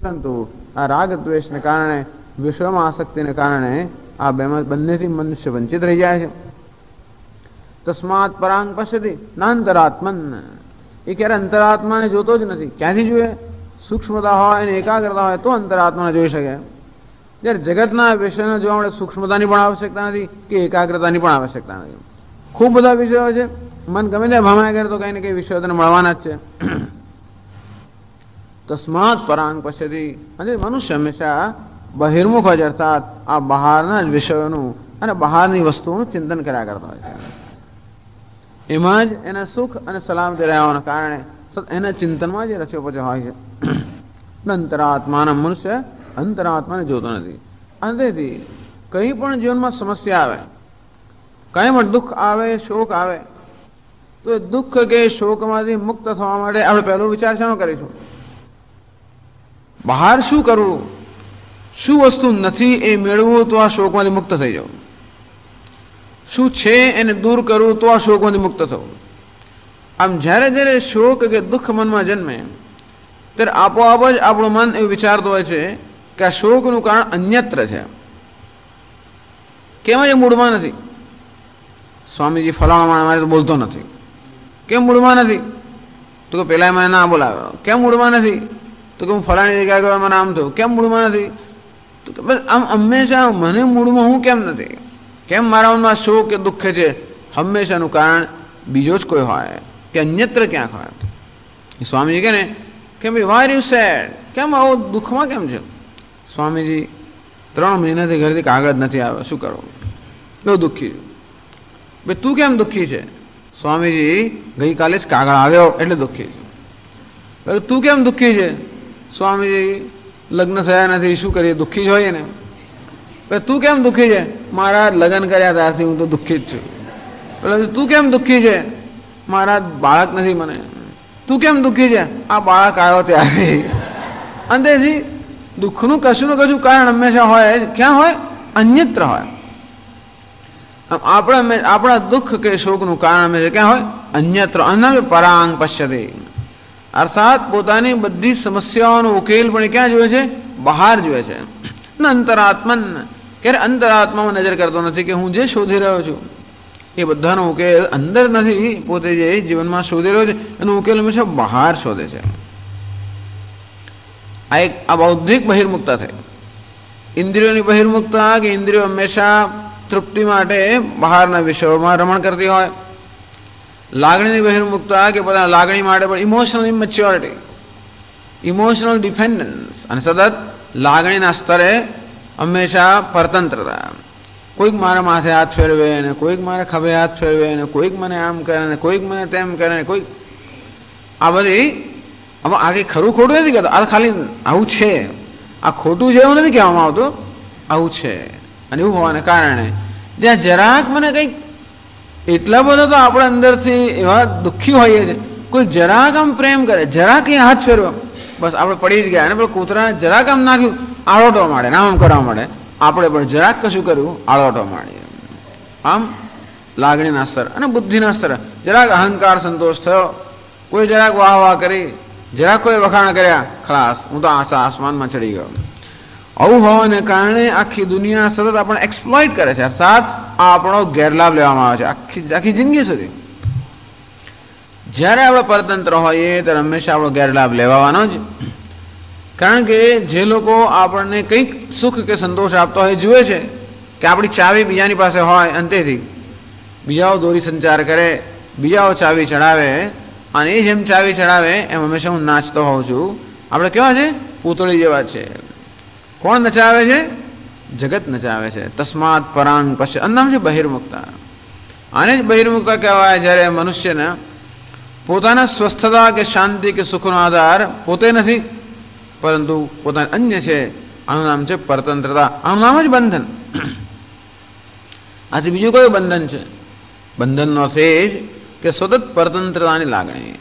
પરંતુ આ રાગ દ્વેષને કારણે, વિશ્વમાં આસક્તિને કારણે આ બંનેથી મનુષ્ય વંચિત રહી જાય છે. તસ્માત પરાંગ પશ્યતિ નાંતરાત્મન, એ ક્યારે અંતરાત્માને જોતો જ નથી. ક્યાંથી જોઈએ? સૂક્ષ્મતા હોય અને એકાગ્રતા હોય તો અંતરાત્માને જોઈ શકે. જ્યારે જગતના વિષયને જોવા માટે સૂક્ષ્મતાની પણ આવશ્યકતા નથી કે એકાગ્રતાની પણ આવશ્યકતા નથી. ખૂબ બધા વિષયો છે, મન ગમે ત્યાં ભમાયા કરે તો કંઈ ને કંઈ વિષયો તને મળવાના જ છે. તસ્માત પરાંગ પશ્યતિ, અને મનુષ્ય હંમેશા બહિર્મુખ જ, અર્થાત આ બહારના જ વિષયોનું અને બહારની વસ્તુઓનું ચિંતન કર્યા કરતા હોય છે. એમાં જ એના સુખ અને સલામતી રહેવાના કારણે એના ચિંતનમાં જે રચ્યો પચ્યો હોય છે. અંતરાત્માના મનુષ્ય અંતરાત્માને જોતો નથી. અંતેથી કંઈ પણ જીવનમાં સમસ્યા આવે, કંઈ પણ દુઃખ આવે, શોક આવે, તો એ દુઃખ કે શોકમાંથી મુક્ત થવા માટે આપણે પહેલો વિચાર શાનો કરીશું? બહાર શું કરવું, શું વસ્તુ નથી એ મેળવવું તો આ શોકમાંથી મુક્ત થઈ જવું, શું છે એને દૂર કરવું તો આ શોકમાંથી મુક્ત થવું. આમ જ્યારે જ્યારે શોક કે દુઃખ મનમાં જન્મે ત્યારે આપોઆપ જ આપણું મન એવું વિચારતું હોય છે કે આ શોકનું કારણ અન્યત્ર છે, કેમ એ મૂળમાં નથી. સ્વામીજી ફલાણા માણસ મારે તો બોલતો નથી, કેમ મૂળમાં નથી? તો કે પહેલાં મને ના બોલાવ્યો, કેમ મૂળમાં નથી? તો કે હું ફલાણી જગ્યાએ ગયો મને આમ થયું, કેમ મૂળમાં નથી? તો કે બસ આમ હંમેશા મને મૂળમાં હું કેમ નથી, કેમ મારા મનમાં શોક કે દુઃખ છે? હંમેશાનું કારણ બીજો જ કોઈ હોય કે અન્યત્ર ક્યાંક હોય. સ્વામીજી કહે ને કે ભાઈ વાય યુ સેડ, કેમ આવો દુઃખમાં કેમ છે? સ્વામીજી 3 મહિનાથી ઘરેથી કાગળ નથી આવ્યો, શું કરવું? બહુ દુઃખી છું. ભાઈ તું કેમ દુઃખી છે? સ્વામીજી ગઈકાલે જ કાગળ આવ્યો એટલે દુઃખી છું. ભાઈ તું કેમ દુઃખી છે? સ્વામીજી લગ્ન થયા નથી, શું કરીએ, દુઃખી જ હોઈએ ને. ભાઈ તું કેમ દુઃખી છે? મારા લગ્ન કર્યા ત્યારથી હું તો દુઃખી જ છું. એટલે તું કેમ દુઃખી છે? મારા બાળક નથી મને. તું કેમ દુઃખી છે? આ બાળક આવ્યો ત્યારથી. અંતેથી દુઃખનું કશું કશું કારણ હંમેશા હોય, ક્યાં હોય? અન્યત્ર હોય. આપણા દુઃખ કે શોકનું કારણ હંમેશા ક્યાં હોય? અન્યત્ર. અન્ન પરાંગ પશ્યતિ, અર્થાત પોતાની બધી સમસ્યાઓનો ઉકેલ પણ ક્યાં જોવે છે? બહાર જોવે છે. અંતરાત્મન, ક્યારે અંતરાત્મામાં નજર કરતો નથી કે હું જે શોધી રહ્યો છું એ બધાનો ઉકેલ અંદર નથી. પોતે જે જીવનમાં શોધી રહ્યો છે એનો ઉકેલ હંમેશા બહાર શોધે છે. આ બૌદ્ધિક બહિર્મુક્તા થઈ. ઇન્દ્રિયોની બહિર્મુક્તા કે ઇન્દ્રિયો હંમેશા તૃપ્તિ માટે બહારના વિષયોમાં રમણ કરતી હોય. લાગણીની બહિર્મુક્તા કે પોતાના લાગણી માટે પણ ઇમોશનલ ઇમેચ્યોરિટી, ઇમોશનલ ડિપેન્ડન્સ, અને સતત લાગણીના સ્તરે હંમેશા પરતંત્રતા. કોઈક મારા માથે હાથ ફેરવે ને કોઈક મારા ખભે હાથ ફેરવે ને કોઈક મને આમ કરે ને કોઈક મને તેમ કરે ને કોઈક, આ બધી આમાં આ કંઈ ખરું ખોટું નથી કહેતો, આ ખાલી આવું છે, આ ખોટું છે એવું નથી કહેવામાં આવતું, આવું છે. અને એવું હોવાને કારણે જ્યાં જરાક મને કંઈક, એટલા બધા તો આપણે અંદરથી એવા દુઃખી હોઈએ છીએ, કોઈક જરાક આમ પ્રેમ કરે, જરાક એ હાથ ફેરવ્યો, બસ આપણે પડી જ ગયા. અને પેલા કૂતરાને જરાક આમ નાખ્યું, આળોટવા માંડે, નામ આમ કરવા માંડે. આપણે પણ જરાક કશું કર્યું, આળોટવા માંડીએ. આમ લાગણીના સ્તર અને બુદ્ધિના સ્તર, જરાક અહંકાર સંતોષ થયો, કોઈ જરાક વાહ વાહ કરી, જરાક કોઈ વખાણ કર્યા, ખલાસ, હું તો આસમાનમાં ચડી ગયો. આવું હોવાને કારણે આખી દુનિયા સતત આપણને એક્સપ્લોઇટ કરે છે, અર્થાત આપણો ગેરલાભ લેવામાં આવે છે આખી જિંદગી સુધી. જ્યારે આપણે પરતંત્ર હોઈએ ત્યારે હંમેશા આપણો ગેરલાભ લેવાનો જ. કારણ કે જે લોકો આપણને કંઈક સુખ કે સંતોષ આપતો હોય જુએ છે કે આપણી ચાવી બીજાની પાસે હોય, અંતેથી બીજાઓ દોરી સંચાર કરે, બીજાઓ ચાવી ચડાવે, અને એ જેમ ચાવી ચડાવે એમ હંમેશા હું નાચતો હોઉં છું. આપણે કેવા છે? પૂતળી જેવા છે. કોણ નચાવે છે? જગત નચાવે છે. તસ્માત પરાંગ પશ્ય, નામ છે બહિર્મુક્તા. આને જ બહિર્મુક્તા કહેવાય. જ્યારે મનુષ્યને પોતાના સ્વસ્થતા કે શાંતિ કે સુખનો આધાર પોતે નથી, પરંતુ પોતાના અન્ય છે. આનું નામ છે પરતંત્રતા. આનું નામ જ બંધન. આથી બીજું કયું બંધન છે? બંધનનો અર્થ એ જ કે સતત પરતંત્રતાની લાગણી.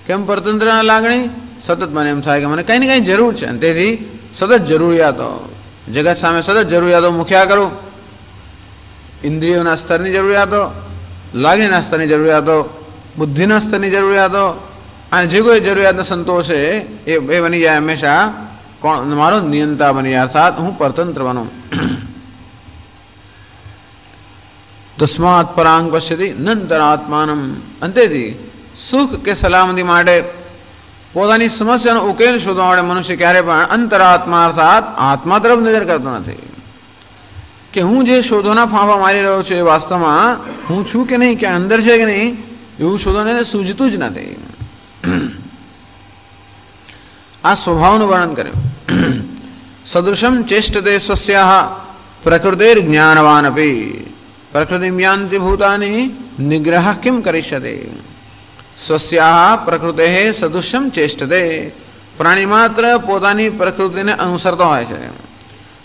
કેમ પરતંત્રતાની લાગણી? સતત મને એમ થાય કે મને કંઈ ને કંઈ જરૂર છે, અને તેથી સતત જરૂરિયાતો, જગત સામે સતત જરૂરિયાતો મૂક્યા કરું. ઇન્દ્રિયોના સ્તરની જરૂરિયાતો, લાગણીના સ્તરની જરૂરિયાતો, બુદ્ધિના સ્તરની જરૂરિયાતો, અને જે કોઈ જરૂરિયાતનો સંતોષ એ બની જાય હંમેશા કોણ મારો નિયંતા બની, અર્થાત હું પરતંત્ર બનું. તસ્માત પરાંગ પશ્યતિ નંતરાત્માનમ. અંતેથી સુખ કે સલામતી માટે પોતાની સમસ્યાનો ઉકેલ શોધવા માટે મનુષ્ય ક્યારે પણ અંતરાત્મા અર્થાત આત્મા તરફ નજર કરતો નથી કે હું જે શોધોના ફાંફા મારી રહ્યો છું એ વાસ્તવમાં હું છું કે નહીં, કે અંદર છે કે નહીં, એવું શોધોને સૂઝતું જ નથી. આ સ્વભાવનું વર્ણન કર્યું. સદૃશમ ચેષ્ટતે સ્વસ્યાહ પ્રકૃતિર જ્ઞાનવાન અપી પ્રકૃતિ યાન્તિ ભૂતાની નિગ્રહ કિમ કરિષ્યતે. સ્વસ્યાહ પ્રકૃતે સદૃશમ ચેષ્ટતે. પ્રાણી માત્ર પોતાની પ્રકૃતિને અનુસરતો હોય છે.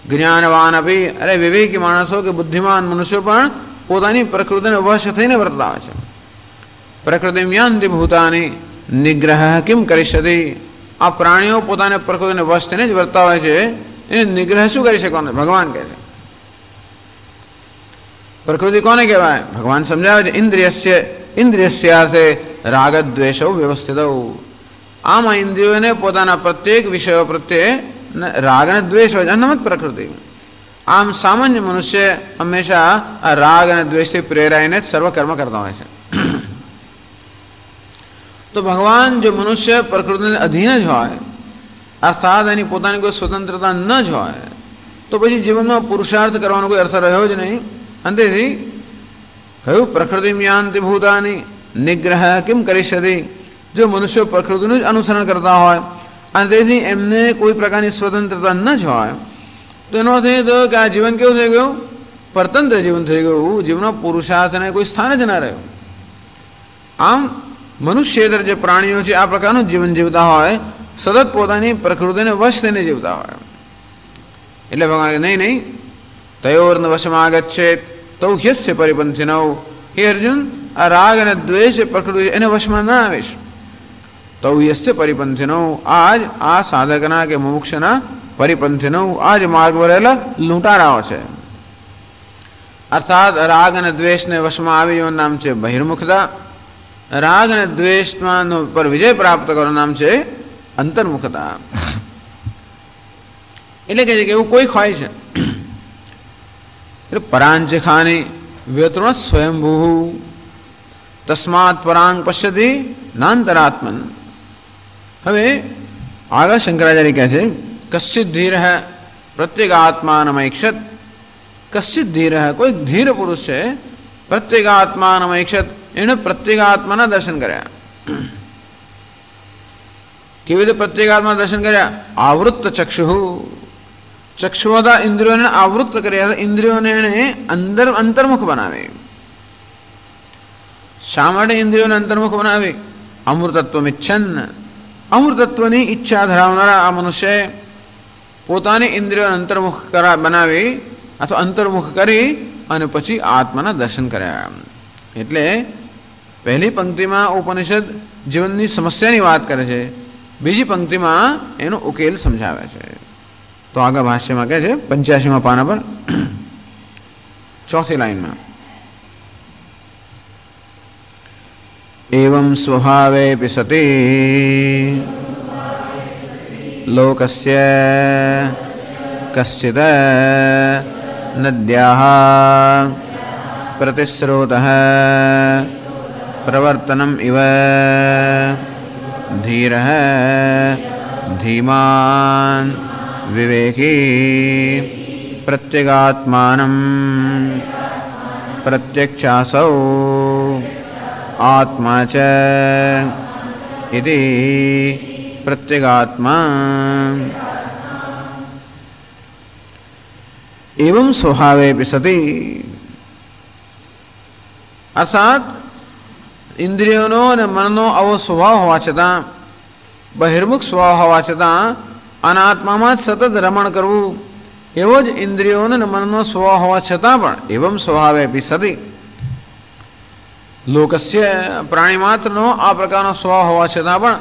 જ્ઞાનવાન અપી, અરે વિવેકી માણસો કે બુદ્ધિમાન મનુષ્યો પણ પોતાની પ્રકૃતિને વશ થઈને વર્તતા હોય છે. પ્રકૃતિ યાન્તિ ભૂતાની નિગ્રહ કિમ કરિષ્યતિ. આ પ્રાણીઓ પોતાને પ્રકૃતિને વશ થઈને જ વર્તતા હોય છે, એને નિગ્રહ શું કરી શકવાનો? ભગવાન કહે છે. પ્રકૃતિ કોને કહેવાય? ભગવાન સમજાવે છે. ઇન્દ્રિયસ્યાર્થે રાગદ્વેષો વ્યવસ્થિત. આમાં ઇન્દ્રિયોને પોતાના પ્રત્યેક વિષયો પ્રત્યે રાગ અને દ્વેષ હોય, અનમત પ્રકૃતિ. આમ સામાન્ય મનુષ્ય હંમેશા આ રાગ અને દ્વેષથી પ્રેરાઈને જ સર્વ કર્મ કરતા હોય છે. તો ભગવાન જો મનુષ્ય પ્રકૃતિને અધીન જ હોય, અર્થાત એની પોતાની કોઈ સ્વતંત્રતા ન જ હોય, તો પછી જીવનમાં પુરુષાર્થ કરવાનો કોઈ અર્થ રહ્યો જ નહીં. અંતેથી કહ્યું પ્રકૃતિ યાન્તિ ભૂતાની નિગ્રહ કિમ કરિષ્યતિ. જો મનુષ્યો પ્રકૃતિનું જ અનુસરણ કરતા હોય અને તેથી એમને કોઈ પ્રકારની સ્વતંત્રતા ન જ હોય, તો એનો અર્થ એ થયો કે આ જીવન કેવું થઈ ગયું? પરતંત્ર જીવન થઈ ગયું. જીવનમાં પુરુષાર્થને કોઈ સ્થાન જ ના રહ્યું. આમ મનુષ્યેતર જે પ્રાણીઓ છે આ પ્રકારનું જીવન જીવતા હોય, સતત પોતાની પ્રકૃતિને વશ થઈને જીવતા હોય. એટલે ભગવાન કે નહીં નહીં, તયોર્ન વશમાં આગચ્છે તૌ હ્યસ્ય પરિપંથિનૌ. હે અર્જુન, આ રાગ અને દ્વેષ પ્રકૃતિ એને વશમાં ના આવીશ. તૌ હ્યસ્ય પરિપંથિનૌ. આજ આ સાધકના કે મુમુક્ષના પરિપંથિનૌ, આજ માર્ગ પર રહેલા લૂંટારાઓ છે. અર્થાત રાગ અને દ્વેષને વશમાં આવી જવાનું નામ છે બહિર્મુખતા. રાગ અને દ્વેષમાં પર વિજય પ્રાપ્ત કરવાનું નામ છે અંતર્મુખતા. એટલે કહે છે કે એવું કોઈ હોય છે. પરાંચખાની વ્યતૃણ સ્વયંભૂ તસ્માત પરાંગ પશ્યતિ નાંતરાત્મન. હવે આગળ શંકરાચાર્ય કહે છે કશ્ચિત ધીર પ્રત્યેક આત્માનમૈક્ષત. કશ્ચિત ધીર, કોઈ ધીર પુરુષ છે, પ્રત્યેક આત્માનમૈક્ષત, એણે પ્રત્યેક આત્માના દર્શન કર્યા. કેવી રીતે પ્રત્યેક આત્માના દર્શન કર્યા? આવૃત્ત ચક્ષુ. ચક્ષુઓના ઇન્દ્રિયોને આવૃત્ત કર્યા. ઇન્દ્રિયોને એણે અંતર્મુખ બનાવી. શા માટે ઇન્દ્રિયોને અંતર્મુખ બનાવી? અમૃતત્વ ઇચ્છન. અમૃતત્વની ઈચ્છા ધરાવનારા આ મનુષ્યએ પોતાની ઇન્દ્રિયોને અંતર્મુખ બનાવી અથવા અંતર્મુખ કરી અને પછી આત્માના દર્શન કર્યા. એટલે પહેલી પંક્તિમાં ઉપનિષદ જીવનની સમસ્યાની વાત કરે છે, બીજી પંક્તિમાં એનો ઉકેલ સમજાવે છે. તો આગળ ભાષ્યમાં કહે છે 85મા પાના પર ચોથી લાઈનમાં એવં સ્વભાવેપી સતી લોકસ્ય કશ્ચિદ નદ્યાઃ પ્રતિસ્રોતઃ પ્રવર્તનમ ઇવ ધીરઃ ધીમાન વિવેકી પ્રત્યેગાત્માનં પ્રત્યક્ષાસૌ આત્મા ચ ઇતિ પ્રત્યેગાત્મા. એવં સ્વભાવેપી સતી, અર્થાત ઇન્દ્રિયોનો અને મનનો આવો સ્વભાવ હોવા છતાં, બહિર્મુખ સ્વભાવ હોવા છતાં અનાત્મામાં જ સતત રમણ કરવું, એવો જ ઇન્દ્રિયોનો અને મનનો સ્વભાવ હોવા છતાં પણ એવં સ્વભાવેપી સતી લોકસ્ય, પ્રાણી માત્રનો આ પ્રકારનો સ્વભાવ હોવા છતાં પણ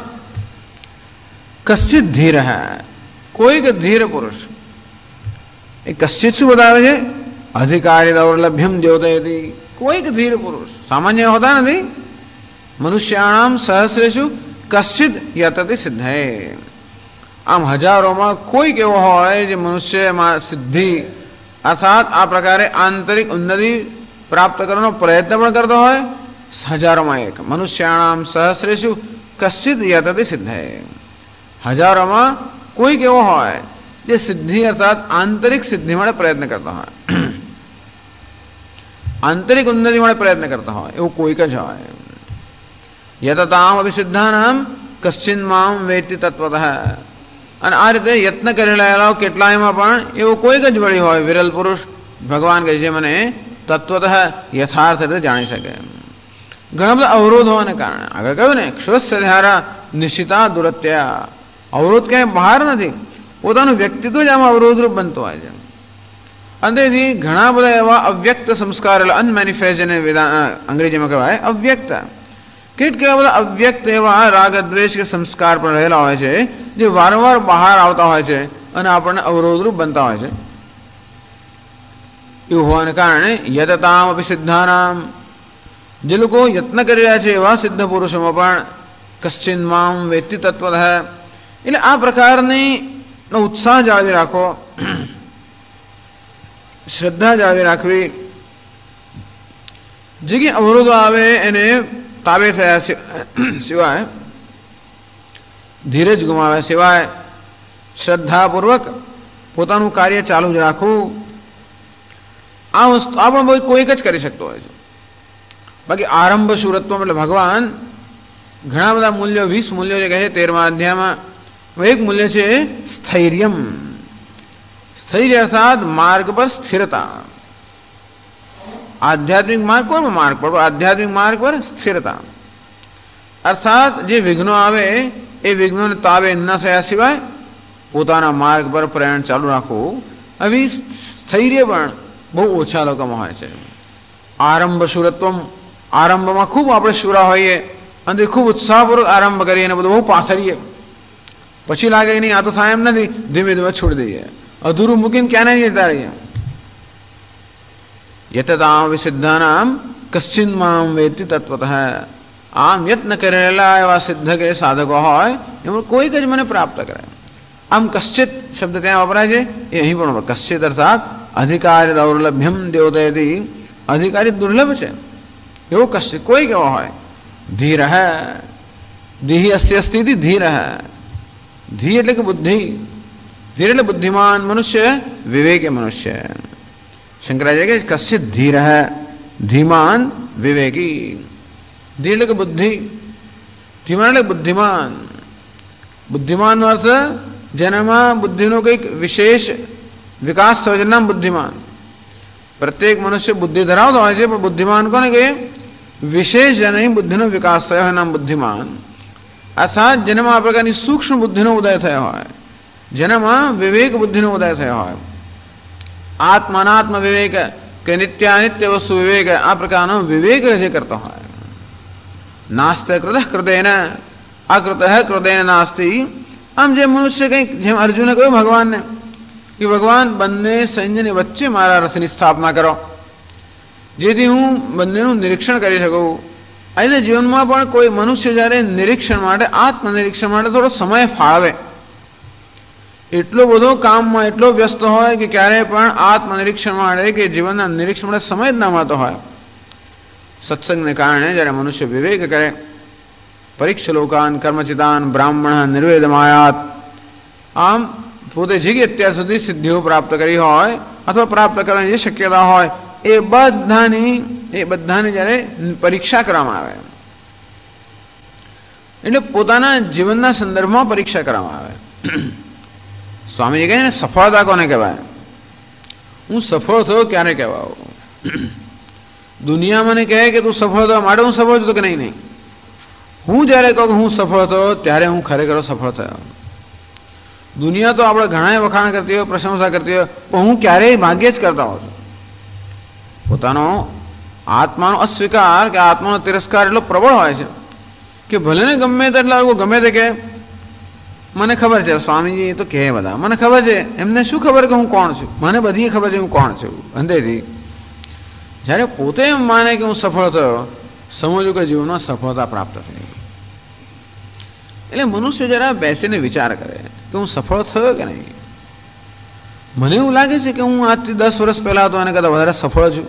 કશ્ચિત ધીર, કોઈક ધીર પુરુષ. એ કશ્ચિત શું બતાવે છે? અધિકારી દૌર્લભ્યમ દ્યોતયતિ. કોઈક ધીર પુરુષ સામાન્ય હોતા નથી. મનુષ્યાણામ સહસ્રેષુ કશ્ચિત યતતિ સિદ્ધયે. આમ હજારોમાં કોઈક એવો હોય જે મનુષ્યમાં સિદ્ધિ અર્થાત આ પ્રકારે આંતરિક ઉન્નતિ પ્રાપ્ત કરવાનો પ્રયત્ન પણ કરતો હોય, હજારોમાં એક. મનુષ્યાણામ સહસ્રેષુ કશ્ચિદ યતતે સિદ્ધે. હજારોમાં કોઈક એવો હોય જે સિદ્ધિ અર્થાત આંતરિક સિદ્ધિ માટે પ્રયત્ન કરતો હોય, આંતરિક ઉન્નતિ માટે પ્રયત્ન કરતા હોય એવું કોઈક જ હોય. યતતામ અભિસિદ્ધાનામ કશ્ચિન મામ વેતિ તત્વતઃ. અને આ રીતે યત્ન કરી રહેલા કેટલાયમાં પણ એવું કોઈક જ વળી હોય, વિરલ પુરુષ, ભગવાન કહે છે મને તત્વતઃ યથાર્થ રીતે જાણી શકે. ઘણા બધા અવરોધ હોવાને કારણે આગળ કહ્યું ને, ક્ષુરસ્ય ધારા નિશ્ચિતા દુરત્યા. અવરોધ ક્યાંય બહાર નથી, પોતાનું વ્યક્તિત્વ જ આમાં અવરોધરૂપ બનતું હોય છે. અંતેથી ઘણા બધા એવા અવ્યક્ત સંસ્કાર, એટલે અનમેનિફેસ્ટ જેને અંગ્રેજીમાં કહેવાય અવ્યક્ત, કેટલા બધા અવ્યક્ત એવા રાગ દ્વેષ કે સંસ્કાર પણ રહેલા હોય છે જે વારંવાર બહાર આવતા હોય છે અને આપણને અવરોધરૂપ બનતા હોય છે. એવું હોવાને કારણે યતતામ અભિસિદ્ધાનામ, જે લોકો યત્ન કરી રહ્યા છે એવા સિદ્ધ પુરુષોમાં પણ કશ્ચિન મામ વેત્તિ તત્વતઃ. એટલે આ પ્રકારની ઉત્સાહ જાળવી રાખો, શ્રદ્ધા જાળવી રાખવી, જે કંઈ અવરોધો આવે એને તાબે થયા સિવાય, ધીરજ ગુમાવ્યા સિવાય શ્રદ્ધાપૂર્વક પોતાનું કાર્ય ચાલુ જ રાખવું. આ વસ્તુ આ પણ કોઈક જ કરી શકતો હોય છે. બાકી આરંભ શુરત્વ એટલે ભગવાન ઘણા બધા મૂલ્યો, 20 મૂલ્યો જે કહે છે 13મા અધ્યાયમાં, એક મૂલ્ય છે સ્થૈર્યમ. સ્થૈર્ય અર્થાત માર્ગ પર સ્થિરતા. આધ્યાત્મિક માર્ગ પર માર્ગ પર આધ્યાત્મિક માર્ગ પર સ્થિરતા અર્થાત જે વિઘ્નો આવે એ વિઘ્નોને તાબે ન થયા સિવાય પોતાના માર્ગ પર પ્રયાણ ચાલુ રાખવું. આવી સ્થૈર્ય પણ બહુ ઓછા લોકોમાં હોય છે. આરંભ શુરત્વમ, આરંભમાં ખૂબ આપણે શુરા હોઈએ અને ખૂબ ઉત્સાહપૂર્વક આરંભ કરીએ અને બધું બહુ પાથરીએ, પછી લાગે નહીં આ તો થાય એમ નથી, ધીમે ધીમે છોડી દઈએ, અધૂરું મૂકીને ક્યાં નહીં જતા રહીએ. યતતામ વિસિદ્ધાનામ કશ્ચિન મામ વેત્તિ તત્વતઃ. આમ યત્ન કરેલા એવા સિદ્ધ કે સાધકો હોય એમાં કોઈક જ મને પ્રાપ્ત કરે. આમ કશ્ચિત શબ્દ ત્યાં વપરાય છે, એ અહીં પણ કશ્ચિત અર્થાત અધિકારી દૌર્લભ્યમ દ્યોતયતિ, અધિકારી દુર્લભ છે એવો કશ્ચિત કોઈક એવો હોય. ધીર ધીહી અસ્તિ અસ્તિ ધીર. ધી એટલે કે બુદ્ધિ, ધીર એટલે બુદ્ધિમાન મનુષ્ય, વિવેકી મનુષ્ય. શંકરાચાર્ય કહે કશ્ચિત ધીર, ધીમાન વિવેકી. ધીર એટલે કે બુદ્ધિ, ધીમાન એટલે બુદ્ધિમાન. બુદ્ધિમાનનો અર્થ જેનામાં બુદ્ધિનો કંઈક વિશેષ વિકાસ થયો છે નામ બુદ્ધિમાન. પ્રત્યેક મનુષ્ય બુદ્ધિ ધરાવતો હોય છે, પણ બુદ્ધિમાન કોને કહીએ? વિશેષ જેને બુદ્ધિનો વિકાસ થયો હોય નામ બુદ્ધિમાન. અર્થાત જેનામાં આ પ્રકારની સૂક્ષ્મ બુદ્ધિનો ઉદય થયો હોય, જેનામાં વિવેક બુદ્ધિનો ઉદય થયો હોય. આત્માનાત્મ વિવેક કે નિત્યાનિત્ય વસ્તુ વિવેક, આ પ્રકારનો વિવેક જે કરતો હોય. નાસ્તે કૃત કૃતેન અકૃત કૃતેન નાસ્તિ. આમ જે મનુષ્ય કંઈક, જેમ અર્જુને કહ્યું ભગવાનને કે ભગવાન બંને સૈન્યની વચ્ચે મારા રથની સ્થાપના કરો જેથી હું બંનેનું નિરીક્ષણ કરી શકું. આજે જીવનમાં પણ કોઈ મનુષ્ય જ્યારે નિરીક્ષણ માટે, આત્મનિરીક્ષણ માટે થોડો સમય ફાળવે, એટલો બધો કામમાં એટલો વ્યસ્ત હોય કે ક્યારેય પણ આત્મનિરીક્ષણ માટે કે જીવનના નિરીક્ષણ માટે સમય જ ના મળતો હોય. સત્સંગને કારણે જ્યારે મનુષ્ય વિવેક કરે, પરીક્ષ લોકાન કર્મચિતાન બ્રાહ્મણ નિર્વેદમાયાત, આમ પોતે જે કે અત્યાર સુધી સિદ્ધિઓ પ્રાપ્ત કરી હોય અથવા પ્રાપ્ત કરવાની જે શક્યતા હોય એ બધાની જ્યારે પરીક્ષા કરવામાં આવે, એટલે પોતાના જીવનના સંદર્ભમાં પરીક્ષા કરવામાં આવે. સ્વામીજી કહે ને સફળતા કોને કહેવાય? હું સફળ થયો ક્યારે કહેવાય? દુનિયા મને કહે કે તું સફળ થયો માટે હું સફળ થયો કે નહીં. હું જ્યારે કહું કે હું સફળ થયો ત્યારે હું ખરેખર સફળ થયો. દુનિયા તો આપણે ઘણા વખાણ કરતી હોય, પ્રશંસા કરતી હોય, પણ હું ક્યારેય ભાગ્યે જ કરતા હોઉં છું. પોતાનો આત્માનો અસ્વીકાર કે આત્માનો તિરસ્કાર એટલો પ્રબળ હોય છે કે ભલે ને ગમે તેટલા લોકો ગમે તે કહે, મને ખબર છે સ્વામીજી તો કહે બધા, મને ખબર છે, એમને શું ખબર કે હું કોણ છું? મને બધી ખબર છે હું કોણ છું. અંદરથી જ્યારે પોતે એમ માને કે હું સફળ થયો, સમજવું કે જીવનમાં સફળતા પ્રાપ્ત થઈ. એટલે મનુષ્ય જરા બેસીને વિચાર કરે કે હું સફળ થયો કે નહીં. મને એવું લાગે છે કે હું આજથી 10 વર્ષ પહેલાં હતો એને કરતાં વધારે સફળ છું.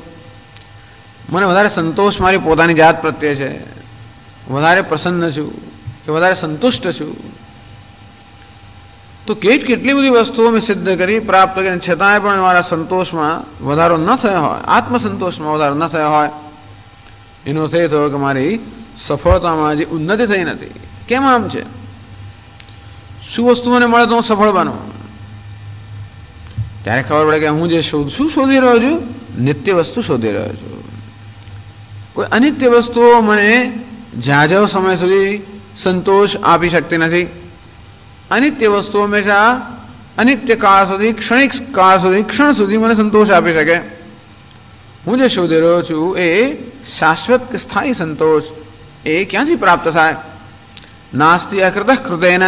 મને વધારે સંતોષ મારી પોતાની જાત પ્રત્યે છે, વધારે પ્રસન્ન છું કે વધારે સંતુષ્ટ છું. તો કેટલી બધી વસ્તુઓ મેં સિદ્ધ કરી, પ્રાપ્ત કરીને, છતાંય પણ મારા સંતોષમાં વધારો ન થયો હોય, આત્મસંતોષમાં વધારો ન થયો હોય, એનો અર્થ એ થયો કે મારી સફળતામાં હજી ઉન્નતિ થઈ નથી. કેમ આમ છે? શું વસ્તુ મને મળે તો હું સફળ બનું? ત્યારે ખબર પડે કે હું જે શું શોધી રહ્યો છું, નિત્ય વસ્તુ શોધી રહ્યો છું. કોઈ અનિત્ય વસ્તુઓ મને ઝાઝો સમય સુધી સંતોષ આપી શકતી નથી. અનિત્ય વસ્તુઓ હંમેશા અનિત્ય કાળ સુધી, ક્ષણિક કાળ સુધી, ક્ષણ સુધી મને સંતોષ આપી શકે. હું જે શોધી રહ્યો છું એ શાશ્વત સ્થાયી સંતોષ એ ક્યાંથી પ્રાપ્ત થાય? નાસ્તિ અકૃત કૃતેન,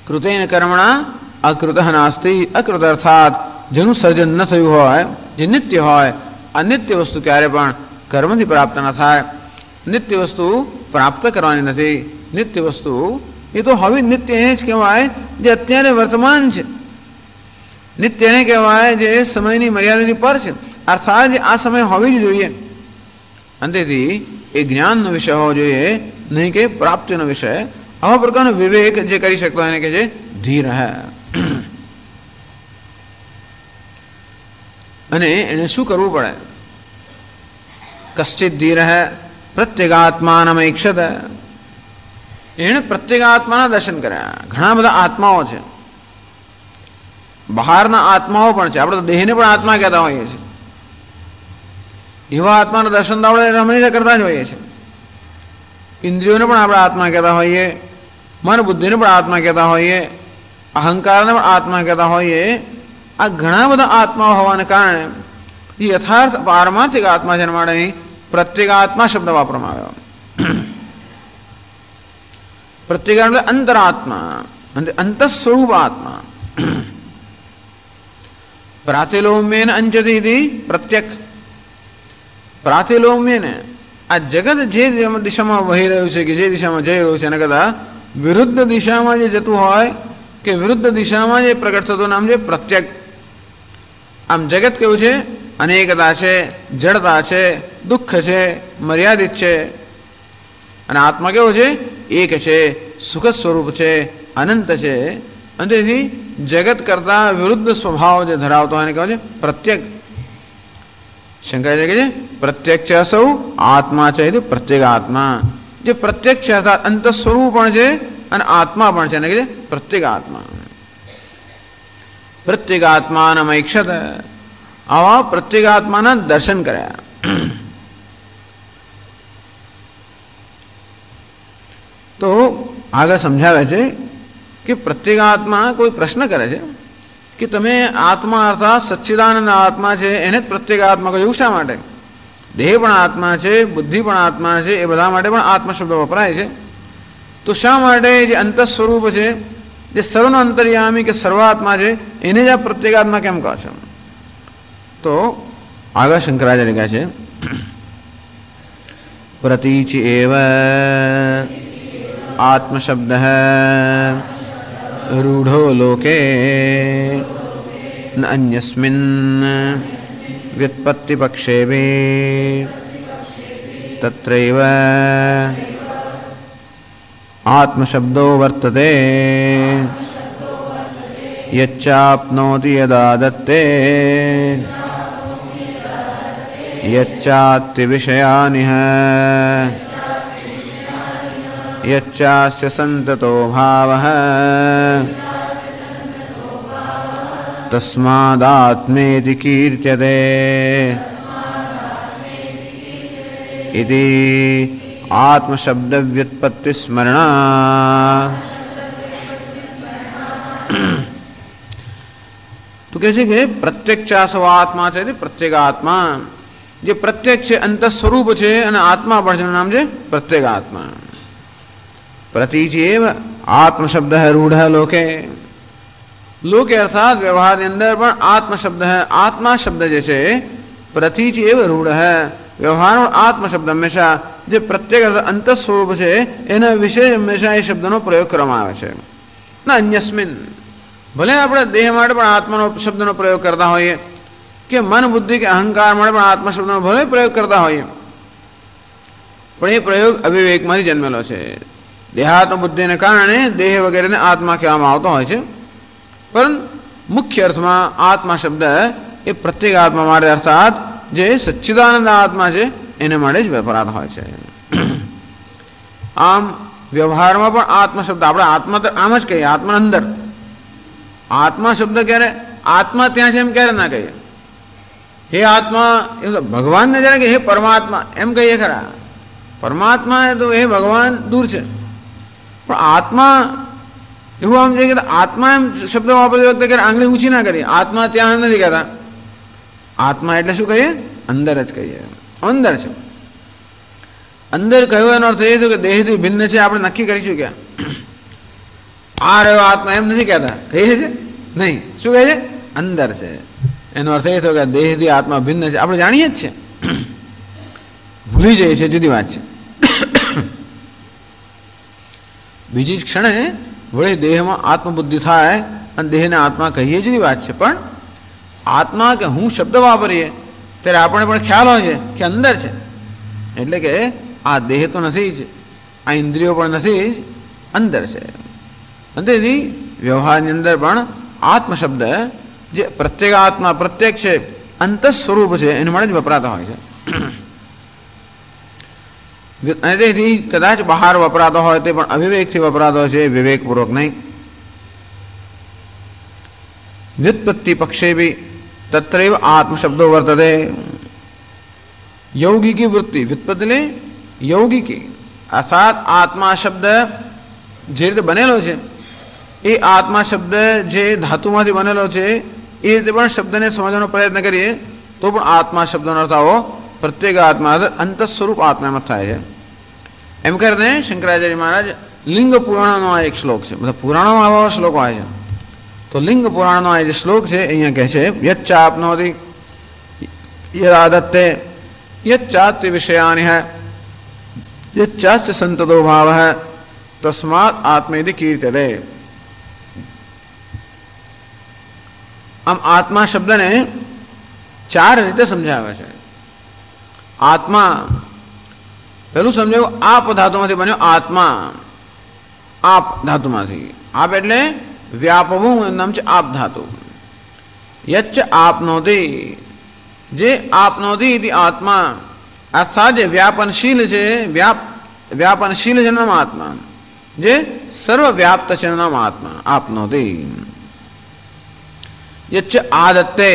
કૃતેન કર્મણા અકૃત નાસ્તિ. અકૃત અર્થાત જેનું સર્જન ન થયું હોય, જે નિત્ય હોય, અનિત્ય વસ્તુ ક્યારે પણ કર્મથી પ્રાપ્ત ન થાય. નિત્ય વસ્તુ પ્રાપ્ત કરવાની નથી. નિત્ય વસ્તુ એ તો હવે નિત્ય એને જ કહેવાય જે અત્યારે વર્તમાન છે. નિત્ય એને કહેવાય જે સમયની મર્યાદાથી પર છે, અર્થાત જે આ સમય હોવી જ જોઈએ. અંતેથી એ જ્ઞાનનો વિષય હોવો જોઈએ, નહીં કે પ્રાપ્તિનો વિષય. આવા પ્રકારનો વિવેક જે કરી શકતો એને કે છે ધીર હે. અને એને શું કરવું પડે? કશ્ચિત ધીર હે પ્રત્યેગાત્માનમ ઈક્ષત. એણે પ્રત્યેગાત્માના દર્શન કર્યા. ઘણા બધા આત્માઓ છે, બહારના આત્માઓ પણ છે. આપણે તો દેહને પણ આત્મા કહેતા હોઈએ છીએ. એવા આત્માના દર્શન તો આપણે હંમેશા કરતા જ હોઈએ છીએ. ઇન્દ્રિયોને પણ આપણે આત્મા કહેતા હોઈએ, મન બુદ્ધિને પણ આત્મા કહેતા હોઈએ, અહંકારને પણ આત્મા કહેતા હોઈએ. આ ઘણા બધા આત્માઓ હોવાને કારણે એ યથાર્થ પારમાર્થિક આત્મા છે માટે અહીં પ્રત્યેગાત્મા શબ્દ વાપરવામાં આવ્યો. પ્રત્યેગા એટલે અંતરાત્મા, અંતઃસ્વરૂપ આત્મા. પ્રાતિલોમ્યેન અંજતિ પ્રત્યક. પ્રાતિલોમ્યને આ જગત જે દિશામાં વહી રહ્યું છે કે જે દિશામાં જઈ રહ્યું છે એના કરતાં વિરુદ્ધ દિશામાં જે જતું હોય કે વિરુદ્ધ દિશામાં જે પ્રગટ થતું નામ છે પ્રત્યક. આમ જગત કેવું છે? અનેકતા છે, જડતા છે, દુઃખ છે, મર્યાદિત છે. અને આત્મા કેવો છે? એક છે, સુખ સ્વરૂપ છે, અનંત છે. અને તેથી જગત કરતા વિરુદ્ધ સ્વભાવ જે ધરાવતો હોય એને કહે છે પ્રત્યક. શંકરાચાર્ય કહે છે પ્રત્યક છે અસૌ આત્મા છે પ્રત્યેક આત્મા. જે પ્રત્યક છે અર્થાત અંત સ્વરૂપ પણ છે અને આત્મા પણ છે એને કહે છે પ્રત્યેક આત્મા. પ્રત્યેક આત્માના મૈક્ષત. આવા પ્રત્યેક આત્માના દર્શન કર્યા. તો આગળ સમજાવે છે કે પ્રત્યેગાત્મા કોઈ પ્રશ્ન કરે છે કે તમે આત્મા અર્થાત સચ્ચિદાનંદ આત્મા છે એને જ પ્રત્યેગાત્મા કહ્યું શા માટે? દેહ પણ આત્મા છે, બુદ્ધિ પણ આત્મા છે, એ બધા માટે પણ આત્મા શબ્દ વપરાય છે. તો શા માટે જે અંત સ્વરૂપ છે, જે સર્વનો અંતર્યામી કે સર્વાત્મા છે એને જ આ પ્રત્યેગાત્મા કેમ કહો છો? તો આગળ શંકરાચાર્ય કહે છે પ્રતીચિ એવ આત્મશબ્દ રૂઢો લોકે ન અન્યસ્મિન વ્યુત્પત્તિ પક્ષે તત્રૈવ આત્મશબ્દો વર્તતે યચ્ચાપ્નોતિ યદા દત્તે યચ્ચાત્તિ વિષયાનિ યચ્ચાસ્ય સંતતો ભાવઃ તસ્માદાત્મેતિ કીર્ત્યતે ઇતિ આત્મશબ્દ વ્યુત્પત્તિ સ્મરણા. તો કહે છે કે પ્રત્યક્ષ આત્મા છે પ્રત્યેક આત્મા. જે પ્રત્યક્ષ છે અંત સ્વરૂપ છે અને આત્મા પણ છે એનું નામ છે પ્રત્યેક આત્મા. પ્રતીચિ એવ આત્મશબ્દ રૂઢ લોકે. લોકે અર્થાત વ્યવહારની અંદર પણ આત્મશબ્દ આત્મા શબ્દ જે છે પ્રતીચિ એવ રૂઢ. વ્યવહારમાં આત્મશબ્દ હંમેશા જે પ્રત્યેક અંત સ્વરૂપ છે એના વિશે હંમેશા એ શબ્દનો પ્રયોગ કરવામાં આવે છે. ન અન્યસ્મિન. ભલે આપણે દેહ માટે પણ આત્માનો શબ્દનો પ્રયોગ કરતા હોઈએ કે મન બુદ્ધિ કે અહંકાર માટે પણ આત્મા શબ્દનો ભલે પ્રયોગ કરતા હોઈએ, પણ એ પ્રયોગ અવિવેકમાંથી જન્મેલો છે. દેહાત્મ બુદ્ધિને કારણે દેહ વગેરેને આત્મા કહેવામાં આવતો હોય છે, પણ મુખ્ય અર્થમાં આત્મા શબ્દ એ પ્રત્યેક આત્મા માટે અર્થાત જે સચ્ચિદાનંદ આત્મા છે એને માટે જ વપરાતો હોય છે. આમ વ્યવહારમાં પણ આત્મા શબ્દ આપણે આત્મા તો આમ જ કહીએ, આત્મા અંદર. આત્મા શબ્દ ક્યારે આત્મા ત્યાં છે એમ ક્યારે ના કહીએ. હે આત્મા એ તો ભગવાનને જ્યારે કે હે પરમાત્મા એમ કહીએ ખરા. પરમાત્મા એ તો હે ભગવાન દૂર છે, પણ આત્મા એવું આમ છે કે આત્મા એમ શબ્દ વાપરતી વખતે ક્યારે આંગળી ઊંચી ના કરીએ. આત્મા ત્યાં એમ નથી કહેતા. આત્મા એટલે શું કહીએ? અંદર જ કહીએ, અંદર છે. અંદર કહ્યું એનો અર્થ એ છે કે દેહથી ભિન્ન છે આપણે નક્કી કરીશું ક્યાં? આ રહ્યો આત્મા એમ નથી કહેતા, કહીએ છે નહીં. શું કહે છે? અંદર છે. એનો અર્થ એ થયો કે દેહથી આત્મા ભિન્ન છે આપણે જાણીએ જ છે, ભૂલી જઈએ છીએ જુદી વાત છે. બીજી જ ક્ષણે વળી દેહમાં આત્મબુદ્ધિ થાય અને દેહને આત્મા કહીએ જુદી વાત છે, પણ આત્મા કે હું શબ્દ વાપરીએ ત્યારે આપણને પણ ખ્યાલ હોય છે કે અંદર છે. એટલે કે આ દેહ તો નથી જ, આ ઇન્દ્રિયો પણ નથી જ, અંદર છે. અને તેથી વ્યવહારની અંદર પણ આત્મ શબ્દ જે પ્રત્યેક આત્મા પ્રત્યેક છે, અંત સ્વરૂપ છે, એને માટે જ વપરાતા હોય છે. અને તેથી કદાચ બહાર વપરાતો હોય તે પણ અવિવેકથી વપરાતો હોય છે, વિવેકપૂર્વક નહીં. વ્યુત્પત્તિ પક્ષે બી તત્રૈવ આત્મશબ્દો વર્તતે. यौगिकी वृत्ति व्युत्पत्ति ले यौगिकी अर्थात आत्मा शब्द જે રીતે બનેલો છે એ આત્મા શબ્દ જે ધાતુમાંથી બનેલો છે એ રીતે પણ શબ્દને સમજવાનો પ્રયત્ન કરીએ તો પણ આત્મા શબ્દનો અર્થ આવો પ્રત્યેક આત્મા અંત સ્વરૂપ આત્મામાં થાય છે. એમ કરીને શંકરાચાર્ય મહારાજ લિંગ પુરાણનો આ એક શ્લોક છે. બધા પુરાણોમાં આવા શ્લોકો આવે છે, તો લિંગ પુરાણનો આ જે શ્લોક છે અહીંયા કહે છે યચ્ચાપ્નોતિ યદાદત્તે यच्चात्य विषयानि है यच्चाच्च संततो भाव है तस्मात् आत्मेदि कीर्त्यते. આમ આત્મા શબ્દને ચાર રીતે સમજાવે છે. આત્મા પેલું સમજાવ્યું આપ ધાતુમાંથી બન્યો આત્મા. આપ ધાતુમાંથી, આપ એટલે વ્યાપવું એનું નામ છે આપ ધાતુ. યચ્ચ આપનોતિ જે આપનોતી આત્મા અર્થાત જે વ્યાપનશીલ છે, વ્યાપનશીલ છે નામ આત્મા, જે સર્વવ્યાપ્ત છે નામ આત્મા આપનોતી. યચ્ચ આદત્તે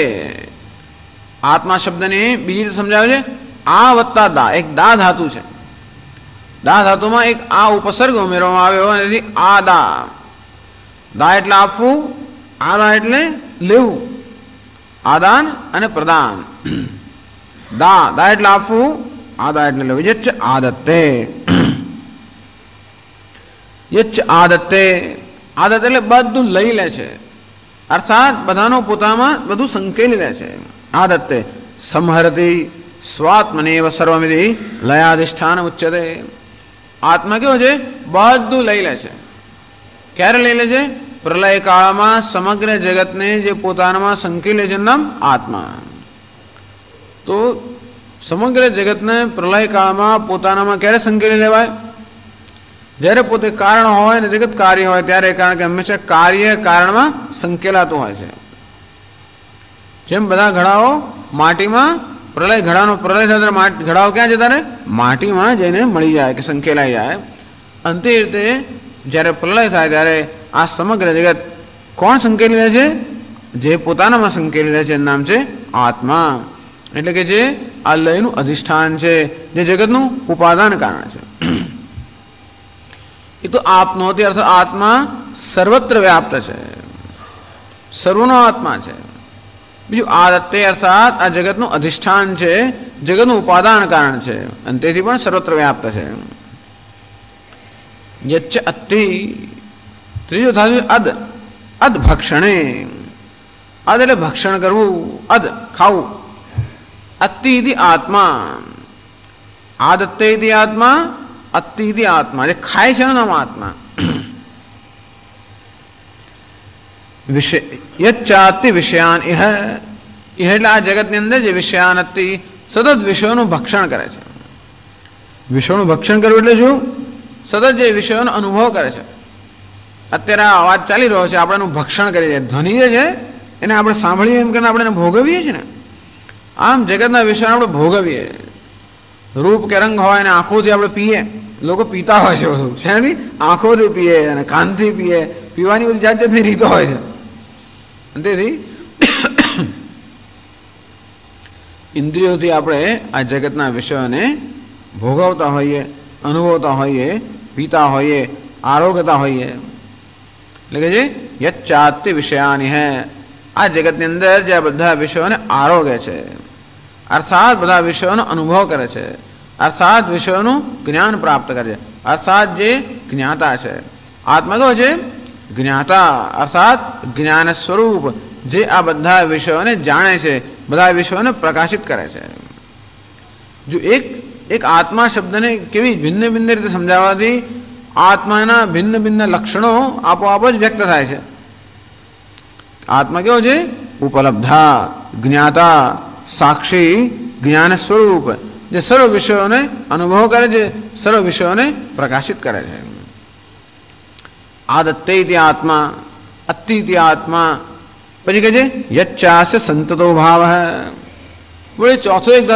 આત્મા શબ્દને બીજી રીતે સમજાવે છે આ વત્તા દા. એક દા ધાતુ છે, દા ધાતુમાં એક આ ઉપસર્ગ ઉમેરવામાં આવ્યો તેથી આ દા. દા એટલે આપવું, આદા એટલે લેવું, આદાન અને પ્રદાન. દા દા એટલે આપવું, આદા એટલે લેવું. યચ્ચ આદત્તે યચ્ચ આદત્તે આદત એટલે બધું લઈ લે છે, અર્થાત બધાનો પોતામાં બધું સંકેલી લે છે. આદત્તે સંહરતી સ્વાત્મનેવ સર્વમિતિ લયાધિષ્ઠાન ઉચ્યતે. આત્મા કેવો છે? બધું લઈ લે છે. ક્યારે લઈ લે છે? પ્રલય કાળમાં સમગ્ર જગતને જે પોતાનામાં સંકેલે છે નામ આત્મા. તો સમગ્ર જગતને પ્રલય કાળમાં પોતાનામાં ક્યારે સંકેલી લેવાય? જ્યારે પોતે કારણ હોય ને જગત કાર્ય હોય ત્યારે. કારણ કે હંમેશા કાર્ય કારણમાં સંકેલાતું હોય છે. જેમ બધા ઘડાઓ માટીમાં પ્રલય ઘડાનો પ્રલય થાય ઘડાઓ ક્યાં જતા રહે? માટીમાં જઈને મળી જાય કે સંકેલાઈ જાય. અંતે રીતે જ્યારે પ્રલય થાય ત્યારે આ સમગ્ર જગત કોણ સંકેલી લે છે? જે પોતાનામાં સંકેલી લે છે એનું નામ છે આત્મા. એટલે કે જે આ લયનું અધિષ્ઠાન છે, જે જગતનું ઉપાદાન કારણ છે. એ તો આપનોતી અર્થાત આત્મા સર્વત્ર વ્યાપ્ત છે, સર્વનો આત્મા છે. બીજું આદત્તે અર્થાત આ જગતનું અધિષ્ઠાન છે, જગતનું ઉપાદાન કારણ છે અને તેથી પણ સર્વત્ર વ્યાપ્ત છે. યચ્ચ અત્તિ ત્રીજો ધાતુ અદ. અદ ભક્ષણે. અદ એટલે ભક્ષણ કરવું, અદ ખાવું. અત્તિ ઇતિ આત્મા. આદત્તે ઇતિ આત્મા, અત્તિ ઇતિ આત્મા. જે ખાય છે એનું નામ આત્મા. વિષય યચ્ચાતિ વિષયાન ઇહ, એટલે આ જગતની અંદર જે વિષયાન અતિ સતત વિષયોનું ભક્ષણ કરે છે. વિષયોનું ભક્ષણ કરવું એટલે શું? સતત જે વિષયોનો અનુભવ કરે છે. અત્યારે આ અવાજ ચાલી રહ્યો છે, આપણે એનું ભક્ષણ કરીએ છીએ. ધ્વનિ જે છે એને આપણે સાંભળીએ એમ કરીને આપણે એને ભોગવીએ છીએ ને, આમ જગતના વિષયોને આપણે ભોગવીએ. રૂપ કે રંગ હોય અને આંખોથી આપણે પીએ. લોકો પીતા હોય છે બધું, શેનાથી? આંખોથી પીએ અને કાનથી પીએ. પીવાની બધી જાત જાતની રીતો હોય છે. તેથી ઇન્દ્રિયોથી આપણે આ જગતના વિષયોને ભોગવતા હોઈએ, અનુભવતા હોઈએ, પીતા હોઈએ, આરોગતા હોઈએ. એટલે કે જે યચ્ચાતિ વિષયાની હે, આ જગતની અંદર જે બધા વિષયોને આરોગે છે, અર્થાત બધા વિષયોનો અનુભવ કરે છે, અર્થાત વિષયોનું જ્ઞાન પ્રાપ્ત કરે છે, અર્થાત જે જ્ઞાતા છે. આત્મા કયો છે? જ્ઞાતા, અર્થાત જ્ઞાન સ્વરૂપ, જે આ બધા વિષયોને જાણે છે, બધા વિષયોને પ્રકાશિત કરે છે. જો એક આત્મા શબ્દને કેવી ભિન્ન ભિન્ન રીતે સમજાવવાથી આત્માના ભિન્ન ભિન્ન લક્ષણો આપોઆપ જ વ્યક્ત થાય છે. આત્મા કેવો છે? ઉપલબ્ધા, જ્ઞાતા, સાક્ષી, જ્ઞાન સ્વરૂપ, જે સર્વ વિષયોને અનુભવ કરે છે, સર્વ વિષયોને પ્રકાશિત કરે છે. આદત્તે આત્મા, અતિ આત્મા. પછી કહે છે યચ્ચાસ્ય સંતતો ભાવ. બોલે ચોથો એક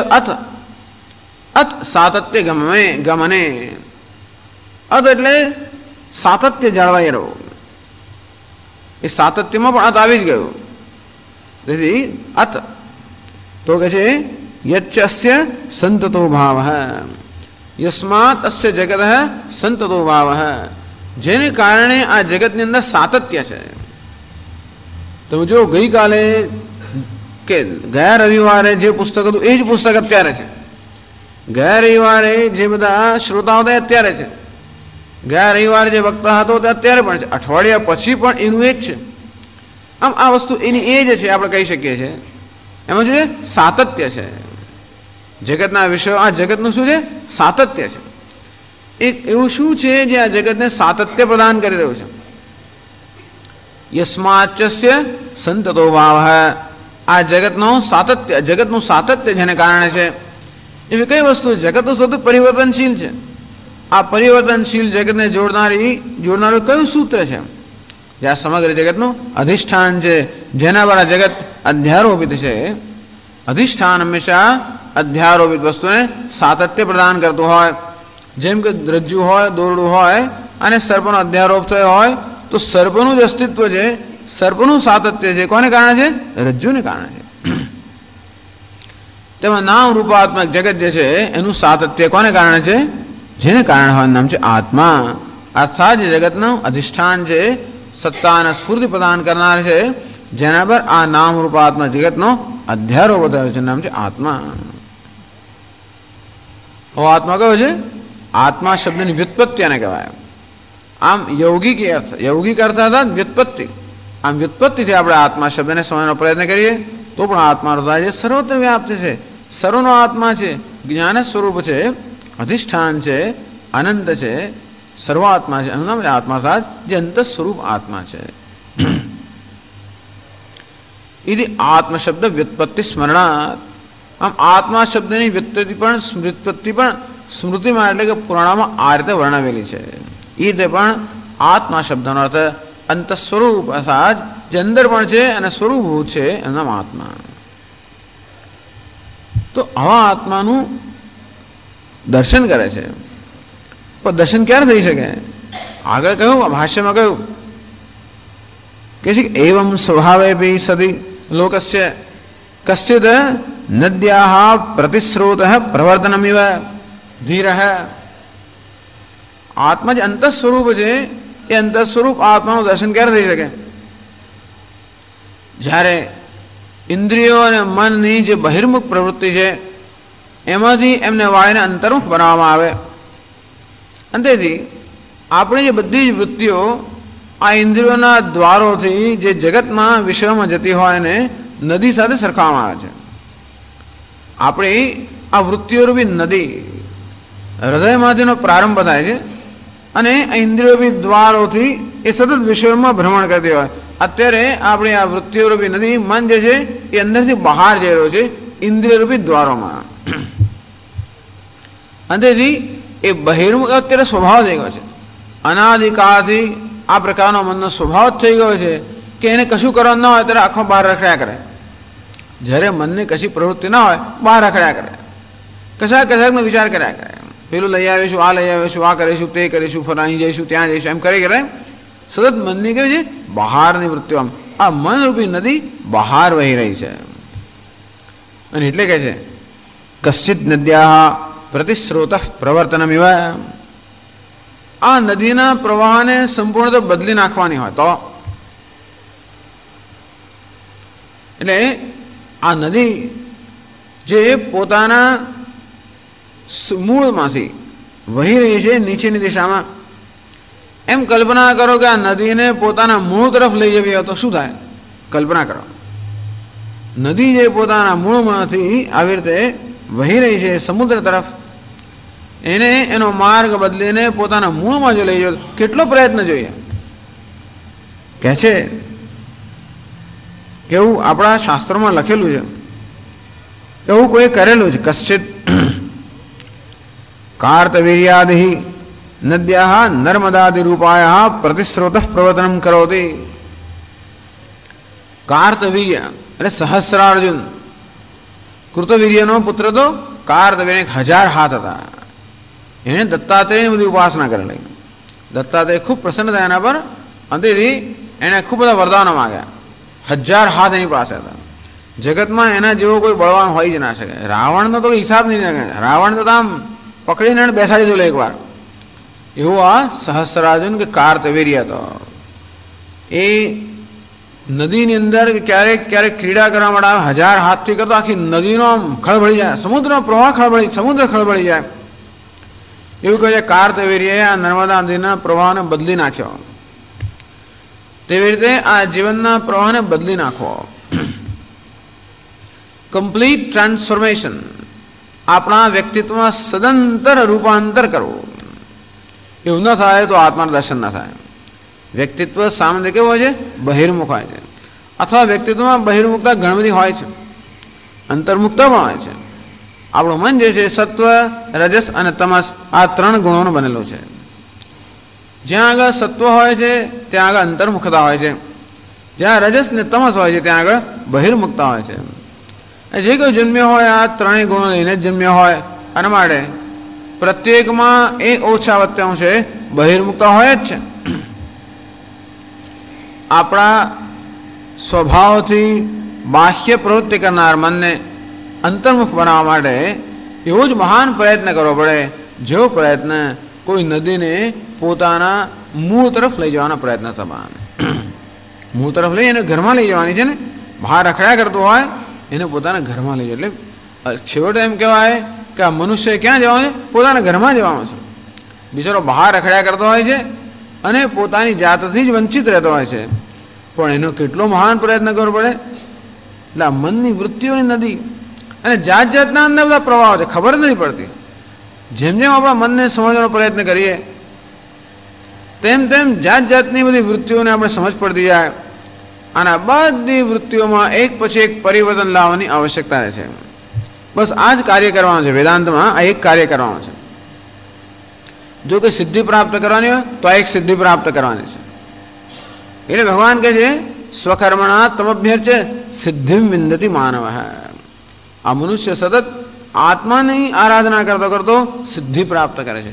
અત સાતત્ય ગમને. અત એટલે સાતત્ય જાળવાઈ રહ્યો. એ સાતત્યમાં પણ અત આવી જ ગયું. તેથી અત તો કહે છે યચ્ચસ્ય સંતતો ભાવ, યસ્માત અસ્ય જગત સંતતો ભાવ, જેને કારણે આ જગતની અંદર સાતત્ય છે. તમે જો ગઈકાલે કે ગયા રવિવારે જે પુસ્તક હતું એ જ પુસ્તક અત્યારે છે. ગયા રવિવારે જે બધા શ્રોતાઓ હતા અત્યારે છે. ગયા રવિવારે જે વક્તા હતો તે અત્યારે પણ છે. અઠવાડિયા પછી પણ એનું એ જ છે. આમ આ વસ્તુ એની એ જ છે, આપણે કહી શકીએ છીએ. એમાં શું છે? સાતત્ય છે. જગતના વિષયો, આ જગતનું શું છે? સાતત્ય છે. એક એવું શું છે જે આ જગતને સાતત્ય પ્રદાન કરી રહ્યું છે? યસ્માચ્ચસ્ય સંતતો ભાવ, આ જગતનું સાતત્ય જેને કારણે છે. એવી કઈ વસ્તુ? જગત તો સતત પરિવર્તનશીલ છે. આ પરિવર્તનશીલ જગતને જોડનારું કયું સૂત્ર છે? જે આ સમગ્ર જગતનું અધિષ્ઠાન છે, જેના પર આ જગત અધ્યારોપિત છે. અધિષ્ઠાન હંમેશા અધ્યારોપિત વસ્તુને સાતત્ય પ્રદાન કરતું હોય. જેમ કે રજ્જુ હોય, દોરડું હોય અને સર્પનો અધ્યારોપ થયો હોય, તો સર્પનું જ અસ્તિત્વ છે, સર્પનું સાતત્ય છે. કોને કારણે છે? રજ્જુને કારણે છે. તેમાં નામ રૂપાત્મક જગત જે છે એનું સાતત્ય કોને કારણે છે? જેને કારણે હોય નામ છે આત્મા. અર્થાત જે જગતનું અધિષ્ઠાન છે, સત્તા અને સ્ફૂર્તિ પ્રદાન કરનાર છે, જેના પર આ નામ રૂપાત્મક જગતનો અધ્યારોપ થયો છે, નામ છે આત્મા. આત્મા કયો છે? આત્મા શબ્દની વ્યુત્પત્તિ આને કહેવાય. આમ યૌગિક અર્થ અર્થાત વ્યુત્પત્તિ. આમ વ્યુત્પત્તિથી આપણે આત્મા શબ્દને સમજવાનો પ્રયત્ન કરીએ તો પણ આત્માનો થાય છે, સર્વત્ર વ્યાપ્ત છે, સર્વનો આત્મા છે, જ્ઞાન સ્વરૂપ છે, અધિષ્ઠાન છે, અનંત છે, સર્વાત્મા છે. એનું નામ આત્મા અર્થાત જે અંત સ્વરૂપ આત્મા છે. ఇది આત્મ શબ્દ વ્યુત્પત્તિ સ્મરણાત. આમ આત્મા શબ્દની વ્યુત્પત્તિ પણ સ્મૃતિમાં એટલે કે પુરાણમાં આ રીતે વર્ણવેલી છે. એ રીતે પણ આત્મા શબ્દનો અર્થ અંત સ્વરૂપ અર્થાત જે અંદર પણ છે અને સ્વરૂપભૂત છે એનું નામ આત્મા. તો આવા આત્માનું દર્શન કરે છે. પણ દર્શન ક્યારે થઈ શકે? આગળ કહ્યું, ભાષ્યમાં કહ્યું કે એવમ સ્વભાવે બી સદી લોકસ્ય કશ્ચિદ નદ્યાઃ પ્રતિસ્રોતઃ પ્રવર્તનમિવ ધીરઃ. આત્મા જે અંત સ્વરૂપ છે એ અંત સ્વરૂપ આત્માનું દર્શન ક્યારે થઈ શકે? જ્યારે ઇન્દ્રિયો અને મનની જે બહિર્મુખ પ્રવૃત્તિ છે એમાંથી એમને વાળીને અંતર્મુખ બનાવવામાં આવે. અંતેથી આપણી જે બધી જ વૃત્તિઓ આ ઇન્દ્રિયોના દ્વારોથી જે જગતમાં વિષયોમાં જતી હોય એને નદી સાથે સરખાવવામાં આવે છે. આપણી આ વૃત્તિઓરૂપી નદી હૃદયમાંથીનો પ્રારંભ થાય છે અને આ ઇન્દ્રિયોરૂપી દ્વારોથી એ સતત વિષયોમાં ભ્રમણ કરતી હોય. અત્યારે આપણી આ વૃત્તિઓરૂપી નદી મન જે છે એ અંદરથી બહાર જઈ રહ્યો છે ઇન્દ્રિયરૂપી દ્વારોમાં. અંતેથી એ બહિર્મુખ અત્યારે સ્વભાવ થઈ ગયો છે. અનાદિકાળથી આ પ્રકારનો મનનો સ્વભાવ જ થઈ ગયો છે કે એને કશું કરવાનું ના હોય ત્યારે આંખો બહાર રખડ્યા કરે. જ્યારે મનની કશી પ્રવૃત્તિ ના હોય બહાર રખડ્યા કરે, કશાકનો વિચાર કર્યા કરે. પેલું લઈ આવીશું, આ લઈ આવીશું, આ કરીશું, તે કરીશું, ફર અહીં જઈશું, ત્યાં જઈશું, એમ કરી કરે સતત મનની કેવી છે બહારની વૃત્તિઓ. આ મનરૂપી નદી બહાર વહી રહી છે. અને એટલે કહે છે કશ્ચિત નદ્યા પ્રતિસ્રોત પ્રવર્તનમ એવા. આ નદીના પ્રવાહને સંપૂર્ણતા બદલી નાખવાની હોય તો, એટલે આ નદી જે પોતાના મૂળમાંથી વહી રહી છે નીચેની દિશામાં, એમ કલ્પના કરો કે આ નદીને પોતાના મૂળ તરફ લઈ જવી હોય તો શું થાય? કલ્પના કરો, નદી જે પોતાના મૂળમાંથી આવી રીતે વહી રહી છે સમુદ્ર તરફ, એને એનો માર્ગ બદલીને પોતાના મૂળમાં જો લઈ જાય કેટલો પ્રયત્ન જોઈએ. કહે છે એવું આપણા શાસ્ત્રોમાં લખેલું છે, એવું કોઈ કરેલું છે. કશ્ચિત કાર્તવીર્યાદિ નદ્યા નર્મદાદિ રૂપાયા પ્રતિસ્રોત પ્રવર્તનમ કરોતિ. કાર્તવીર્ય એટલે સહસ્રાર્જુન, કૃતવીર્યનો પુત્ર તો કાર્તવીર્ય 1000 હાથ હતા. એણે દત્તાત્રેયની બધી ઉપાસના કરેલી. દત્તાત્રેય ખૂબ પ્રસન્ન થયા એના પર. અંતેથી એણે ખૂબ બધા વરદાનો માગ્યા. 1000 હાથ એની પાસે હતા. જગતમાં એના જેવો કોઈ બળવાન હોય જ ના શકે. રાવણનો તો હિસાબ નહીં લાગે. રાવણ તો આમ પકડીને એને બેસાડી દો એકવાર. એવું આ સહસ્રાર્જુન કે કાર્તવીર્ય હતો. એ નદીની અંદર ક્યારેક ક્યારેક ક્રીડા કરવા માટે 1000 હાથથી કરતો આખી નદીનો આમ ખળભળી જાય, સમુદ્રનો પ્રવાહ સમુદ્ર ખળભળી જાય. એવું કહે છે કાર્તવીર્યએ આ નર્મદા નદીના પ્રવાહને બદલી નાખ્યો. તેવી રીતે આ જીવનના પ્રવાહને બદલી નાખવો, કમ્પ્લીટ ટ્રાન્સફોર્મેશન, આપણા વ્યક્તિત્વમાં સદંતર રૂપાંતર કરવું. એવું ન થાય તો આત્માનું દર્શન ન થાય. વ્યક્તિત્વ સામાન્ય કેવું હોય છે? બહિર્મુખ હોય છે. અથવા વ્યક્તિત્વમાં બહિર્મુખતા ઘણી બધી હોય છે, અંતર્મુખતા પણ હોય છે. આપણું મન જે છે સત્વ, રજસ અને તમસ આ 3 ગુણોનું બનેલું છે. જ્યાં આગળ સત્વ હોય છે ત્યાં આગળ અંતર્મુખતા હોય છે, જ્યાં રજસ ને તમસ હોય છે ત્યાં આગળ બહિર્મુખતા હોય છે. જે કોઈ જન્મ્યો હોય આ 3 ગુણો લઈને જ જન્મ્યો હોય, અને માટે પ્રત્યેકમાં એક ઓછા વત્તે અંશે બહિર્મુખતા હોય જ છે. આપણા સ્વભાવથી બાહ્ય પ્રવૃત્તિ કરનાર મનને અંતર્મુખ બનાવવા માટે એવો જ મહાન પ્રયત્ન કરવો પડે, જેવો પ્રયત્ન કોઈ નદીને પોતાના મૂળ તરફ લઈ જવાનો પ્રયત્ન થવાનો. મૂળ તરફ લઈ એને ઘરમાં લઈ જવાની છે ને. બહાર રખડ્યા કરતો હોય એને પોતાના ઘરમાં લઈ જાય. એટલે છેવટે એમ કહેવાય કે આ મનુષ્ય ક્યાં જવાનું છે? પોતાના ઘરમાં જવાનું છે. બિચારો બહાર રખડ્યા કરતો હોય છે અને પોતાની જાતથી જ વંચિત રહેતો હોય છે, પણ એનો કેટલો મહાન પ્રયત્ન કરવો પડે. એટલે આ મનની વૃત્તિઓની નદી અને જાત જાતના અંદર બધા પ્રવાહો છે, ખબર નથી પડતી. જેમ જેમ આપણા મનને સમજવાનો પ્રયત્ન કરીએ તેમ તેમ જાત જાતની બધી વૃત્તિઓને આપણે સમજ પડતી જાય. અને આ બધી વૃત્તિઓમાં એક પછી એક પરિવર્તન લાવવાની આવશ્યકતા રહે છે. બસ આ જ કાર્ય કરવાનું છે. વેદાંતમાં આ એક કાર્ય કરવાનું છે. જો કે સિદ્ધિ પ્રાપ્ત કરવાની હોય તો આ એક સિદ્ધિ પ્રાપ્ત કરવાની છે. એટલે ભગવાન કહે છે સ્વકર્મણા તમભ્યર્ચે સિદ્ધિમ વિંદતિ માનવ. આ મનુષ્ય સતત આત્માની આરાધના કરતો કરતો સિદ્ધિ પ્રાપ્ત કરે છે.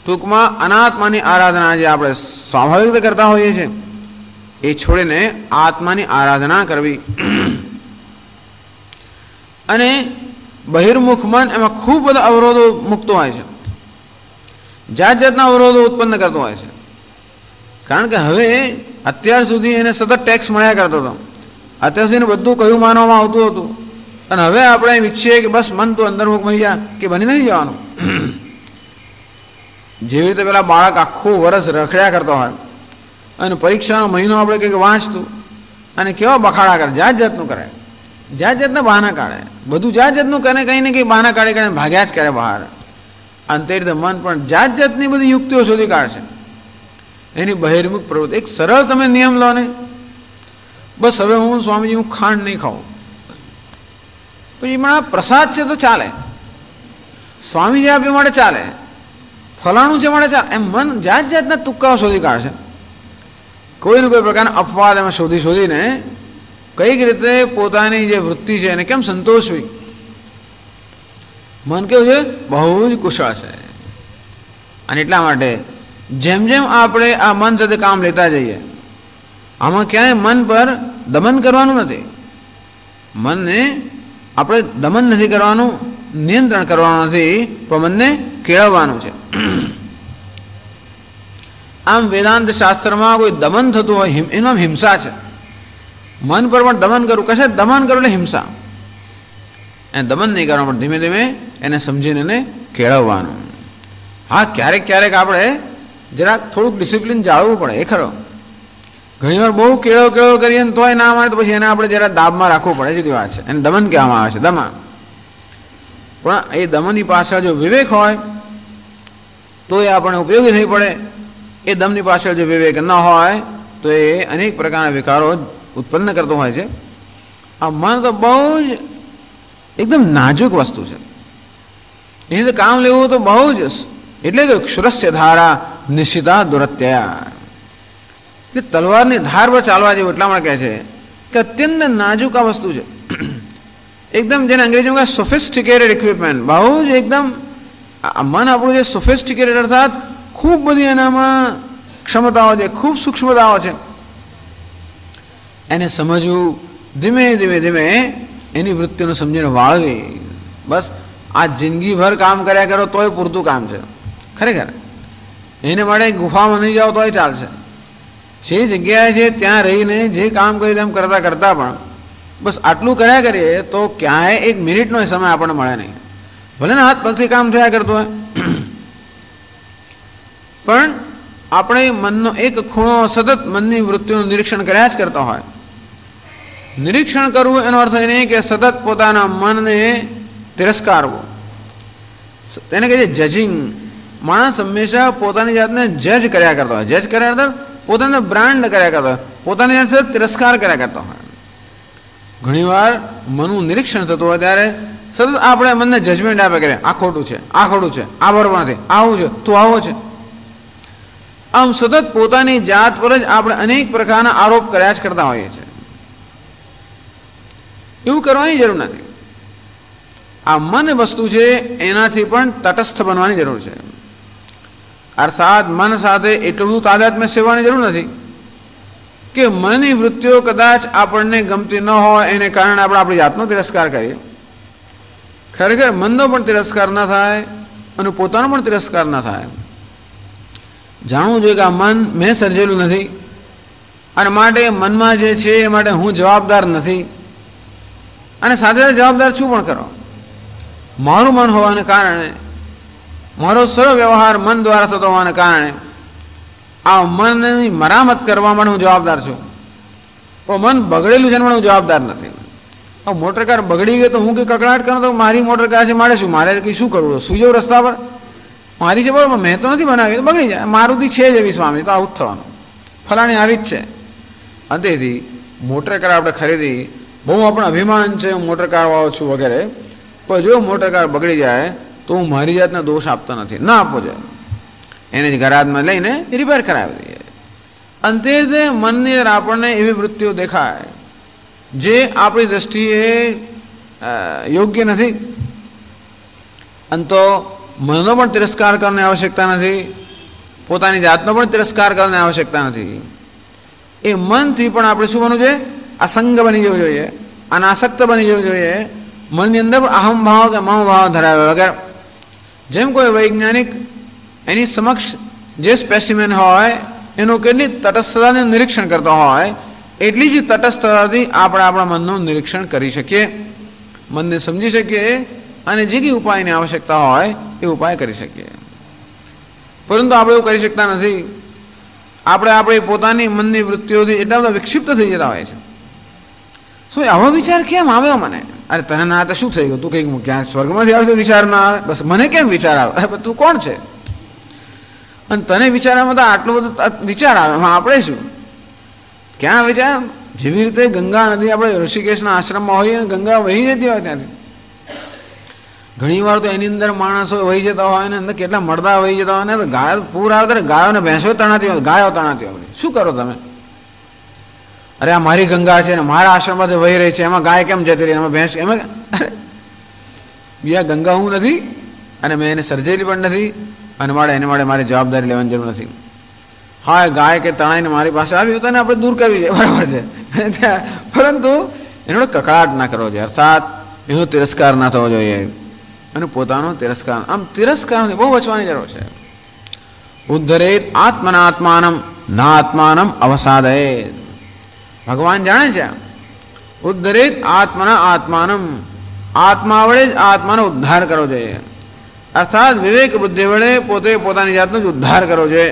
ટૂંકમાં અનાત્માની આરાધના જે આપણે સ્વાભાવિક રીતે કરતા હોઈએ છીએ એ છોડીને આત્માની આરાધના કરવી. અને બહિર્મુખ મન એમાં ખૂબ બધા અવરોધો મૂકતો હોય છે, જાત જાતના અવરોધો ઉત્પન્ન કરતો હોય છે. કારણ કે હવે અત્યાર સુધી એને સતત ટેક્સ મળ્યા કરતો હતો. અત્યાર સુધી બધું કયું માનવામાં આવતું હતું, અને હવે આપણે એમ ઈચ્છીએ કે બસ મન તો અંદરમુખ બની જાય, કે બની નથી જવાનું. જેવી રીતે પેલા બાળક આખું વર્ષ રખડ્યા કરતો હોય અને પરીક્ષાનો મહિનો આપણે કંઈક વાંચતું અને કેવા બખાડા કરે, જાત જાતનું કરે, જાત જાતના બહાના કાઢે, બધું જાત જાતનું કરે, કંઈ ને કંઈ બહાના કાઢે કાઢે ભાગ્યા જ કરે બહાર. અને તે રીતે મન પણ જાત જાતની બધી યુક્તિઓ શોધી કાઢશે. એની બહિર્મુખ પ્રવૃત્તિ. એક સરળ તમે નિયમ લો ને, બસ હવે હું સ્વામીજી હું ખાંડ નહીં ખાઉં, પછી મારા પ્રસાદ છે તો ચાલે, સ્વામીજી આપ્યું માટે ચાલે, ફલાણું છે માટે ચાલે, એમ મન જાત જાતના તુક્કાઓ શોધી કાઢશે. કોઈને કોઈ પ્રકારના અપવાદ એમાં શોધીને કઈક રીતે પોતાની જે વૃત્તિ છે એને કેમ સંતોષવી. મન કેવું છે? બહુ જ કુશળ છે. અને એટલા માટે જેમ જેમ આપણે આ મન સાથે કામ લેતા જઈએ, આમાં ક્યાંય મન પર દમન કરવાનું નથી. મનને આપણે દમન નથી કરવાનું, નિયંત્રણ કરવાનું નથી, પણ મનને કેળવવાનું છે. આમ વેદાંત શાસ્ત્રમાં કોઈ દમન થતું હોય એનું હિંસા છે. મન પર પણ દમન કરવું, કશે દમન કરવું એટલે હિંસા. એને દમન નહીં કરવા, પણ ધીમે ધીમે એને સમજીને એને કેળવવાનું. હા, ક્યારેક ક્યારેક આપણે જરાક થોડુંક ડિસિપ્લિન જાળવવું પડે, એ ખરો. ઘણીવાર બહુ કેળવ કરીએ ને તોય ના માને તો પછી એને આપણે જરા દાબમાં રાખવું પડે, જુદી વાત છે. એને દમન કહેવામાં આવે છે, દમન. પણ એ દમનની પાછળ જો વિવેક હોય તો એ આપણને ઉપયોગી થઈ પડે. એ દમની પાછળ જો વિવેક ન હોય તો એ અનેક પ્રકારના વિકારો ઉત્પન્ન કરતો હોય છે. આ મન તો બહુ જ એકદમ નાજુક વસ્તુ છે. એની તો કામ લેવું તો બહુ જ, એટલે કે ક્ષુરસ્ય ધારા નિશ્ચિતા દુરત્યા, એટલે તલવારની ધાર પર ચાલવા જેવું. એટલા માટે કહે છે કે અત્યંત નાજુક આ વસ્તુ છે. એકદમ જેને અંગ્રેજીમાં કહે સોફિસ્ટિકેટેડ ઇક્વિપમેન્ટ, બહુ જ એકદમ મન આપણું જે સોફિસ્ટિકેટેડ અર્થાત ખૂબ બધી એનામાં ક્ષમતાઓ છે, ખૂબ સૂક્ષ્મતાઓ છે. એને સમજવું, ધીમે ધીમે ધીમે એની વૃત્તિને સમજીને વાળવી. બસ આ જિંદગીભર કામ કર્યા કરો તોય પૂરતું કામ છે ખરેખર. એને માટે ગુફામાં નહીં જાઓ તોય ચાલશે. જે જગ્યાએ છે ત્યાં રહીને જે કામ કરી તેમ કરતાં કરતાં પણ બસ આટલું કર્યા કરીએ તો ક્યાંય એક મિનિટનો સમય આપણને મળે નહીં. ભલે ને હાથ પગથી કામ થયા કરતું હોય, પણ આપણે મનનો એક ખૂણો સતત મનની વૃત્તિનું નિરીક્ષણ કર્યા જ કરતા હોય. નિરીક્ષણ કરવું એનો અર્થ એ નહીં કે સતત પોતાના મનને તિરસ્કારવો. તેને કહે છે જજિંગ. માણસ હંમેશા પોતાની જાતને જજ કર્યા કરતો હોય. જજ કર્યા કરતા પોતાને બ્રાન્ડ કર્યા કરતો હોય, પોતાની જાત સતત તિરસ્કાર કર્યા કરતો હોય. ઘણીવાર મનનું નિરીક્ષણ થતું હોય ત્યારે સતત આપણે મનને જજમેન્ટ આપે કરે, આ ખોટું છે, આ ખોટું છે, આ બરોબર નથી, આવું છે, તું આવો છે. આમ સતત પોતાની જાત પર જ આપણે અનેક પ્રકારના આરોપ કર્યા જ કરતા હોઈએ છીએ. એવું કરવાની જરૂર નથી. આ મન વસ્તુ છે એનાથી પણ તટસ્થ બનવાની જરૂર છે. અર્થાત મન સાથે એટલું બધું તાદાત્મ્ય સેવાની જરૂર નથી કે મનની વૃત્તિઓ કદાચ આપણને ગમતી ન હોય એને કારણે આપણે આપણી જાતનો તિરસ્કાર કરીએ. ખરેખર મનનો પણ તિરસ્કાર ન થાય અને પોતાનો પણ તિરસ્કાર ન થાય. જાણવું જોઈએ કે આ મન મેં સર્જેલું નથી અને માટે મનમાં જે છે એ માટે હું જવાબદાર નથી, અને સાથે સાથે જવાબદાર છું પણ કરો. મારું મન હોવાને કારણે, મારો સર્વ વ્યવહાર મન દ્વારા થતો હોવાને કારણે આ મનની મરામત કરવા માટે હું જવાબદાર છું. પણ મન બગડેલું છે પણ હું જવાબદાર નથી. હવે મોટર કાર બગડી ગઈ તો હું કંઈ કકડાટ કરું તો મારી મોટર કાર છે, મારે શું, મારે કંઈ શું કરવું? સુઈ જવું રસ્તા પર? મારી છે બરાબર, મેં તો નથી બનાવી, તો બગડી જાય. મારુતિ છે જ એવી સ્વામી, તો આવું જ થવાનું. ફલાણી આવી જ છે. અને તેથી મોટર કાર આપણે ખરીદી, બહુ આપણને અભિમાન છે હું મોટર કારવાળો છું વગેરે, પણ જો મોટર કાર બગડી જાય તો હું મારી જાતને દોષ આપતો નથી, ના આપવો જોઈએ. એને જ ગરાજમાં લઈને રિપેર કરાવી દઈએ. અંતે તે મનની અંદર આપણને એવી વૃત્તિઓ દેખાય જે આપણી દ્રષ્ટિએ યોગ્ય નથી. અને તો મનનો પણ તિરસ્કાર કરવાની આવશ્યકતા નથી, પોતાની જાતનો પણ તિરસ્કાર કરવાની આવશ્યકતા નથી. એ મનથી પણ આપણે શું બનવું જોઈએ? અસંગ બની જવું જોઈએ, અનાસક્ત બની જવું જોઈએ. મનની અંદર પણ અહમભાવ કે મમભાવ ધરાવે વગર. જેમ કોઈ વૈજ્ઞાનિક એની સમક્ષ જે સ્પેસિમેન હોય એનું કેટલી તટસ્થતાનું નિરીક્ષણ કરતો હોય એટલી જ તટસ્થતાથી આપણે આપણા મનનું નિરીક્ષણ કરી શકીએ, મનને સમજી શકીએ અને જે કંઈ ઉપાયની આવશ્યકતા હોય એ ઉપાય કરી શકીએ. પરંતુ આપણે એવું કરી શકતા નથી. આપણે આપણી પોતાની મનની વૃત્તિઓથી એટલા બધા વિક્ષિપ્ત થઈ જતા હોય છે. શું આવો વિચાર કેમ આવ્યો મને? અરે તને ના તો શું થઈ ગયું? તું કંઈક ક્યાં સ્વર્ગમાંથી આવે તો વિચાર ના આવે? બસ મને કેમ વિચાર આવે? અરે તું કોણ છે? અને તને વિચારવામાં તો આટલો બધો વિચાર આવે, એમાં આપણે શું? ક્યાં વિચાર? જેવી રીતે ગંગા નદી આપણે ઋષિકેશના આશ્રમમાં હોઈએ અને ગંગા વહી જતી હોય ત્યાંથી, ઘણી વાર તો એની અંદર માણસો વહી જતા હોય ને અંદર કેટલા મળદા વહી જતા હોય ને, તો ગાય પૂર આવે ત્યારે ગાયોને ભેંસો તણાતી હોય, ગાયો તણાતી હોય. શું કરો તમે? અરે આ મારી ગંગા છે ને મારા આશ્રમમાંથી વહી રહી છે, એમાં ગાય કેમ જતી રહી, એમાં ભેંસ, એમાં અરે બીજા ગંગા હું નથી અને મેં એને સર્જેલી પણ નથી અને એને માટે મારી જવાબદારી લેવાની જરૂર નથી. હા, ગાય કે તણાઈને મારી પાસે આવી તો એને આપણે દૂર કરવી છે, બરાબર છે, પરંતુ એનો કકળાટ ના કરવો જોઈએ, અર્થાત એનો તિરસ્કાર ના થવો જોઈએ અને પોતાનો તિરસ્કાર, આમ તિરસ્કારથી બહુ બચવાની જરૂર છે. ઉદ્ધરેત આત્મના આત્માનમ ના આત્માનમ અવસાદયેત. ભગવાન જાણે છે, ઉદ્ધરેત આત્મના આત્માનમ, આત્મા વડે જ આત્માનો ઉદ્ધાર કરવો જોઈએ, અર્થાત વિવેક બુદ્ધિ વડે પોતે પોતાની જાતનો જ ઉદ્ધાર કરવો જોઈએ.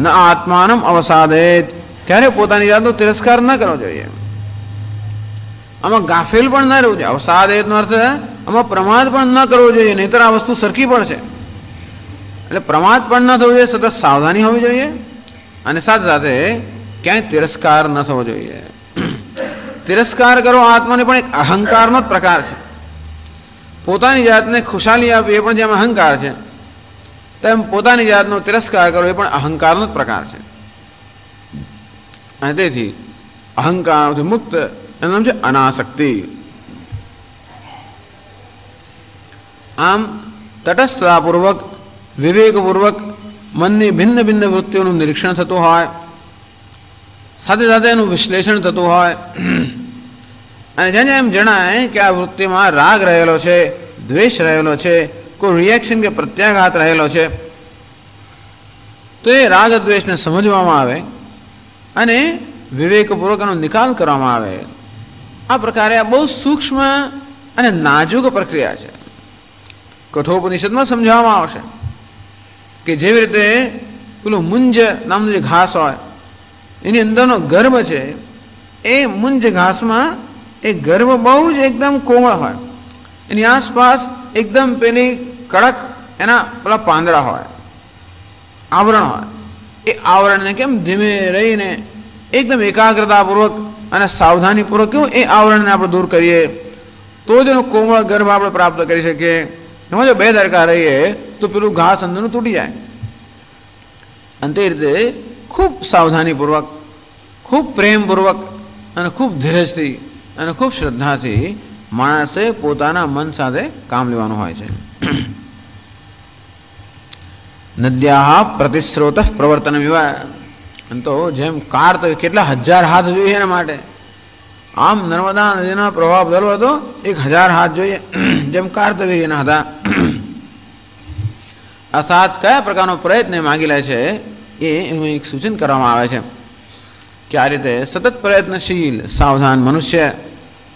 ન આત્માનમ અવસાદેત, ત્યારે પોતાની જાતનો તિરસ્કાર ન કરવો જોઈએ. આમાં ગાફેલ પણ ન રહેવું જોઈએ. અવસાદેતનો અર્થ આમાં પ્રમાદ પણ ન કરવો જોઈએ, નહીંતર આ વસ્તુ સરખી પડશે. એટલે પ્રમાદ પણ ન થવું જોઈએ, સતત સાવધાની હોવી જોઈએ અને સાથે સાથે ક્યાંય તિરસ્કાર ન થવો જોઈએ. તિરસ્કાર કરો આત્માને પણ એક અહંકારનો જ પ્રકાર છે. પોતાની જાતને ખુશાલી આપવી એ પણ જેમ અહંકાર છે, તેમ પોતાની જાતનો તિરસ્કાર કરવો એ પણ અહંકારનો જ પ્રકાર છે. અને તેથી અહંકારથી મુક્ત એનું નામ છે અનાસક્તિ. આમ તટસ્થતાપૂર્વક વિવેકપૂર્વક મનની ભિન્ન ભિન્ન વૃત્તિઓનું નિરીક્ષણ થતું હોય, સાથે સાથે એનું વિશ્લેષણ થતું હોય અને જેને એમ જણાય કે આ વૃત્તિમાં રાગ રહેલો છે, દ્વેષ રહેલો છે, કોઈ રિએક્શન કે પ્રત્યાઘાત રહેલો છે, તો એ રાગ દ્વેષને સમજવામાં આવે અને વિવેકપૂર્વક એનો નિકાલ કરવામાં આવે. આ પ્રકારે આ બહુ સૂક્ષ્મ અને નાજુક પ્રક્રિયા છે. કઠોપનિષદમાં સમજાવવામાં આવશે કે જેવી રીતે પેલું મુંજ નામનું જે ઘાસ હોય એની અંદરનો ગર્ભ છે, એ મુંજ ઘાસમાં એ ગર્ભ બહુ જ એકદમ કોમળ હોય, એની આસપાસ એકદમ પેલી કડક એના પેલા પાંદડા હોય, આવરણ હોય. એ આવરણને કેમ ધીમે રહીને એકદમ એકાગ્રતાપૂર્વક અને સાવધાનીપૂર્વક કેવું એ આવરણને આપણે દૂર કરીએ તો જ એનો કોમળ ગર્ભ આપણે પ્રાપ્ત કરી શકીએ. એમાં જો બેદરકાર રહીએ તો પેલું ઘાસ અંદરનું તૂટી જાય. અને તે રીતે ખૂબ સાવધાનીપૂર્વક, ખૂબ પ્રેમપૂર્વક અને ખૂબ ધીરજથી અને ખૂબ શ્રદ્ધાથી માણસે પોતાના મન સાથે કામ લેવાનું હોય છે. નદ્યા પ્રતિસ્રોત પ્રવર્તન વિવા. તો જેમ કાર તો કેટલા હજાર હાથ જોઈએ એના માટે, આમ નર્મદા નદીનો પ્રવાહ બદલવો હતો 1000 હાથ જોઈએ, જેમ કાર્તવીર્યના હતા. અર્થાત કયા પ્રકારનો પ્રયત્ન માગી લે છે એ એનું એક સૂચન કરવામાં આવે છે કે આ રીતે સતત પ્રયત્નશીલ સાવધાન મનુષ્ય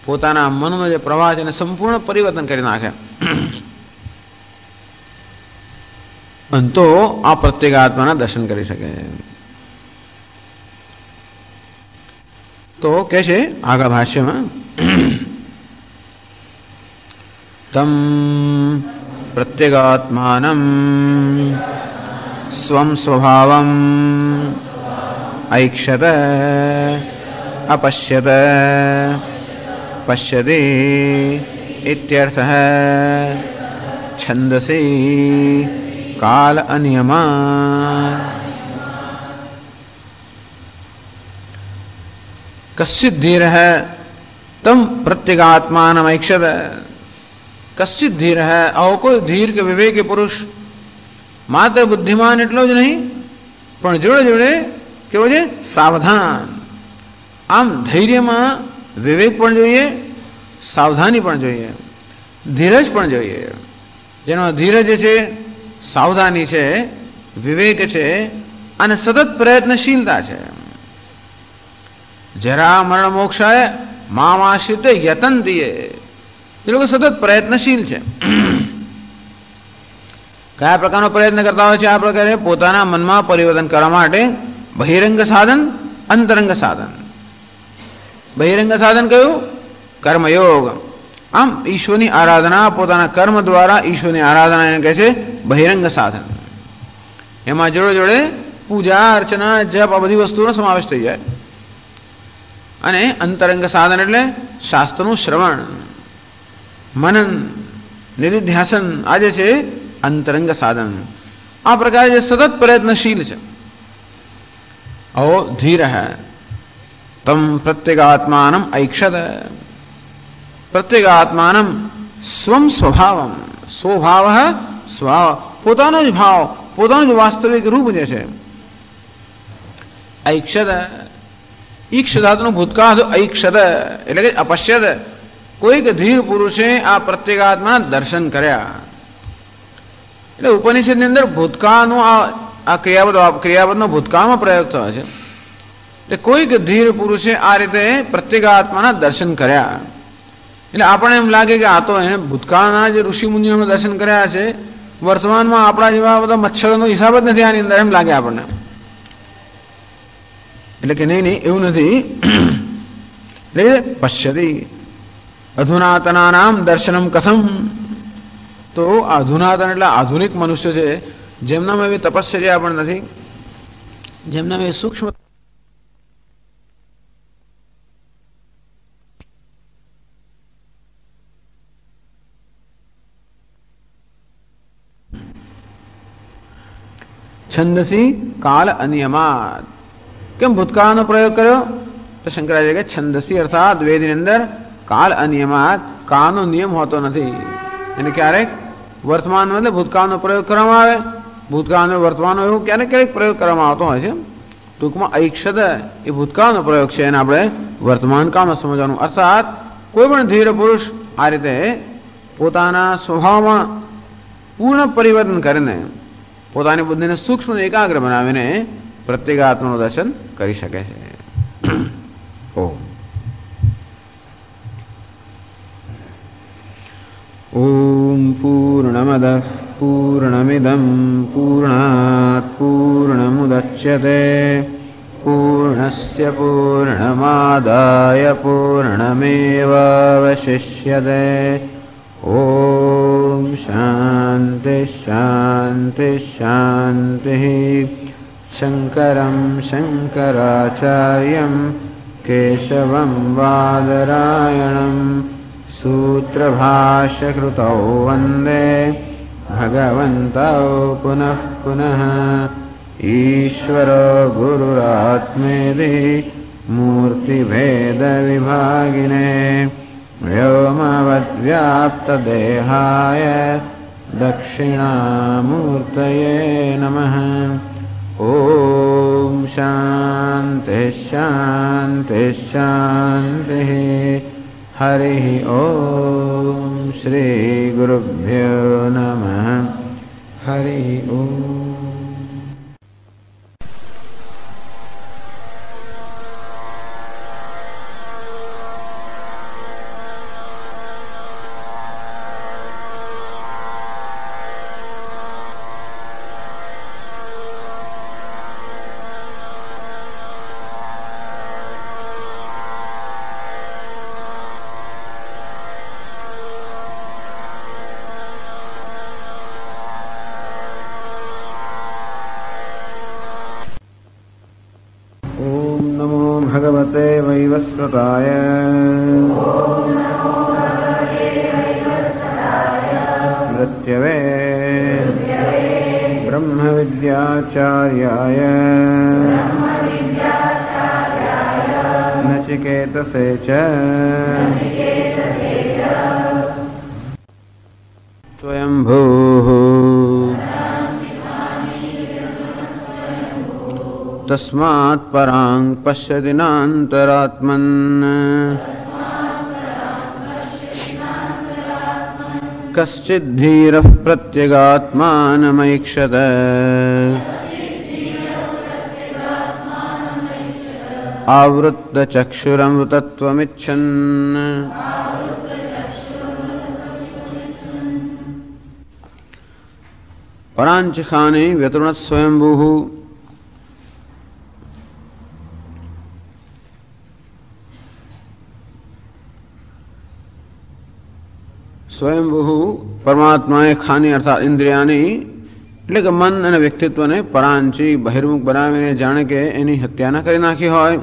પોતાના મનનો જે પ્રવાહ છે એને સંપૂર્ણ પરિવર્તન કરી નાખે. તો આ પ્રત્યેગાત્માના દર્શન કરી શકે. તો કે છે આગળ ભાષ્યમાં, તમ પ્રત્યેગાત્માનમ સ્વમ સ્વભાવમ ઐક્ષત અપશ્યત પશ્યતિ ઇત્યર્થઃ. છંદસી કાલ અનિયમા. કશ્ચિત ધીર તમ પ્રત્યેગાત્માનમ ઐક્ષત. કશ્ચિત ધીર આવો કોઈ ધીર કે વિવેકી પુરુષ માત્ર બુદ્ધિમાન એટલો જ નહીં પણ જોડે જોડે કેવો છે સાવધાન. આમ ધૈર્યમાં વિવેક પણ જોઈએ, સાવધાની પણ જોઈએ, ધીરજ પણ જોઈએ. જેનો ધીરજ છે, સાવધાની છે, વિવેક છે અને સતત પ્રયત્નશીલતા છે. જરા મરણ મોક્ષાય મામાશ્રિત યતંતીએ. એ લોકો સતત પ્રયત્નશીલ છે. કયા પ્રકારનો પ્રયત્ન કરતા હોય છે? આ પ્રકારે પોતાના મનમાં પરિવર્તન કરવા માટે બહિરંગ સાધન, અંતરંગ સાધન. બહિરંગ સાધન કયું? કર્મયોગ. આમ ઈશ્વરની આરાધના, પોતાના કર્મ દ્વારા ઈશ્વરની આરાધના એને કહે છે બહિરંગ સાધન. એમાં જોડે જોડે પૂજા અર્ચના જપ આ બધી વસ્તુનો સમાવેશ થઈ જાય. અને અંતરંગ સાધન એટલે શાસ્ત્રનું શ્રવણ, મનન, નિધિધ્યાસન આ જે છે અંતરંગ સાધન. આ પ્રકારે જે સતત પ્રયત્નશીલ છે. ઓ ધીર તમ પ્રત્યેગાત્માનમ ઐક્ષત, પ્રત્યેગાત્માનમ સ્વમ સ્વભાવમ, સ્વભાવ સ્વભાવ પોતાનો જ ભાવ, પોતાનું જ વાસ્તવિક રૂપ જે છે. ઐક્ષત, ઈક્ષ ધાતુનું ભૂતકાળ ઐક્ષત એટલે કે અપશ્યત. કોઈક ધીર પુરુષે આ પ્રત્યેગાત્માના દર્શન કર્યા. એટલે ઉપનિષદની અંદર ભૂતકાળનો આ ક્રિયાપદનો ભૂતકાળમાં પ્રયોગ થયો છે. એટલે કોઈક ધીર પુરુષે આ રીતે પ્રત્યેગાત્માના દર્શન કર્યા. એટલે આપણને એમ લાગે કે આ તો એને ભૂતકાળના જે ઋષિ મુનિઓને દર્શન કર્યા છે, વર્તમાનમાં આપણા જેવા બધા મચ્છરોનો હિસાબ જ નથી આની અંદર, એમ લાગે આપણને. એટલે કે નહીં એવું નથી. એટલે પશ્યતિ અધુનાતનાનામ દર્શનમ કથમ. તો અધુનાતન એટલે આધુનિક મનુષ્ય છે, જેમનામાં એવી તપશ્ચર્યા પણ નથી, જેમનામાં એ સૂક્ષ્મ છંદસી કાલ અનિયમાત. કેમ ભૂતકાળનો પ્રયોગ કર્યો? તો શંકરાચાર્ય કે છંદસી અર્થાત વેદની અંદર કાલ અનિયમાત, કાળનો નિયમ હોતો નથી. એને ક્યારેક વર્તમાન એટલે ભૂતકાળનો પ્રયોગ કરવામાં આવે, ભૂતકાળનો વર્તમાનનો એવું ક્યારેક ક્યારેક પ્રયોગ કરવામાં આવતો હોય છે. ટૂંકમાં ઐક્ષત એ ભૂતકાળનો પ્રયોગ છે, એને આપણે વર્તમાન કાળમાં સમજવાનું. અર્થાત કોઈ પણ ધીર પુરુષ આ રીતે પોતાના સ્વભાવમાં પૂર્ણ પરિવર્તન કરીને પોતાની બુદ્ધિને સૂક્ષ્મ એકાગ્ર બનાવીને પ્રત્યેગાત્માનું દર્શન કરી શકે છે. ઓમ પૂર્ણમદ પૂર્ણમિદં પૂર્ણાત પૂર્ણમુદચ્યતે પૂર્ણસ્ય પૂર્ણમાદાય પૂર્ણમેવાવશિષ્યતે. ઓમ શાંતિ શાંતિ શાંતિ. શંકરં શંકરાચાર્યં કેશવં બાદરાયણં સૂત્રભાષ્યકૃતૌ વંદે ભગવन्तૌ પુનઃ પુનઃ. ઈશ્વરો ગુરુરાત્મેતિ મૂર્તિભેદવિભાગિને વ્યોમવદ્વ્યાપ્તદેહાય દક્ષિણામૂર્તયે નમઃ. ઓમ શાંતિ શાંતિ શાંતિ. હરિ ઓમ શ્રી ગુરુભ્યો નમઃ. હરિ ઓમ. भगवते वैवस्वताय मृत्यवे ब्रह्मविद्याचार्याय नचिकेतसे च स्वयंभूः तस्मात् परां पश्यति नान्तरात्मन् कश्चिद्धीरः प्रत्यगात्मानमैक्षत आवृत्तचक्षुरमृतत्वमिच्छन् पराञ्चिखानि व्यतृणत् स्वयंभूः સ્વયંભૂ પરમાત્માએ ખાની અર્થાત ઇન્દ્રિયાની એટલે કે મન અને વ્યક્તિત્વને પરાંચી બહિર્મુખ બનાવીને જાણે કે એની હત્યા ન કરી નાખી હોય.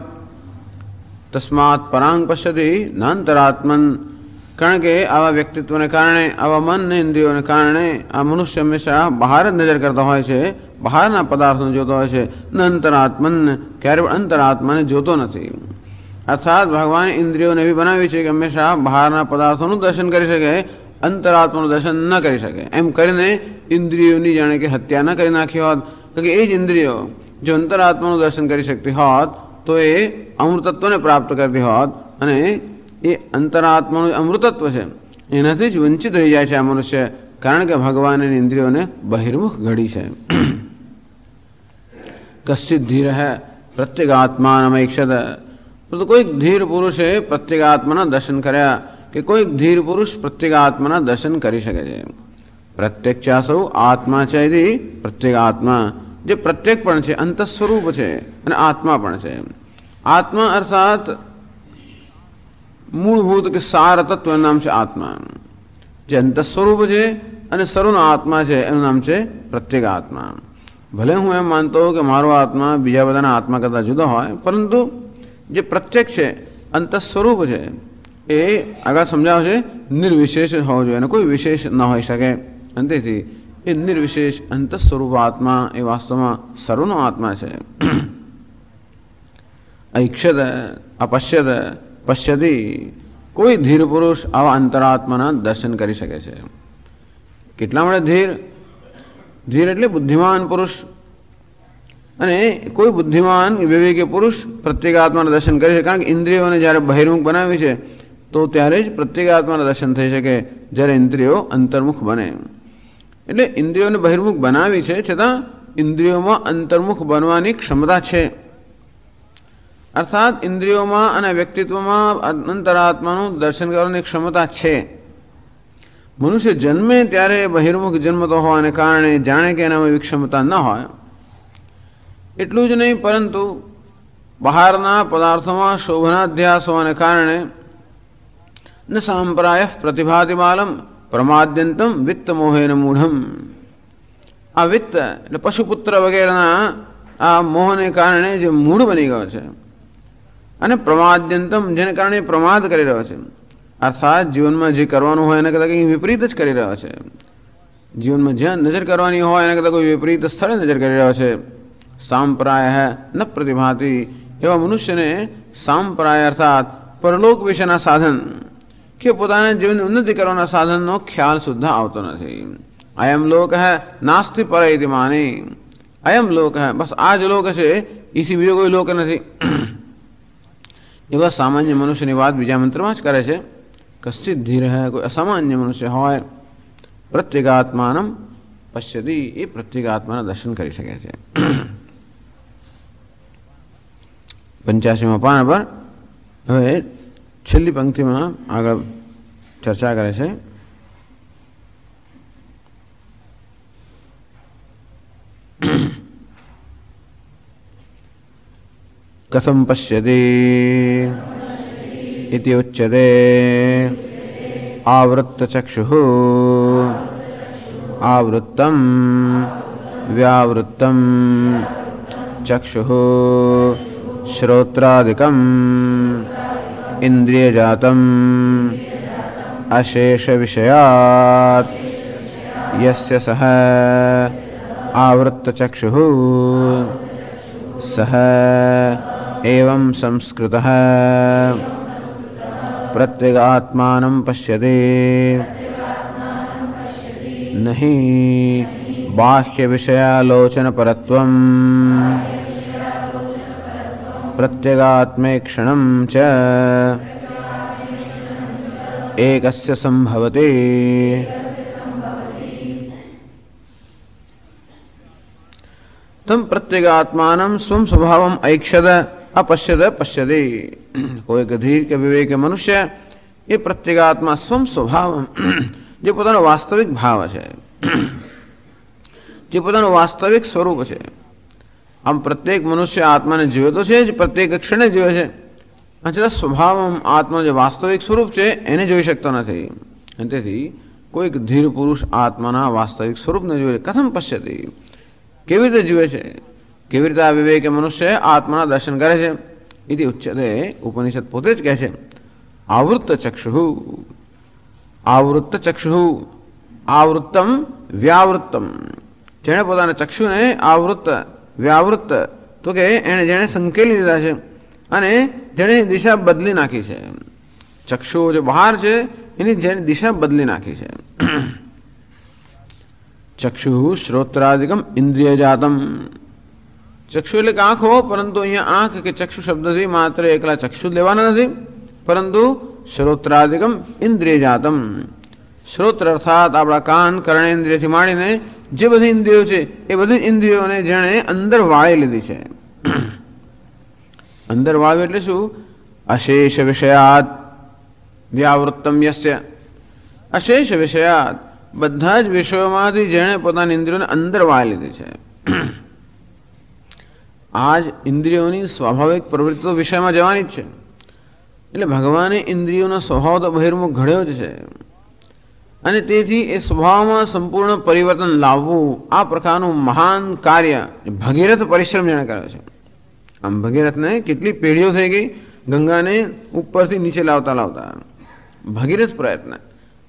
તસ્માત પરાંગ પશ્યતિ નાંતરાત્મન. કારણ કે આવા વ્યક્તિત્વને કારણે, આવા મન ને ઇન્દ્રિયોને કારણે આ મનુષ્ય હંમેશા બહાર જ નજર કરતા હોય છે, બહારના પદાર્થોને જોતો હોય છે. ન અંતરાત્મન, ક્યારે પણ અંતરાત્માને જોતો નથી. અર્થાત ભગવાને ઇન્દ્રિયોને એવી બનાવી છે કે હંમેશા બહારના પદાર્થોનું દર્શન કરી શકે, અંતરાત્માનું દર્શન ન કરી શકે. એમ કરીને ઇન્દ્રિયોની જાણે કે હત્યા ન કરી નાખી હોત. તો કે એ જ ઇન્દ્રિયો જો અંતરાત્માનું દર્શન કરી શકતી હોત તો એ અમૃતત્વને પ્રાપ્ત કરતી હોત, અને એ અંતરાત્માનું અમૃતત્વ છે એનાથી જ વંચિત રહી જાય છે આ મનુષ્ય, કારણ કે ભગવાને ઇન્દ્રિયોને બહિર્મુખ ઘડી છે. કશ્ચિત ધીર હૈ પ્રત્યેગાત્માનમૈક્ષત. તો કોઈક ધીર પુરુષે પ્રત્યેગાત્માના દર્શન કર્યા, કે કોઈક ધીર પુરુષ પ્રત્યેગાત્માના દર્શન કરી શકે છે. પ્રત્યક્ષાસૌ આત્મા છે, પ્રત્યેગાત્મા જે પ્રત્યેક પણ છે, અંત સ્વરૂપ છે અને આત્મા પણ છે. આત્મા અર્થાત મૂળભૂત કે સાર તત્વનું નામ છે આત્મા. જે અંત સ્વરૂપ છે અને સર્વનો આત્મા છે એનું નામ છે પ્રત્યેગાત્મા. ભલે હું એમ માનતો હોઉં કે મારો આત્મા બીજા બધાના આત્મા કરતાં જુદો હોય, પરંતુ જે પ્રત્યેક છે, અંત સ્વરૂપ છે, એ આગળ સમજાવે છે નિર્વિશેષ હોવો જોઈએ અને કોઈ વિશેષ ન હોઈ શકે. અને તેથી એ નિર્વિશેષ અંત સ્વરૂપ આત્મા એ વાસ્તવમાં સર્વનો આત્મા છે. ઐક્ષદ અપશ્યદ પશ્યતિ. કોઈ ધીર પુરુષ આવા અંતરાત્માના દર્શન કરી શકે છે. કેટલા માટે ધીર? ધીર એટલે બુદ્ધિમાન પુરુષ. અને કોઈ બુદ્ધિમાન વિવેકી પુરુષ પ્રત્યેગાત્માના દર્શન કરી શકે. કારણ કે ઇન્દ્રિયોને જ્યારે બહિર્મુખ બનાવી છે તો ત્યારે જ પ્રત્યેગાત્માના દર્શન થઈ શકે, જ્યારે ઇન્દ્રિયો અંતર્મુખ બને. એટલે ઇન્દ્રિયોને બહિર્મુખ બનાવી છે, છતાં ઇન્દ્રિયોમાં અંતર્મુખ બનવાની ક્ષમતા છે. અર્થાત ઇન્દ્રિયોમાં અને વ્યક્તિત્વમાં અંતરાત્માનું દર્શન કરવાની ક્ષમતા છે. મનુષ્ય જન્મે ત્યારે બહિર્મુખ જન્મતો હોવાને કારણે જાણે કે એનામાં એવી ક્ષમતા ન હોય. એટલું જ નહીં, પરંતુ બહારના પદાર્થોમાં શોભનાધ્યાસ હોવાને કારણે ન સાંપ્રાય પ્રતિભાતિ બાલમ પ્રમાદ્યંતમ વિત્ત મોહેન મૂઢમ. આ વિત્ત એટલે પશુપુત્ર વગેરેના આ મોહને કારણે જે મૂઢ બની ગયો છે, અને પ્રમાદ્યંતમ જેને કારણે પ્રમાદ કરી રહ્યો છે. અર્થાત જીવનમાં જે કરવાનું હોય એના કરતાં કંઈ વિપરીત જ કરી રહ્યો છે. જીવનમાં જ્યાં નજર કરવાની હોય એના કરતાં કોઈ વિપરીત સ્થળે નજર કરી રહ્યો છે. સાંપ્રાય ન પ્રતિભાતિ. એવા મનુષ્યને સાંપ્રાય અર્થાત પરલોક વિશેના સાધન કે પોતાના જીવનની ઉન્નતિ કરવાના સાધનનો ખ્યાલ સુદ્ધા આવતો નથી. અયમ લોક હૈ નાસ્તિ પર ઇતિ માની. અયમ લોક હૈ, બસ આ જ લોક છે, એથી બીજો કોઈ લોક નથી. એવા સામાન્ય મનુષ્યની વાત બીજા મંત્રમાં જ કરે છે. કશ્ચિત ધીર હૈ, કોઈ અસામાન્ય મનુષ્ય હોય, પ્રત્યેગાત્માનમ પશ્યતિ, એ પ્રત્યેગાત્માના દર્શન કરી શકે છે. 85મા પાન પર હવે છેલ્લી પંક્તિમાં આગળ ચર્ચા કરે છે. કથમ પશ્યતિ ઇતિ ઉચ્યતે આવૃત્તચક્ષુઃ આવૃત્તમ વ્યાવૃત્તમ ચક્ષુઃ શ્રોત્રાદિકમ ઇન્દ્રિયજાતમ અશેષ વિષયાત યસ્ય સહ આવૃત્તચક્ષુઃ સહ એવં સંસ્કૃતઃ પ્રત્યેગાત્માनं પશ્યતિ नहि बाह्य विषयालोचन परत्वं प्रत्यगात्मेक्षणं च एकस्य संभवति. तम प्रत्यगात्मानं स्वं स्वभावम ऐक्षद अपश्यद पश्यति. कोई गधीर के विवेक मनुष्य ये प्रत्यगात्मा स्वं स्वभावम, જે પોતાનો વાસ્તવિક ભાવ છે, જે પોતાનું વાસ્તવિક સ્વરૂપ છે. આમ પ્રત્યેક મનુષ્ય આત્માને જીવે તો છે જ, પ્રત્યેક ક્ષણે જીવે છે, છતાં સ્વભાવ આત્મા જે વાસ્તવિક સ્વરૂપ છે એને જોઈ શકતો નથી. અને તેથી કોઈક ધીર પુરુષ આત્માના વાસ્તવિક સ્વરૂપને જોઈ કથમ પશ્યતિ, કેવી રીતે જીવે છે, કેવી રીતે આ વિવેક મનુષ્ય આત્માના દર્શન કરે છે. इति उच्यते। उपनिषद पोते ज કહે છે आवृत्त चक्षुः, आवृत्त चक्षुः, आवृत्तम व्यावृत्तम। જેણે પોતાના ચક્ષુને આવૃત્ત વ્યાવૃત્ત તો કે એણે જેણે સંકેલી દીધા છે અને જેણે દિશા બદલી નાખી છે। ચક્ષુ જે બહાર છે એની જેણે દિશા બદલી નાખી છે। ચક્ષુ શ્રોત્રાદિકમ ઇન્દ્રિય જાતમ। ચક્ષુ એટલે કે આંખો, પરંતુ અહીંયા આંખ કે ચક્ષુ શબ્દથી માત્ર એકલા ચક્ષુ લેવાના નથી, પરંતુ શ્રોત્રાદિકમ ઇન્દ્રિય જાતમ। શ્રોત્ર અર્થાત આપણા કાન કર્ણેન્દ્રિયથી માંડીને જે બધી ઇન્દ્રિયો છે એ બધી ઇન્દ્રિયોને જેણે અંદર વાળી લીધી છે। અંદર વાળવી એટલે શું? અશેષ વિષયાત વ્યાવૃત્તમ યસ્ય। અશેષ વિષયાત બધા જ વિષયોમાંથી જેણે પોતાની ઇન્દ્રિયોને અંદર વાળી લીધી છે। આજ ઇન્દ્રિયોની સ્વાભાવિક પ્રવૃત્તિ તો વિષયમાં જવાની જ છે, એટલે ભગવાને ઇન્દ્રિયોનો સ્વભાવ તો બહિર્મુખ ઘડ્યો જ છે અને તેથી એ સ્વભાવમાં સંપૂર્ણ પરિવર્તન લાવવું આ પ્રકારનું મહાન કાર્ય ભગીરથ પરિશ્રમ જેણે કર્યો છે। આમ ભગીરથને કેટલી પેઢીઓ થઈ ગઈ ગંગાને ઉપરથી નીચે લાવતા લાવતા, ભગીરથ પ્રયત્ન,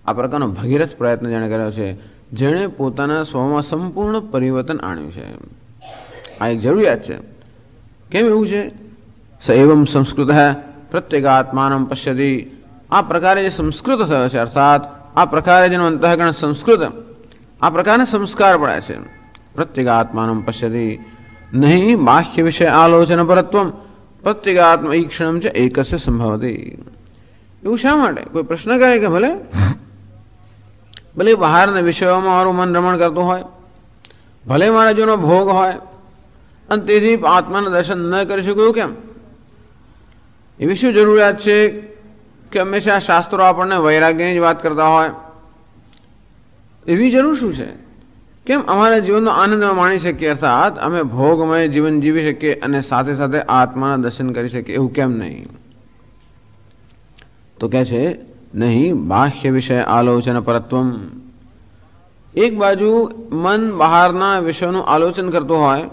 આ પ્રકારનો ભગીરથ પ્રયત્ન જેણે કર્યો છે, જેણે પોતાના સ્વભાવમાં સંપૂર્ણ પરિવર્તન આણ્યું છે। આ એક જરૂરિયાત છે। કેમ એવું છે? સ એવમ સંસ્કૃત પ્રત્યેગાત્માનમ પશ્યતિ। આ પ્રકારે જે સંસ્કૃત થયો છે, અર્થાત આ પ્રકારે જેનું અંતઃકરણ સંસ્કૃત, આ પ્રકારના સંસ્કાર પડ્યા છે। પ્રત્યેગાત્માનમ પશ્યતિ નહીં બાહ્ય વિષય આલોચન પરત્વમ પ્રત્યેગાત્મ ઈક્ષણમ છે એકસ્ય સંભવતી। એવું શા માટે? કોઈ પ્રશ્ન કરે કે ભલે બહારના વિષયોમાં મારું મન રમણ કરતું હોય, ભલે મારા જેનો ભોગ હોય અને તેથી આત્માના દર્શન ન કરી શકું, કેમ? એવી શું જરૂરિયાત છે કે હંમેશા શાસ્ત્રો આપણને વૈરાગ્યની જ વાત કરતા હોય? એવી જરૂર શું છે? કેમ અમારા જીવનનો આનંદ અમે માણી શકીએ, અર્થાત અમે ભોગમય જીવન જીવી શકીએ અને સાથે સાથે આત્માના દર્શન કરી શકીએ, એવું કેમ નહીં? તો કહે છે નહીં બાહ્ય વિષય આલોચન પરત્વમ। એક બાજુ મન બહારના વિષયોનું આલોચન કરતું હોય,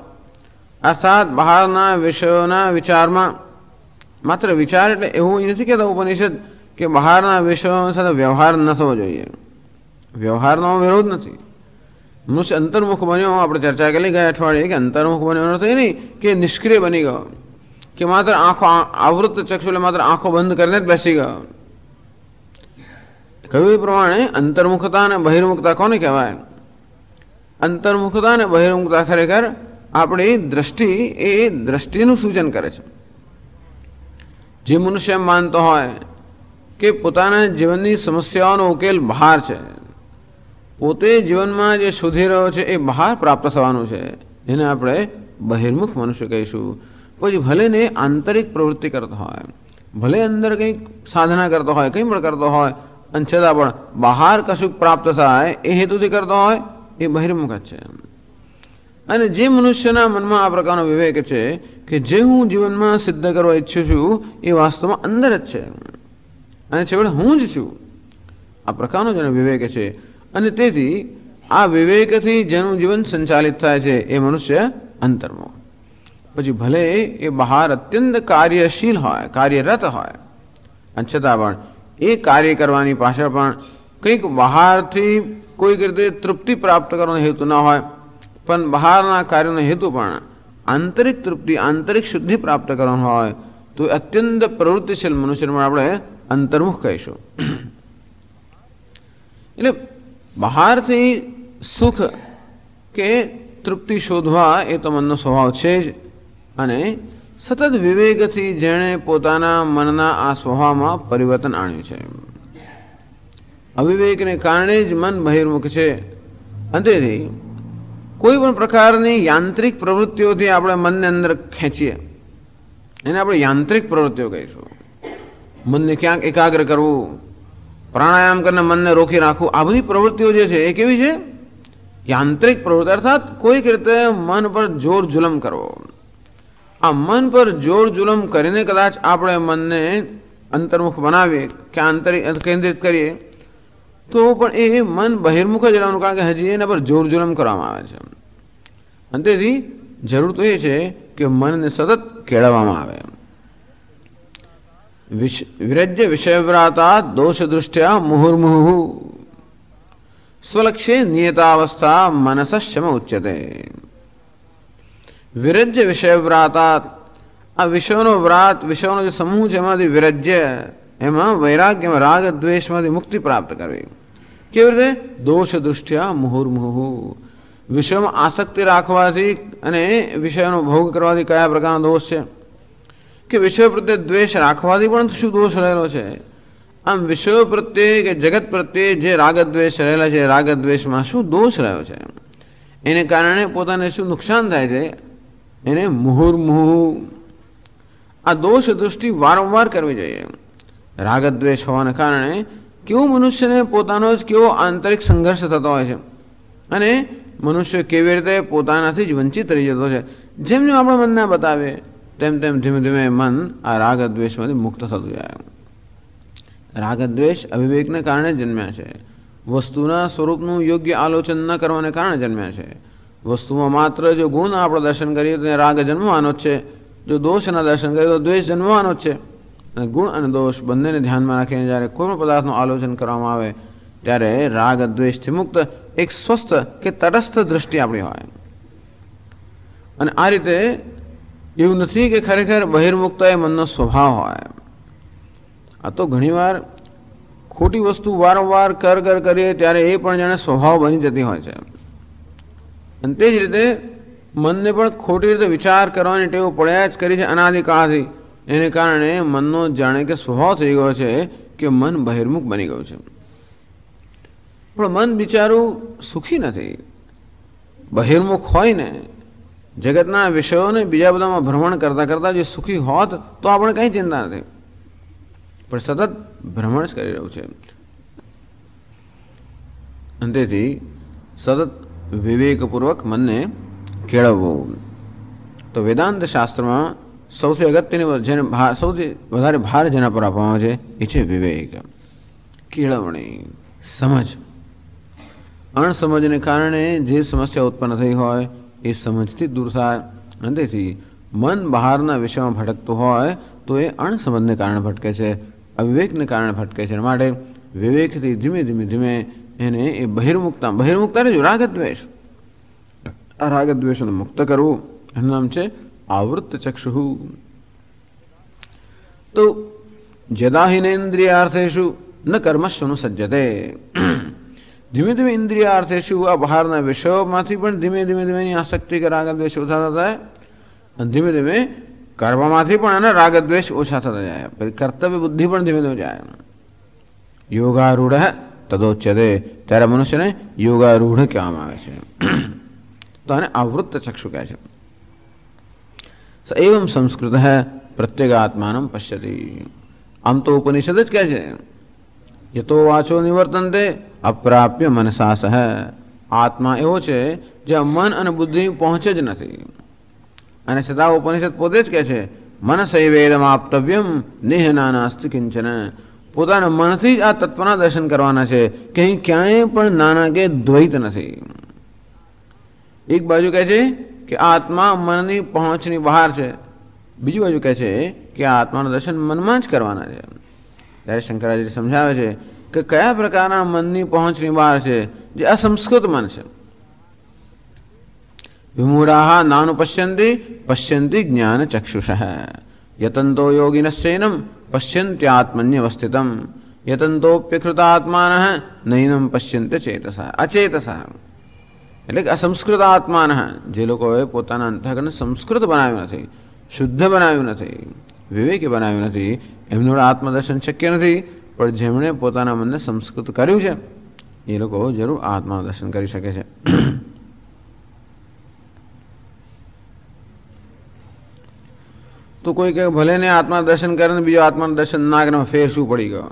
અર્થાત બહારના વિષયોના વિચારમાં, માત્ર વિચાર એટલે એવું નથી કહેતા ઉપનિષદ કે બહારના વિષયો સાથે વ્યવહાર ન થવો જોઈએ, વ્યવહારનો વિરોધ નથી। મનુષ્ય અંતર્મુખ બન્યો, આપણે ચર્ચા કરી ગયા અઠવાડિયે કે અંતર્મુખ બન્યો અર્થ એ નહીં કે નિષ્ક્રિય બની ગયો, કે માત્ર આંખો આવૃત્ત ચક્ષુ એટલે માત્ર આંખો બંધ કરીને જ બેસી ગયો। કહ્યું એ પ્રમાણે અંતર્મુખતા અને બહિર્મુખતા કોને કહેવાય? અંતર્મુખતા અને બહિર્મુખતા ખરેખર આપણી દ્રષ્ટિ, એ દ્રષ્ટિનું સૂચન કરે છે। જે મનુષ્ય માનતો હોય કે પોતાના જીવનની સમસ્યાઓનો ઉકેલ બહાર છે, પોતે જીવનમાં જે શોધી રહ્યો છે એ બહાર પ્રાપ્ત થવાનું છે, એને આપણે બહિર્મુખ મનુષ્ય કહીશું। પછી ભલે ને આંતરિક પ્રવૃત્તિ કરતો હોય, ભલે અંદર કંઈક સાધના કરતો હોય, કંઈ પણ કરતો હોય અને છતાં પણ બહાર કશું પ્રાપ્ત થાય એ હેતુથી કરતો હોય, એ બહિર્મુખ જ છે। અને જે મનુષ્યના મનમાં આ પ્રકારનો વિવેક છે કે જે હું જીવનમાં સિદ્ધ કરવા ઈચ્છું છું એ વાસ્તવમાં અંદર જ છે અને છેવટે હું જ છું, આ પ્રકારનો જેનો વિવેક છે, અને તેથી આ વિવેકથી જેનું જીવન સંચાલિત થાય છે એ મનુષ્ય અંતર્મુખ। પછી ભલે એ બહાર અત્યંત કાર્યશીલ હોય, કાર્યરત હોય, અને છતાં પણ એ કાર્ય કરવાની પાછળ પણ કંઈક બહારથી કોઈક રીતે તૃપ્તિ પ્રાપ્ત કરવાનો હેતુ ન હોય, પણ બહારના કાર્યનો હેતુ પણ આંતરિક તૃપ્તિ, આંતરિક શુદ્ધિ પ્રાપ્ત કરવાનો હોય, તો અત્યંત પ્રવૃત્તિશીલ મનુષ્યને આપણે અંતર્મુખ કહીશું। એટલે બહારથી સુખ કે તૃપ્તિ શોધવા એ તો મનનો સ્વભાવ છે જ, અને સતત વિવેકથી જેણે પોતાના મનના આ સ્વભાવમાં પરિવર્તન આણ્યું છે। અવિવેકને કારણે જ મન બહિર્મુખ છે, અને તેથી કોઈ પણ પ્રકારની યાંત્રિક પ્રવૃત્તિઓથી આપણે મનને અંદર ખેંચીએ એને આપણે યાંત્રિક પ્રવૃત્તિઓ કહીશું। મનને ક્યાંક એકાગ્ર કરવું, પ્રાણાયામ કરીને મનને રોકી રાખવું, આ બધી પ્રવૃત્તિઓ જે છે એ કેવી છે? યાંત્રિક પ્રવૃત્તિ, અર્થાત કોઈક રીતે મન પર જોર જુલમ કરવો। આ મન પર જોર જુલમ કરીને કદાચ આપણે મનને અંતર્મુખ બનાવીએ કે આંતરિક કેન્દ્રિત કરીએ તો પણ એ મન બહિર્મુખ જ રહેવાનું, કારણ કે હજી એના પર જોર જુલમ કરવામાં આવે છે। અને તેથી જરૂર તો એ છે કે મનને સતત કેળવવામાં આવે। विरज्य विषयव्राता दोष दृष्टिया मुहुर्मुहु स्वलक्ष्ये नियतावस्था मनस शम उच्यते। विरज्य विषयव्राता आ विषयनो व्रात विषयनो जो समूह છે એમાંથી વિરજ્ય એમાં વૈરાગ્ય રાગ દ્વેષમાંથી મુક્તિ પ્રાપ્ત કરવી કેવી રીતે દોષ દૃષ્ટિયા મુહુર્મુહુ વિષયમાં આસક્તિ રાખવાથી અને વિષયનો ભોગ કરવાથી કયા પ્રકારનો દોષ છે કે વિષય પ્રત્યે દ્વેષ રાખવાથી પણ શું દોષ રહેલો છે આમ વિષયો પ્રત્યે કે જગત પ્રત્યે જે રાગ દ્વેષ રહેલા છે રાગ દ્વેષમાં શું દોષ રહ્યો છે એને કારણે પોતાને શું નુકસાન થાય છે એને મુહુર્મુહુ આ દોષ દૃષ્ટિ વારંવાર કરવી જોઈએ રાગ દ્વેષ હોવાને કારણે કેવું મનુષ્યને પોતાનો જ કેવો આંતરિક સંઘર્ષ થતો હોય છે અને મનુષ્ય કેવી રીતે પોતાનાથી જ વંચિત રહી જતો છે જેમ જેમ આપણા મનને બતાવે તેમ તેમ ધીમે ધીમે મન આ રાગ દ્વેષમાંથી મુક્ત થતું જાય રાગ દ્વેષ અવિવેકને કારણે જન્મ્યા છે વસ્તુના સ્વરૂપનું યોગ્ય આલોચન ન કરવાને કારણે જન્મ્યા છે વસ્તુમાં માત્ર જો ગુણ આપણે દર્શન કરીએ તો રાગ જન્મવાનો જ છે જો દોષના દર્શન કરીએ તો દ્વેષ જન્મવાનો જ છે અને ગુણ અને દોષ બંનેને ધ્યાનમાં રાખીને જ્યારે કોઈ પણ પદાર્થનું આલોચન કરવામાં આવે ત્યારે રાગ દ્વેષથી મુક્ત એક સ્વસ્થ કે તટસ્થ દૃષ્ટિ આપણી હોય અને આ રીતે એવું નથી કે ખરેખર બહિર્મુક્ત એ મનનો સ્વભાવ હોય આ તો ઘણીવાર ખોટી વસ્તુ વારંવાર કર કરીએ ત્યારે એ પણ જાણે સ્વભાવ બની જતી હોય છે અને તે જ રીતે મનને પણ ખોટી રીતે વિચાર કરવાની ટેવ પડ્યા જ કરી છે અનાદિકાળથી એને કારણે મનનો જાણે કે સ્વભાવ થઈ ગયો છે કે મન બહિર્મુખ બની ગયું છે પણ મન બિચારું સુખી નથી બહિર્મુખ હોય ને જગતના વિષયોને બીજા બધામાં ભ્રમણ કરતાં કરતાં જે સુખી હોત તો આપણે કંઈ ચિંતા નથી પણ સતત ભ્રમણ જ કરી રહ્યું છે અને તેથી સતત વિવેકપૂર્વક મનને કેળવવું તો વેદાંત શાસ્ત્રમાં સૌથી અગત્યની જેને સૌથી વધારે ભાર જેના પર આપવામાં આવે છે એ છે વિવેક કેળવણી સમજ અણસમજને કારણે જે સમસ્યા ઉત્પન્ન થઈ હોય એ સમજથી દૂર થાય અને તેથી મન બહારના વિષયમાં ભટકતું હોય તો એ અણસમજને કારણે ભટકે છે અવિવેકને કારણે ભટકે છે માટે વિવેકથી ધીમે ધીમે ધીમે એને એ બહિર્મુક્તા જો રાગદ્વેષ આ રાગદ્વેષને મુક્ત કરવું એનું નામ છે આવૃત્ત ચક્ષુ તો જદાહિનેન્દ્રિયાર્થેષુ ન કર્મસ્વનું સજ્જતે ધીમે ધીમે ઇન્દ્રિયાર્થેષુ આ બહારના વિષયોમાંથી પણ ધીમે ધીમે ધીમે એની આસક્તિ કે રાગદ્વેષ ઓછા થતા જાય અને ધીમે ધીમે કર્મમાંથી પણ એના રાગદ્વેષ ઓછા થતા જાય પછી કર્તવ્ય બુદ્ધિ પણ ધીમે ધીમે જાય યોગારૂઢ તદોચ્યતે ત્યારે મનુષ્યને યોગારૂઢ કહેવામાં આવે છે તો આને આવૃત્ત ચક્ષુ કહે છે એવં સંસ્કૃત પ્રત્યેગાત્માનમ પશ્યતિ આમ તો ઉપનિષદ જ કહે છે યતો વાચો નિવર્તનતે અપ્રાપ્ય મનસા સહ આત્મા એવો છે જ્યાં મન અને બુદ્ધિ પહોંચે જ નથી અને છતાં ઉપનિષદ પોતે જ કહે છે મનસૈવેદમાપ્તવ્યમ નેહના નાસ્તિ કિંચન પોતાના મનથી જ આ તત્વના દર્શન કરવાના છે કે અહીં ક્યાંય પણ નાના કે દ્વૈત નથી એક બાજુ કહે છે કે આત્મા મનની પહોંચની બહાર છે બીજી બાજુ કહે છે કે આ આત્માનું દર્શન મનમાં જ કરવાના છે ત્યારે શંકરાચાર્ય સમજાવે છે કે કયા પ્રકારના મનની પહોંચની બહાર છે જે અસંસ્કૃત મન છે વિમૂઢાઃ નાનુપશ્યન્તિ જ્ઞાન ચક્ષુષઃ યતંતો યોગિનશ્ચૈનમ પશ્યન્ત્યાત્મન્યવસ્થિતમ યતંતોપ્યકૃતાત્માનઃ નૈનમ પશ્યન્તે ચેતસઃ અચેતસઃ એટલે કે અસંસ્કૃત આત્માનઃ જે લોકોએ પોતાના અંતઃકરણને સંસ્કૃત બનાવ્યું નથી શુદ્ધ બનાવ્યું નથી વિવેકી બનાવ્યું નથી એમનું આત્મદર્શન શક્ય નથી પણ જેમણે પોતાના મનને સંસ્કૃત કર્યું છે એ લોકો જરૂર આત્માનું દર્શન કરી શકે છે તો કોઈ કહે ભલે ને આત્મા દર્શન કરે ને બીજો આત્માનું દર્શન ના કરે ફેર શું પડી ગયો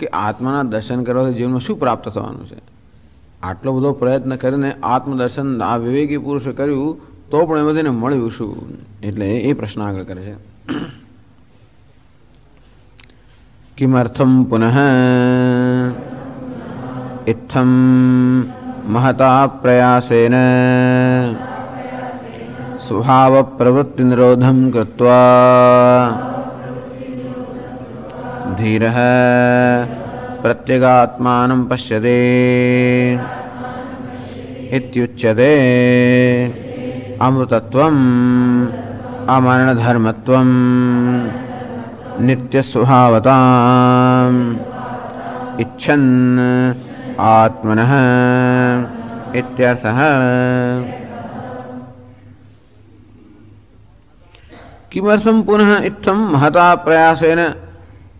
કે આત્માના દર્શન કરવાથી જીવનમાં શું પ્રાપ્ત થવાનું છે આટલો બધો પ્રયત્ન કરીને આત્મદર્શન આ વિવેકી પુરુષે કર્યું તો પણ એમાં તેને મળ્યું શું એટલે એ પ્રશ્ન આગળ કરે છે કિમર્થમ પુનઃ ઇત્થમ મહતા પ્રયાસેન સ્વભાવ પ્રવૃત્તિ નિરોધમ કૃત્વા धीरः प्रत्यगात्मानं पश्यते इत्युच्यते। अमृतत्वम् अमरणधर्मत्वम् नित्यस्वभावताम् इच्छन् आत्मनः इत्यर्थः। किमर्थं पुनः इत्थं महता प्रयासेन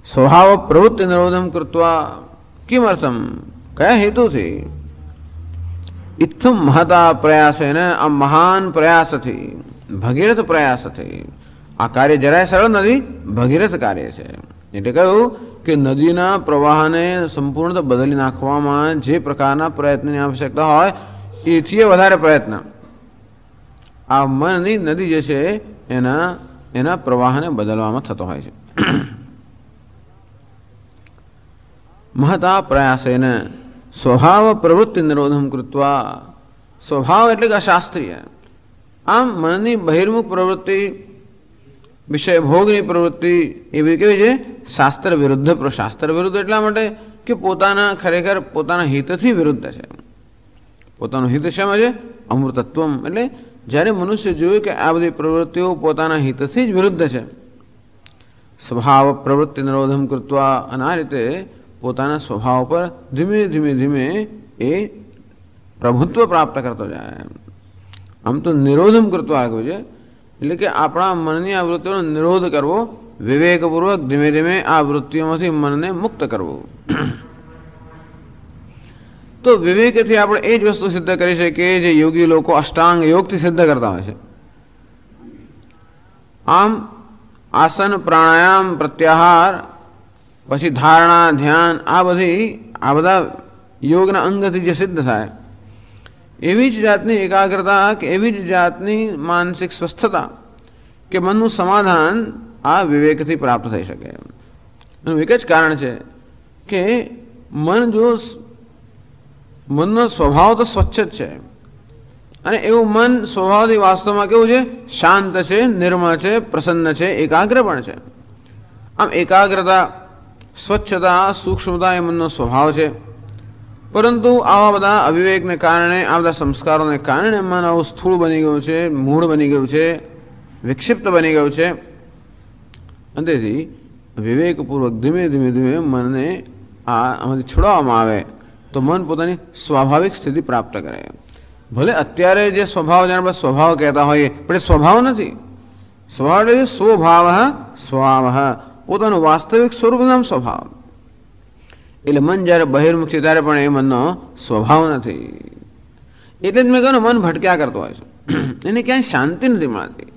स्वभाव प्रवृत्ति निरोधं कृत्वा? किमर्थं, क्या हेतु थी? इत्थं महता प्रयासेन, आ महान प्रयास थी, भगीरथ प्रयास थी। आ कार्य જરાય સરળ નથી, ભગીરથ કાર્ય છે। એટલે કહ્યું કે નદીના પ્રવાહને સંપૂર્ણ બદલી નાખવામાં જે પ્રકારના પ્રયત્નની આવશ્યકતા હોય એથી વધારે પ્રયત્ન આ મનની નદી જે છે એના પ્રવાહને બદલવામાં થતો હોય છે। महता प्रयासेन स्वभाव प्रवृत्ति निरोधम कृत्वा। स्वभाव એટલે કે અશાસ્ત્રીય, આમ મનની બહિર્મુખ પ્રવૃત્તિ, વિષય ભોગની પ્રવૃત્તિ એવી કેવી છે? શાસ્ત્ર વિરુદ્ધ। શાસ્ત્ર વિરુદ્ધ એટલા માટે કે પોતાના ખરેખર પોતાના હિતથી વિરુદ્ધ છે। પોતાનું હિત શેમાં છે? અમૃતત્વમ। એટલે જ્યારે મનુષ્ય જોયું કે આ બધી પ્રવૃત્તિઓ પોતાના હિતથી જ વિરુદ્ધ છે, સ્વભાવ પ્રવૃત્તિ નિરોધમ કૃત્વા, અને આ રીતે પોતાના સ્વભાવ પર ધીમે ધીમે ધીમે એ પ્રભુત્વ પ્રાપ્ત કરતો જાય। આમ તો નિરોધમ કરતો આવ્યું છે, એટલે કે આપણા મનની આ વૃત્તિઓનો નિરોધ કરવો, વિવેકપૂર્વક ધીમે ધીમે આ વૃત્તિઓમાંથી મનને મુક્ત કરવું। તો વિવેકથી આપણે એ જ વસ્તુ સિદ્ધ કરી શકીએ જે યોગી લોકો અષ્ટાંગ યોગથી સિદ્ધ કરતા હોય છે। આમ આસન, પ્રાણાયામ, પ્રત્યાહાર, પછી ધારણા, ધ્યાન, આ બધા યોગના અંગથી જે સિદ્ધ થાય એવી જ જાતની એકાગ્રતા કે એવી જ જાતની માનસિક સ્વસ્થતા કે મનનું સમાધાન આ વિવેકથી પ્રાપ્ત થઈ શકે। એનું એક જ કારણ છે કે મનનો સ્વભાવ તો સ્વચ્છ જ છે, અને એવું મન સ્વભાવથી વાસ્તવમાં કેવું છે? શાંત છે, નિર્મળ છે, પ્રસન્ન છે, એકાગ્ર પણ છે। આમ એકાગ્રતા, સ્વચ્છતા, સૂક્ષ્મતા એ મનનો સ્વભાવ છે, પરંતુ આવા બધા અવિવેકને કારણે, આ બધા સંસ્કારોને કારણે મન આવું સ્થૂળ બની ગયું છે, મૂળ બની ગયું છે, વિક્ષિપ્ત બની ગયું છે। અને તેથી વિવેકપૂર્વક ધીમે ધીમે ધીમે મનને આમાંથી છોડાવવામાં આવે તો મન પોતાની સ્વાભાવિક સ્થિતિ પ્રાપ્ત કરે। ભલે અત્યારે જે સ્વભાવ, જેને આપણે સ્વભાવ કહેતા હોઈએ, પણ એ સ્વભાવ નથી। સ્વભાવ એટલે સ્વભાવ, સ્વભાવ, પોતાનું વાસ્તવિક સ્વરૂપ નામ સ્વભાવ। એટલે મન જ્યારે બહિર્મુખ છે ત્યારે પણ એ મનનો સ્વભાવ નથી। એટલે જ મેં કહ્યું મન ભટક્યા કરતો હોય છે, એને ક્યાંય શાંતિ નથી મળતી।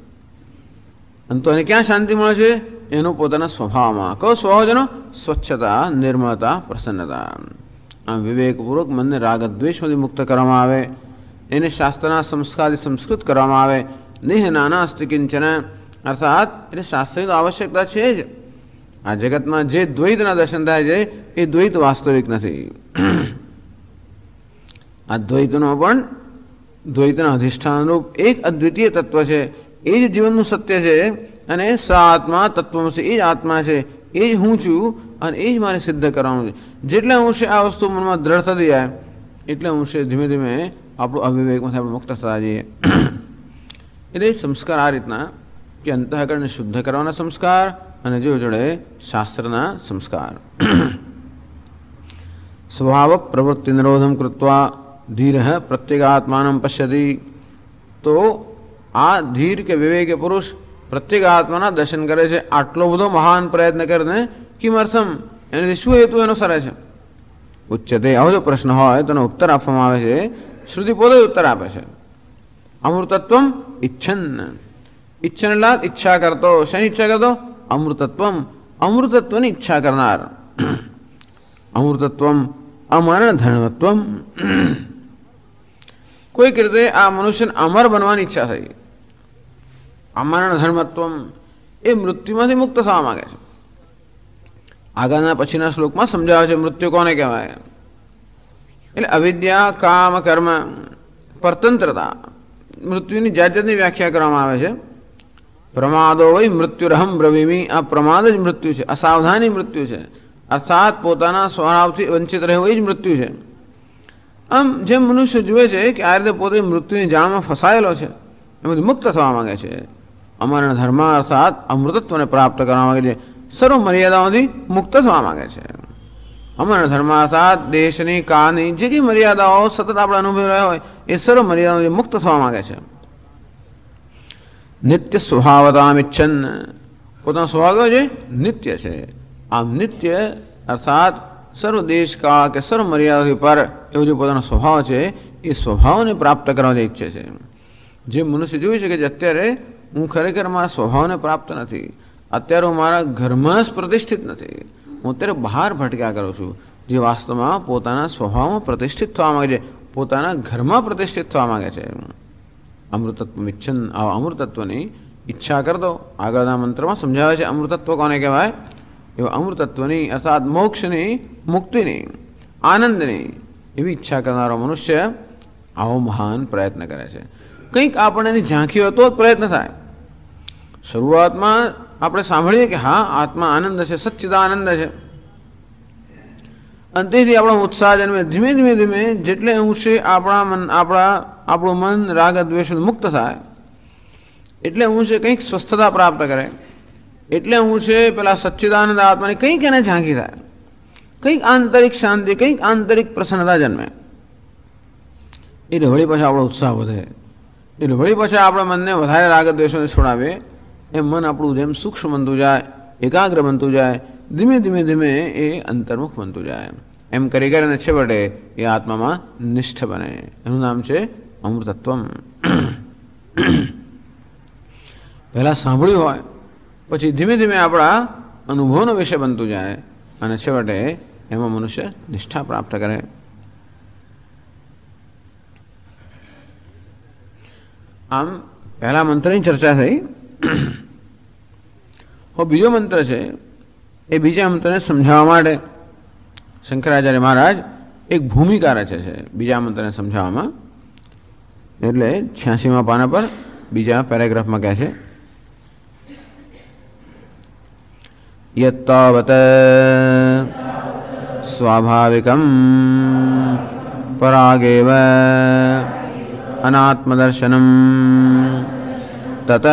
અને તો એને ક્યાં શાંતિ મળે છે? એનો પોતાના સ્વભાવમાં। કયો સ્વભાવ છે એનો? સ્વચ્છતા, નિર્મળતા, પ્રસન્નતા। આમ વિવેકપૂર્વક મનને રાગ દ્વેષમાંથી મુક્ત કરવામાં આવે, એને શાસ્ત્રના સંસ્કારથી સંસ્કૃત કરવામાં આવે। નિહ નાનાસ્તિ કિંચન, અર્થાત એટલે શાસ્ત્રની તો આવશ્યકતા છે જ। આ જગતમાં જે દ્વૈતના દર્શન થાય છે એ દ્વૈત વાસ્તવિક નથી। આ દ્વૈતનો પણ દ્વૈતના અધિષ્ઠાનરૂપ એક અદ્વિતીય તત્વ છે, એ જ જીવનનું સત્ય છે, અને સ આત્મા તત્વમસી, એ જ આત્મા છે, એ જ હું છું, અને એ જ મારે સિદ્ધ કરવાનું છે। જેટલે અંશે આ વસ્તુ મનમાં દ્રઢ થતી જાય એટલે અંશે ધીમે ધીમે આપણું અવિવેકમાંથી આપણે મુક્ત થતા જઈએ। એટલે સંસ્કાર આ રીતના કે અંતઃકરણને શુદ્ધ કરવાના સંસ્કાર અને જોડે શાસ્ત્રના સંસ્કાર। સ્વભાવ પ્રવૃત્તિ નિરોધમ કૃત્વા ધીરઃ પ્રત્યેગાત્માનં પશ્યતિ। તો આ ધીર કે વિવેક પુરુષ પ્રત્યેગાત્માના દર્શન કરે છે। આટલો બધો મહાન પ્રયત્ન કરીને કિમર્થમ, એનાથી શું હેતુ એનો સરે છે? ઉચ્ચતે, આવો જો પ્રશ્ન હોય તો એનો ઉત્તર આપવામાં આવે છે, શ્રુતિ પોતે ઉત્તર આપે છે। અમૃતત્વમ ઈચ્છન, ઈચ્છન એટલે ઈચ્છા કરતો, શેની ઈચ્છા કરતો? અમૃતત્વમ, અમૃતત્વની ઈચ્છા કરનાર। અમૃતત્વમ અમરણ ધર્મત્વમ, કોઈક રીતે આ મનુષ્યને અમર બનવાની ઈચ્છા થઈ। અમરણ ધર્મત્વમ એ મૃત્યુમાંથી મુક્ત થવા માંગે છે। આગળના પછીના શ્લોકમાં સમજાવે છે મૃત્યુ કોને કહેવાય। એટલે અવિદ્યા, કામ, કર્મ, પરતંત્રતા, મૃત્યુની જાત જાતની વ્યાખ્યા કરવામાં આવે છે। પ્રમાદો વય મૃત્યુરહમ બ્રવીમી, આ પ્રમાદ જ મૃત્યુ છે, અસાવધાની મૃત્યુ છે, અર્થાત પોતાના સ્વભાવથી વંચિત રહેવું એ જ મૃત્યુ છે. આમ જેમ મનુષ્ય જુએ છે કે આ રીતે પોતે મૃત્યુની જાળમાં ફસાયેલો છે, એમાંથી મુક્ત થવા માંગે છે, અમરણ ધર્મ અર્થાત અમૃતત્વને પ્રાપ્ત કરવા માંગે છે, સર્વ મર્યાદાઓથી મુક્ત થવા માંગે છે. અમરણ ધર્મ અર્થાત દેશની કાળની જે કંઈ મર્યાદાઓ સતત આપણે અનુભવી રહ્યા હોય એ સર્વ મર્યાદાઓથી મુક્ત થવા માંગે છે. નિત્ય સ્વભાવતામ ઇચ્છન, પોતાનો સ્વભાવ કયો છે? નિત્ય છે. આમ નિત્ય અર્થાત સર્વ દેશ કાળ કે સર્વ મર્યાદાથી પર એવો જે પોતાનો સ્વભાવ છે એ સ્વભાવને પ્રાપ્ત કરવા ઈચ્છે છે. જે મનુષ્ય જોઈ છે કે અત્યારે હું ખરેખર મારા સ્વભાવને પ્રાપ્ત નથી, અત્યારે હું મારા ઘરમાં જ પ્રતિષ્ઠિત નથી, હું અત્યારે બહાર ભટક્યા કરું છું, જે વાસ્તવમાં પોતાના સ્વભાવમાં પ્રતિષ્ઠિત થવા માંગે છે, પોતાના ઘરમાં પ્રતિષ્ઠિત થવા માંગે છે. અમૃતત્વ ઇચ્છન, આવા અમૃતત્વની ઈચ્છા કર દો. આગળના મંત્રમાં સમજાવે છે અમૃતત્વ કોને કહેવાય. એવા અમૃતત્વની અર્થાત મોક્ષની, મુક્તિની, આનંદની એવી ઈચ્છા કરનારો મનુષ્ય આવો મહાન પ્રયત્ન કરે છે. કંઈક આપણને એની ઝાંખી હોય તો જ પ્રયત્ન થાય. શરૂઆતમાં આપણે સાંભળીએ કે હા આત્મા આનંદ છે, સચ્ચિદાનંદ છે, અને તેથી આપણો ઉત્સાહ જન્મે. ધીમે ધીમે ધીમે જેટલે અંશે આપણું મન રાગ દ્વેષ મુક્ત થાય, એટલે અંશે કંઈક સ્વસ્થતા પ્રાપ્ત કરે, એટલે અંશે પેલા સચ્ચિદાનંદ આત્માની કંઈક એને ઝાંખી થાય, કંઈક આંતરિક શાંતિ, કંઈક આંતરિક પ્રસન્નતા જન્મે. એટલે વળી પાછા આપણો ઉત્સાહ વધે, એટલે વળી પાછા આપણા મનને વધારે રાગ દ્વેષોને છોડાવે. એમ મન આપણું જેમ સૂક્ષ્મ બનતું જાય, એકાગ્ર બનતું જાય, ધીમે ધીમે ધીમે એ અંતર્મુખ બનતું જાય. એમ કરી કરીને છેવટે એ આત્મામાં નિષ્ઠ બને. એનું નામ છે અમૃતત્વમ. પહેલાં સાંભળ્યું હોય, પછી ધીમે ધીમે આપણા અનુભવનો વિષય બનતું જાય, અને છેવટે એમાં મનુષ્ય નિષ્ઠા પ્રાપ્ત કરે. આમ પહેલા મંત્રની ચર્ચા થઈ. બીજો મંત્ર છે એ બીજા મંત્રને સમજાવવા માટે શંકરાચાર્ય મહારાજ એક ભૂમિકા રચે છે બીજા મંત્રને સમજાવવામાં. એટલે 86મા પાના પર બીજા પેરેગ્રાફમાં કહે છે, યત્તાવત સ્વાભાવિકમ પરાગેવ અનાત્મદર્શનમ તત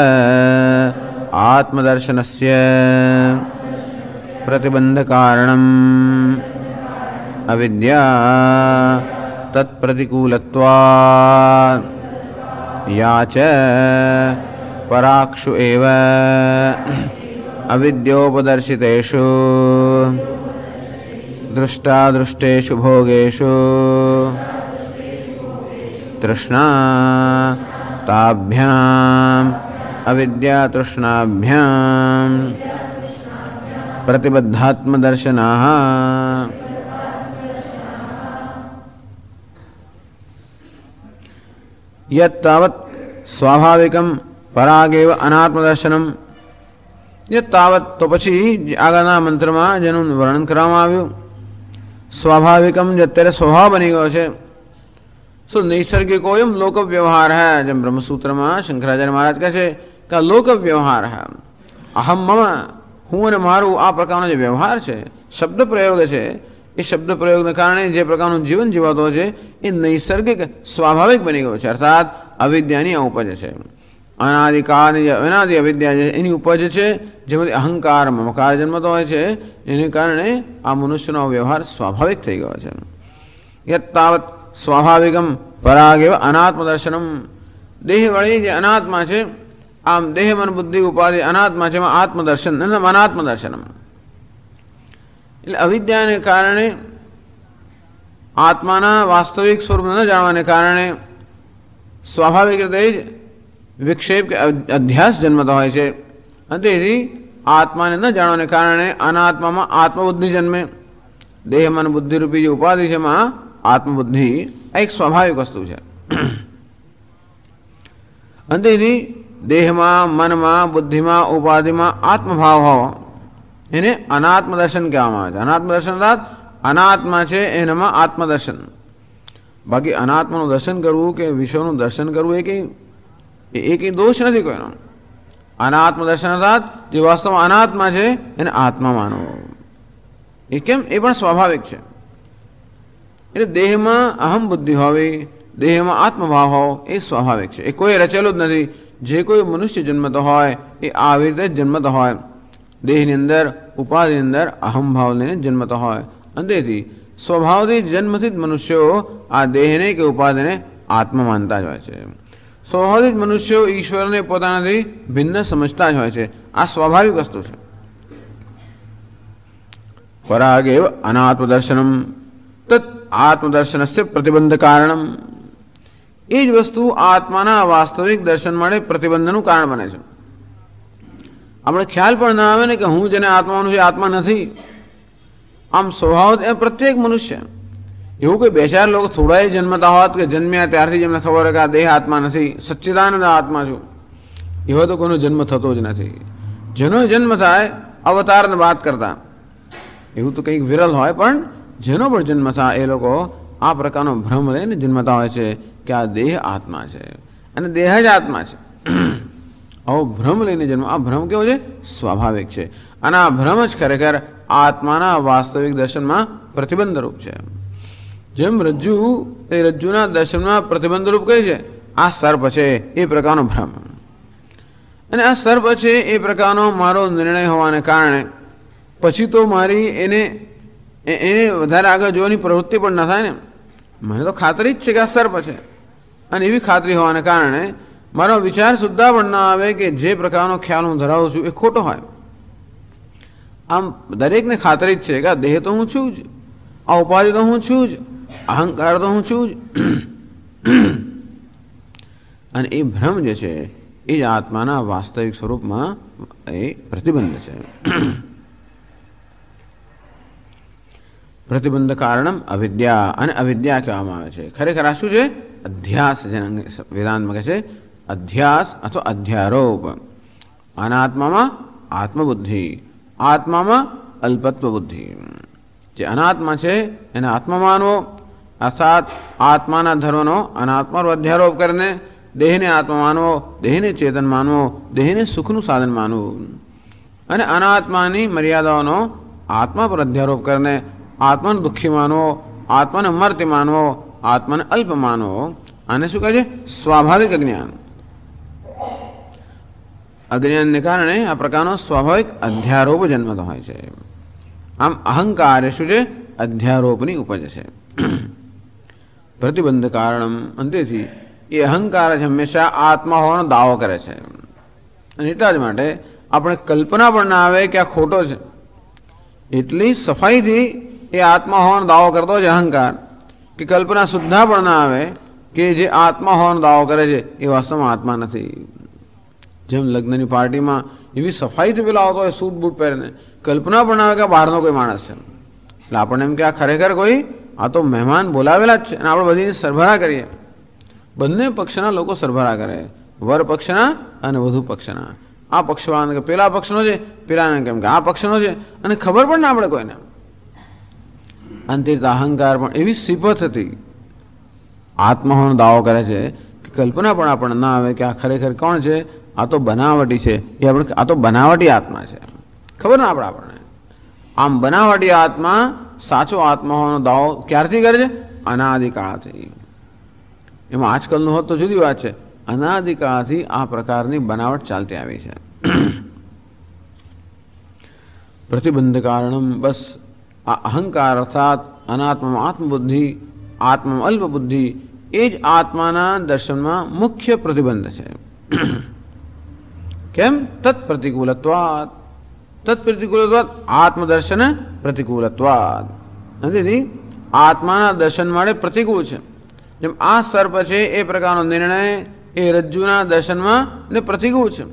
આત્મદર્શનસ્ય પ્રતિબંધકારણમ અવિદ્યા તત્પ્રતિકૂલત્વાत् યાચ પરાક્ષુ એવ અવિદ્યોપદર્શિતેષુ દૃષ્ટાદૃષ્ટેષુ ભોગેષુ તૃષ્ણા તાભ્યામ અવિદ્યા તૃષ્ણાભ્યામ પ્રતિબદ્ધાત્મદર્શનાઃ યત તાવત સ્વાભાવિકમ પરાગેવ અનાત્મદર્શનમ. યત તાવત તો પછી આગળના મંત્રમાં જેનું વર્ણન કરવામાં આવ્યું, સ્વાભાવિકમ જે અત્યારે સ્વભાવ બની ગયો છે. શું નૈસર્ગિકો એમ લોક વ્યવહાર હૈ. જેમ બ્રહ્મસૂત્રમાં શંકરાચાર્ય મહારાજ કહે છે કે લોક વ્યવહાર હૈ, અહમ મમ, હું અને મારું, આ પ્રકારનો જે વ્યવહાર છે, શબ્દ પ્રયોગ છે, એ શબ્દ પ્રયોગને કારણે જે પ્રકારનું જીવન જીવાતો છે એ નૈસર્ગિક સ્વાભાવિક બની ગયો છે. અર્થાત અવિદ્યાની આ ઉપજ છે, અનાદિકાળની અનાદિ અવિદ્યા છે એની ઉપજ છે, જેમાંથી અહંકાર મમકાર જન્મતો હોય છે. એને કારણે આ મનુષ્યનો વ્યવહાર સ્વાભાવિક થઈ ગયો છે. યત તાવત સ્વાભાવિકમ પરાગેવ અનાત્મદર્શનમ. દેહ વળી જે અનાત્મા છે, આમ દેહ મન બુદ્ધિ ઉપાધિ અનાત્મા છે, એમાં આત્મદર્શન અનાત્મદર્શનમ. એટલે અવિદ્યાને કારણે આત્માના વાસ્તવિક સ્વરૂપ ન જાણવાને કારણે સ્વાભાવિક રીતે જ વિક્ષેપ કે અધ્યાસ જન્મતો હોય છે. અને તેથી આત્માને ન જાણવાને કારણે અનાત્મામાં આત્મબુદ્ધિ જન્મે. દેહ મન બુદ્ધિ રૂપી જે ઉપાધિ છે એમાં આત્મબુદ્ધિ એક સ્વાભાવિક વસ્તુ છે. અને તેથી દેહમાં મનમાં બુદ્ધિમાં ઉપાધિમાં આત્મભાવ હોવો એને અનાત્મદર્શન કહેવામાં આવે છે. અનાત્મદર્શન અર્થાત અનાત્મા છે એનામાં આત્મદર્શન. બાકી અનાત્માનું દર્શન કરવું કે વિશ્વનું દર્શન કરવું એ કંઈ દોષ નથી કોઈનો. અનાત્મ દર્શન અર્થાત જે વાસ્તવમાં અનાત્મા છે એને આત્મા માનવો. એ કેમ? એ પણ સ્વાભાવિક છે. એટલે દેહમાં અહમ બુદ્ધિ હોવી, દેહમાં આત્મભાવ હોવો એ સ્વાભાવિક છે. એ કોઈ રચેલું જ નથી. જે કોઈ મનુષ્ય જન્મતો હોય એ આવી રીતે જ જન્મતો હોય. દેહની અંદર ઉપાધિની અંદર અહમભાવ લઈને જન્મતો હોય. અને તેથી સ્વભાવથી જન્મથી જ મનુષ્યો આ દેહને કે ઉપાધિને આત્મા માનતા જ હોય છે. સ્વભાવથી જ મનુષ્યો ઈશ્વરને પોતાનાથી ભિન્ન સમજતા જ હોય છે. આ સ્વાભાવિક વસ્તુ છે. પરાગેવ અનાત્મદર્શનમ તत् આત્મદર્શનસ્ય પ્રતિબંધ કારણમ. એ જ વસ્તુ આત્માના વાસ્તવિક દર્શન માટે પ્રતિબંધનું કારણ બને છે. આપણે ખ્યાલ પણ ના આવે ને કે હું જેને આત્મા માનું છું આત્મા નથી. આમ સ્વભાવ પ્રત્યેક મનુષ્ય એવું કોઈ બે ચાર લોકો થોડા જન્મતા હોત કે જન્મ્યા ત્યારથી જ એમને ખબર હોય કે આ દેહ આત્મા નથી, સચ્ચિદાનંદ આત્મા છું, એવો તો કોઈનો જન્મ થતો જ નથી. જેનો જન્મ થાય અવતારને વાત કરતા એવું તો કંઈક વિરલ હોય, પણ જેનો પણ જન્મ થાય એ લોકો આ પ્રકારનો ભ્રમ લઈને જન્મતા હોય છે કે આ દેહ આત્મા છે અને દેહ જ આત્મા છે. આવો ભ્રમ લઈને જન્મ, આ ભ્રમ કેવો છે? સ્વાભાવિક છે. અને આ ભ્રમ જ ખરેખર આત્માના વાસ્તવિક દર્શનમાં પ્રતિબંધરૂપ છે. જેમ રજ્જુ એ રજ્જુના દર્શનમાં પ્રતિબંધરૂપ કહે છે, આ સર્પ છે એ પ્રકારનો ભ્રમ. અને આ સર્પ છે એ પ્રકારનો મારો નિર્ણય હોવાને કારણે પછી તો મારી એને વધારે આગળ જોવાની પ્રવૃત્તિ પણ ન થાય ને. મને તો ખાતરી જ છે કે આ સર્પ છે, અને એવી ખાતરી હોવાને કારણે મારો વિચાર સુદ્ધા પણ ના આવે કે જે પ્રકારનો ખ્યાલ હું ધરાવું છું એ ખોટો હોય. આમ દરેકને ખાતરી જ છે કે આ દેહ તો હું છું જ, આ ઉપાધિ તો હું છું જ, અહંકાર તો હું છું જ. અને એ ભ્રમ જે છે એ જ આત્માના વાસ્તવિક સ્વરૂપમાં એ પ્રતિબંધ છે. પ્રતિબંધ કારણમ અવિદ્યા, અને અવિદ્યા કહેવામાં આવે છે. ખરેખર આ શું છે? અધ્યાસ. જેને વેદાંતમાં કહે છે અધ્યાસ અથવા અધ્યારોપ. અનાત્મામાં આત્મબુદ્ધિ, આત્મામાં અલ્પત્વ બુદ્ધિ. જે અનાત્મા છે એને આત્મા માનવો, અર્થાત આત્માના ધર્મનો અનાત્માનો અધ્યારોપ કરીને દેહને આત્મા માનવો, દેહને ચેતન માનવો, દેહને સુખનું સાધન માનવું. અને અનાત્માની મર્યાદાઓનો આત્મા પર અધ્યારોપ કરીને આત્માને દુઃખી માનવો, આત્માને મર્ત્ય માનવો, આત્માને અલ્પ માનવો. આને શું કહે છે? સ્વાભાવિક અજ્ઞાન. અજ્ઞાનને કારણે આ પ્રકારનો સ્વાભાવિક અધ્યારોપ જન્મતો હોય છે. આમ અહંકાર એ શું છે? અધ્યારોપની ઉપજ છે. પ્રતિબંધ કારણમ. અંતેથી એ અહંકાર જ હંમેશા આત્મા હોવાનો દાવો કરે છે. અને એટલા જ માટે આપણે કલ્પના પણ ના આવે કે આ ખોટો છે. એટલી સફાઈથી એ આત્મા હોવાનો દાવો કરતો છે અહંકાર, કે કલ્પના સુદ્ધા પણ ના આવે કે જે આત્મા હોવાનો દાવો કરે છે એ વાસ્તવમાં આત્મા નથી. જેમ લગ્નની પાર્ટીમાં એવી સફાઈથી પેલા આવતો હોય સૂટ બૂટ પહેરીને, કલ્પના પણ ના આવે કે બહારનો કોઈ માણસ છે. એટલે આપણને એમ કે આ ખરેખર કોઈ આ તો મહેમાન બોલાવેલા જ છે. અને આપણે બધીને સરભરા કરીએ. બંને પક્ષના લોકો સરભરા કરે, વર પક્ષના અને વધુ પક્ષના. આ પક્ષવાળાને કે પેલા પક્ષનો છે, પેલાને કેમ કે આ પક્ષનો છે, અને ખબર પણ ના આપણે કોઈને. અંતે અહંકાર પણ એવી સિફત હતી, આત્મા હોવાનો દાવો કરે છે કે કલ્પના પણ આપણને ના આવે કે આ ખરેખર કોણ છે? આ તો બનાવટી છે. એ આપણે આ તો બનાવટી આત્મા છે, ખબર ના આપણે આપણને. આમ બનાવટી આત્મા સાચો આત્મા હોવાનો દાવો ક્યારથી કરે છે? અનાદિકાળથી. એમાં આજકાલનું હોત તો જુદી વાત છે. અનાદિકાળથી આ પ્રકારની બનાવટ ચાલતી આવી છે. પ્રતિબંધ કારણમ. બસ આ અહંકાર અર્થાત અનાત્મામાં આત્મબુદ્ધિ, આત્મામાં અલ્પબુદ્ધિ એ જ આત્માના દર્શનમાં મુખ્ય પ્રતિબંધ છે. કેમ? તત્પ્રતિકૂલત્વાદ. તત્પ્રતિકૂલત્વાદ આત્મદર્શન પ્રતિકૂલત્વાદ. તેથી આત્માના દર્શન માટે પ્રતિકૂળ છે. જેમ આ સર્પ છે એ પ્રકારનો નિર્ણય એ રજ્જુના દર્શનમાં ને પ્રતિકૂળ છે.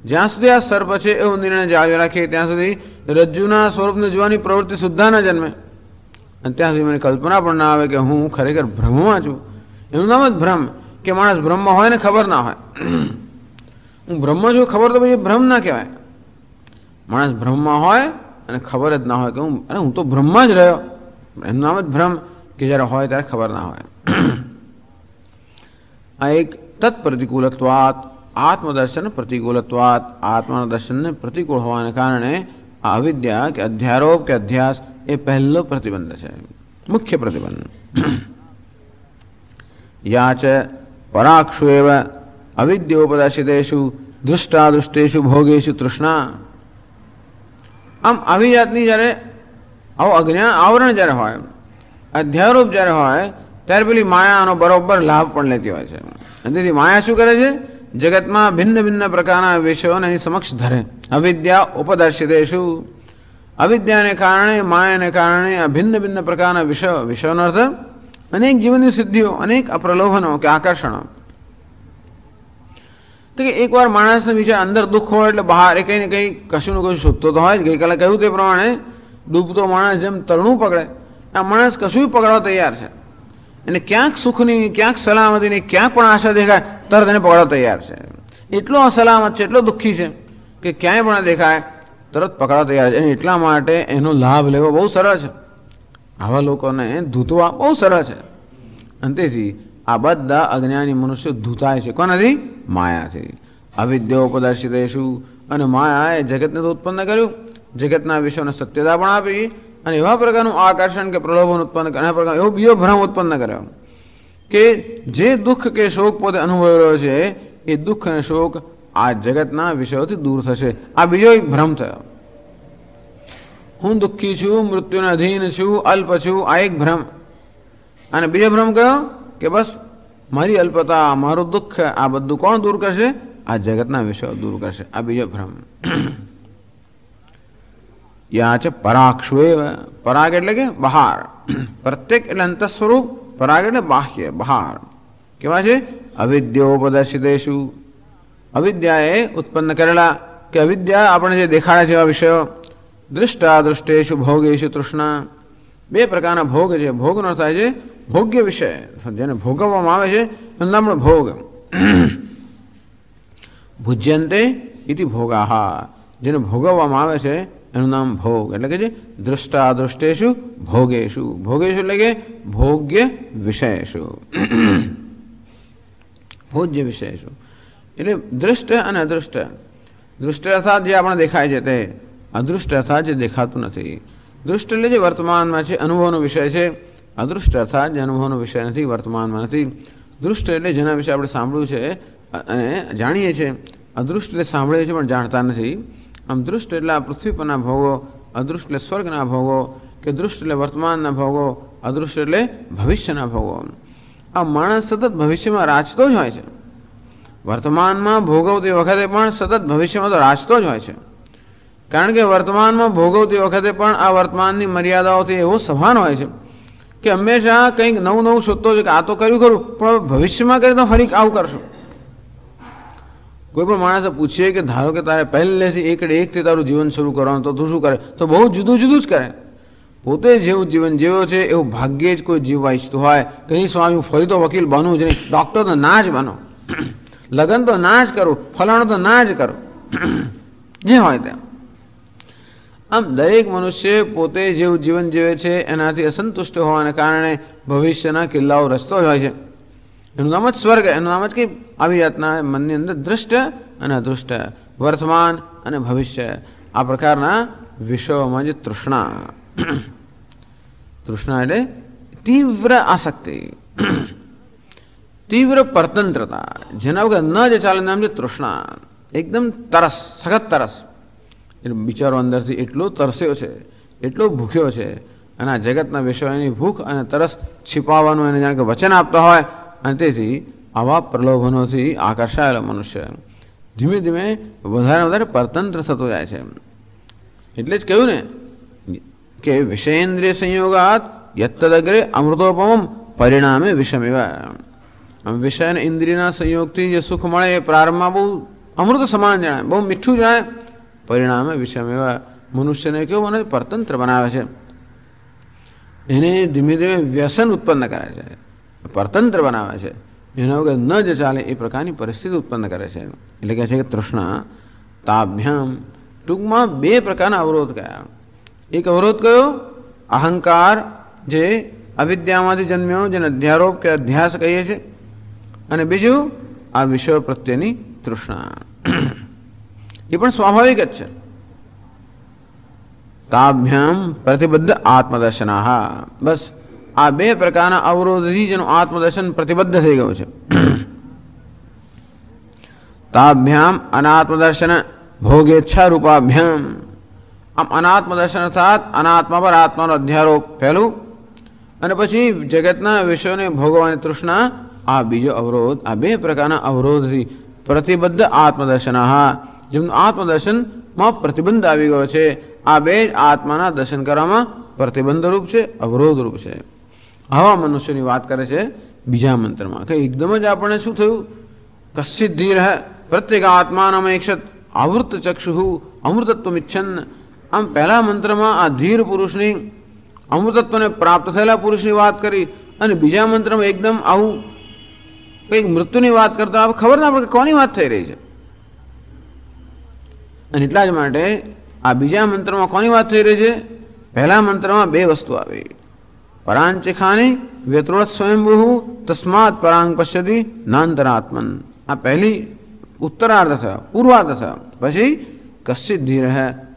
જ્યાં સુધી આ સર્પ છે એવો નિર્ણય જાળવી રાખીએ ત્યાં સુધી રજ્જુના સ્વરૂપને જોવાની પ્રવૃત્તિ સુદ્ધા ન જન્મે. અને ત્યાં સુધી મને કલ્પના પણ ના આવે કે હું ખરેખર ભ્રમમાં છું. એનું નામ જ ભ્રમ. કે માણસ બ્રહ્મ હોય ને ખબર ના હોય. હું બ્રહ્મ છું ખબર તો પછી ભ્રમ ના કહેવાય. માણસ બ્રહ્મમાં હોય અને ખબર જ ના હોય કે હું તો બ્રહ્મમાં જ રહ્યો, એનું નામ જ ભ્રમ. કે જ્યારે હોય ત્યારે ખબર ના હોય. આ એક તત્પ્રતિકૂલત્વાત આત્મદર્શન પ્રતિકૂલત્વાત, આત્માના દર્શનને પ્રતિકૂળ હોવાને કારણે આ અવિદ્યા કે અધ્યારોપ કે અધ્યાસ એ પહેલો પ્રતિબંધ છે, મુખ્ય પ્રતિબંધ. યાચ પરાક્ષુ એવ અવિદ્યોપદર્શિતેષુ દૃષ્ટાદૃષ્ટેષુ ભોગેષુ તૃષ્ણા. આમ આવી જાતની જ્યારે આવું અજ્ઞાન આવરણ જ્યારે હોય, અધ્યારોપ જ્યારે હોય, ત્યારે પેલી માયાનો બરોબર લાભ પણ લેતી હોય છે. અને તેથી માયા શું કરે છે? જગતમાં ભિન્ન ભિન્ન પ્રકારના વિષયોને એની સમક્ષ ધરે. અવિદ્યા ઉપદર્શિતેષુ, અવિદ્યાને કારણે, માયાને કારણે આ ભિન્ન ભિન્ન પ્રકારના વિષયોનો અર્થ અનેક જીવનની સિદ્ધિઓ, અનેક પ્રલોભનો કે આકર્ષણો. તો કે એકવાર માણસને વિચાર અંદર દુઃખ હોય એટલે બહાર એ કંઈ ને કંઈ કશું ને કશું શોધતો તો હોય જ. ગઈકાલે કહ્યું તે પ્રમાણે ડૂબતો માણસ જેમ તરણું પકડે, આ માણસ કશું પકડવા તૈયાર છે. એને ક્યાંક સુખની, ક્યાંક સલામતીની, ક્યાંક પણ આશા દેખાય તરત એને પકડવા તૈયાર છે. એટલો અસલામત છે, એટલો દુઃખી છે કે ક્યાંય પણ દેખાય તરત પકડવા તૈયાર છે. અને એટલા માટે એનો લાભ લેવો બહુ સરળ છે. આવા લોકોને ધૂતવા બહુ સરળ છે. અને તેથી આ બધા અજ્ઞાની મનુષ્યો ધૂતાય છે. કોનાથી? માયાથી. અવિદ્યોપદર્શિતેષુ, અને માયાએ જગતને તો ઉત્પન્ન કર્યું, જગતના વિષયોને સત્યતા પણ આપી, અને એવા પ્રકારનું આકર્ષણ કે પ્રલોભન ઉત્પન્ન કરે, એવો બીજો ભ્રમ ઉત્પન્ન કર્યો કે જે દુઃખ કે શોક પોતે અનુભવી રહ્યો છે એ દુઃખ અને શોક આ જગતના વિષયોથી દૂર થશે. આ બીજો એક ભ્રમ થયો. હું દુઃખી છું, મૃત્યુને અધીન છું, અલ્પ છું, આ એક ભ્રમ. અને બીજો ભ્રમ કયો કે બસ મારી અલ્પતા, મારું દુઃખ, આ બધું કોણ દૂર કરશે? આ જગતના વિષયો દૂર કરશે. આ બીજો ભ્રમ. યાચ પરાક્ષુએવ, પરાગ એટલે કે બહાર, પ્રત્યેક એટલે અંત સ્વરૂપ, પરાગ એટલે બાહ્ય, બહાર. કેવા છે? અવિદ્યોપદર્શિતેષુ, અવિદ્યાએ ઉત્પન્ન કરેલા કે અવિદ્યા આપણે જે દેખાડે છે એવા વિષયો. દૃષ્ટાદૃષ્ટેષુ ભોગેષુ તૃષ્ણા, બે પ્રકારના ભોગ છે. ભોગનો અર્થ થાય છે ભોગ્ય વિષય, જેને ભોગવવામાં આવે છે એનું નામ ભોગ. ભુજ્યંતે ઇતિ ભોગાહ, જેને ભોગવવામાં આવે છે એનું નામ ભોગ. એટલે કે જે દૃષ્ટાદૃષ્ટેષુ ભોગેષુ, ભોગેષુ એટલે કે ભોગ્ય વિષયેષુ, ભોજ્ય વિષયેષુ. એટલે દૃષ્ટ અને અદૃષ્ટ. દૃષ્ટ અર્થાત જે આપણે દેખાય છે તે, અદૃષ્ટ અર્થાત જે દેખાતું નથી. દૃષ્ટ એટલે જે વર્તમાનમાં છે, અનુભવનો વિષય છે. અદૃષ્ટ અર્થાત જે અનુભવનો વિષય નથી, વર્તમાનમાં નથી. દૃષ્ટ એટલે જેના વિશે આપણે સાંભળ્યું છે અને જાણીએ છીએ. અદૃષ્ટ એટલે સાંભળીએ છીએ પણ જાણતા નથી. આમ દૃષ્ટ એટલે આ પૃથ્વી પરના ભોગો, અદૃષ્ટ એટલે સ્વર્ગના ભોગો, કે દૃષ્ટ એટલે વર્તમાનના ભોગો, અદૃષ્ટ એટલે ભવિષ્યના ભોગો. આ માણસ સતત ભવિષ્યમાં રાચતો જ હોય છે. વર્તમાનમાં ભોગવતી વખતે પણ સતત ભવિષ્યમાં તો રાચતો જ હોય છે. કારણ કે વર્તમાનમાં ભોગવતી વખતે પણ આ વર્તમાનની મર્યાદાઓથી એવો સભાન હોય છે કે હંમેશા કંઈક નવું નવું શોધતો છે કે આ તો કર્યું ખરું, પણ ભવિષ્યમાં કરે તો ફરી આવું કરશું. કોઈ પણ માણસે પૂછીએ કે ધારો કે તારે પહેલેથી એકથી તારું જીવન શરૂ કરવાનું, તો તું શું કરે? તો બહુ જુદું જુદું જ કરે. પોતે જેવું જીવન જીવ્યો છે એવું ભાગ્યે જ કોઈ જીવવા ઈચ્છતું હોય. કંઈ સ્વામી ફરી તો વકીલ બનવું જ નહીં, ડૉક્ટર તો ના જ બનો, લગ્ન તો ના જ કરું, ફલાણું તો ના જ કરું, જે હોય તેમ. આમ દરેક મનુષ્ય પોતે જેવું જીવન જીવે છે એનાથી અસંતુષ્ટ હોવાને કારણે ભવિષ્યના કિલ્લાઓ રચતો જ હોય છે. એનું નામ જ સ્વર્ગ, એનું નામ જ કંઈ આવી જાતના મનની અંદર દૃષ્ટ અને અદૃષ્ટ, વર્તમાન અને ભવિષ્ય, આ પ્રકારના વિષયોમાં જે તૃષ્ણા. તૃષ્ણા એટલે તીવ્ર આસક્તિ, તીવ્ર પરતંત્રતા, જેના વગર ન જે ચાલે નામ છે તૃષ્ણા. એકદમ તરસ, સખત તરસ. એટલે બિચારો અંદરથી એટલો તરસ્યો છે, એટલો ભૂખ્યો છે, અને આ જગતના વિષયોની ભૂખ અને તરસ छिपावવાનું એને જાણે કે વચન આપતા હોય. અને તેથી આવા પ્રલોભનોથી આકર્ષાયેલો મનુષ્ય ધીમે ધીમે વધારે વધારે પરતંત્ર થતો જાય છે. એટલે જ કહ્યું ને કે વિષયેન્દ્રિય સંયોગાત યત્તદગ્રે અમૃતોપમમ પરિણામે વિષમેવ. વિષય અને ઇન્દ્રિયના સંયોગથી જે સુખ મળે એ પ્રારંભમાં બહુ અમૃત સમાન જણાય, બહુ મીઠું જણાય. પરિણામે વિષમેવ, મનુષ્યને કેવું મને પરતંત્ર બનાવે છે, એને ધીમે ધીમે વ્યસન ઉત્પન્ન કરે છે, પરતંત્ર બનાવે છે. એના વગર ન જે ચાલે એ પ્રકારની પરિસ્થિતિ ઉત્પન્ન કરે છે. એટલે કહે છે કે તૃષ્ણા તાભ્યામ, ટૂંકમાં બે પ્રકારના અવરોધ કયા. એક અવરોધ કયો? અહંકાર, જે અવિદ્યામાંથી જન્મ્યો, જેને અધ્યારોપ કે અધ્યાસ કહીએ છીએ. અને બીજું આ વિષયો પ્રત્યેની તૃષ્ણા, એ પણ સ્વાભાવિક જ છે. તાભ્યામ પ્રતિબદ્ધ આત્મદર્શના, બસ આ બે પ્રકારના અવરોધથી જેનું આત્મદર્શન પ્રતિબદ્ધ થઈ ગયું છે. તાભ્યામ અનાત્મદર્શન ભોગેચ્છા રૂપાભ્યામ, આમ અનાત્મદર્શન અર્થાત અનાત્મા પર આત્માનો અધ્યારોપ પહેલું, અને પછી જગતના વિષયોને ભોગવવાની તૃષ્ણા આ બીજો અવરોધ. આ બે પ્રકારના અવરોધથી પ્રતિબદ્ધ આત્મદર્શન, જેમનું આત્મદર્શનમાં પ્રતિબંધ આવી ગયો છે. આ બે જ આત્માના દર્શન કરવામાં પ્રતિબંધરૂપ છે, અવરોધરૂપ છે. આવા મનુષ્યની વાત કરે છે બીજા મંત્રમાં કે એકદમ જ આપણને શું થયું, કશ્ચિત ધીર પ્રત્યેક આત્માનમૈક્ષત આવૃત ચક્ષુ અમૃતત્વ ઇચ્છન. આમ પહેલા મંત્રમાં આ ધીર પુરુષની અમૃતત્વને પ્રાપ્ત થયેલા પુરુષની વાત કરી, અને બીજા મંત્રમાં એકદમ આવું કંઈક મૃત્યુની વાત કરતા હવે ખબર ના પડે કે કોની વાત થઈ રહી છે. અને એટલા જ માટે આ બીજા મંત્રમાં કોની વાત થઈ રહી છે? પહેલા મંત્રમાં બે વસ્તુ આવી, પરાંચિખાની વ્યતૃત સ્વયંભૂ તસ્માત પરાંગ પશ્યતિ નાંતરાત્મન. આ પહેલી ઉત્તરાર્ધ થયો, પૂર્વાર્ધ થયો. પછી કશ્ચિત ધીર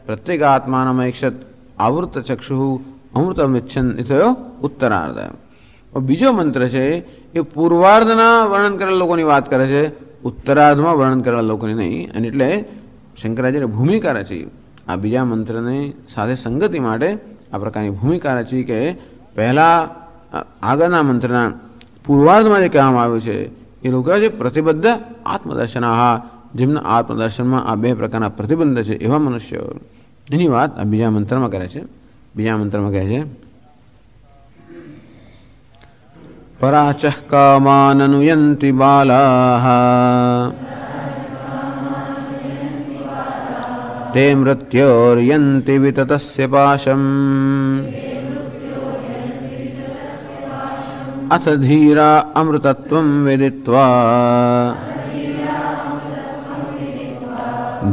પ્રત્યેક આત્માનમૈક્ષત આવૃત ચક્ષુ અમૃતમિચ્છન એ થયો ઉત્તરાર્ધ. બીજો મંત્ર છે એ પૂર્વાર્ધના વર્ણન કરેલા લોકોની વાત કરે છે, ઉત્તરાર્ધમાં વર્ણન કરેલા લોકોની નહીં. અને એટલે શંકરાચાર્ય ભૂમિકા રચી આ બીજા મંત્રની સાથે સંગતિ માટે આ પ્રકારની ભૂમિકા રચી કે પહેલા આગળના મંત્રના પૂર્વાર્ધમાં જે કહેવામાં આવ્યું છે એ લોકો છે પ્રતિબદ્ધ આત્મદર્શન, જેમના આત્મદર્શનમાં આ બે પ્રકારના પ્રતિબંધ છે એવા મનુષ્યો, એની વાત આ બીજા મંત્રમાં કરે છે. બીજા મંત્રમાં કહે છે પરાચઃ કામાનનુયંતિ બાલાઃ તે મૃત્યોર્યંતિ વિતતસ્ય પાશમ અથ ધીરા અમૃતત્વં વિદિત્વા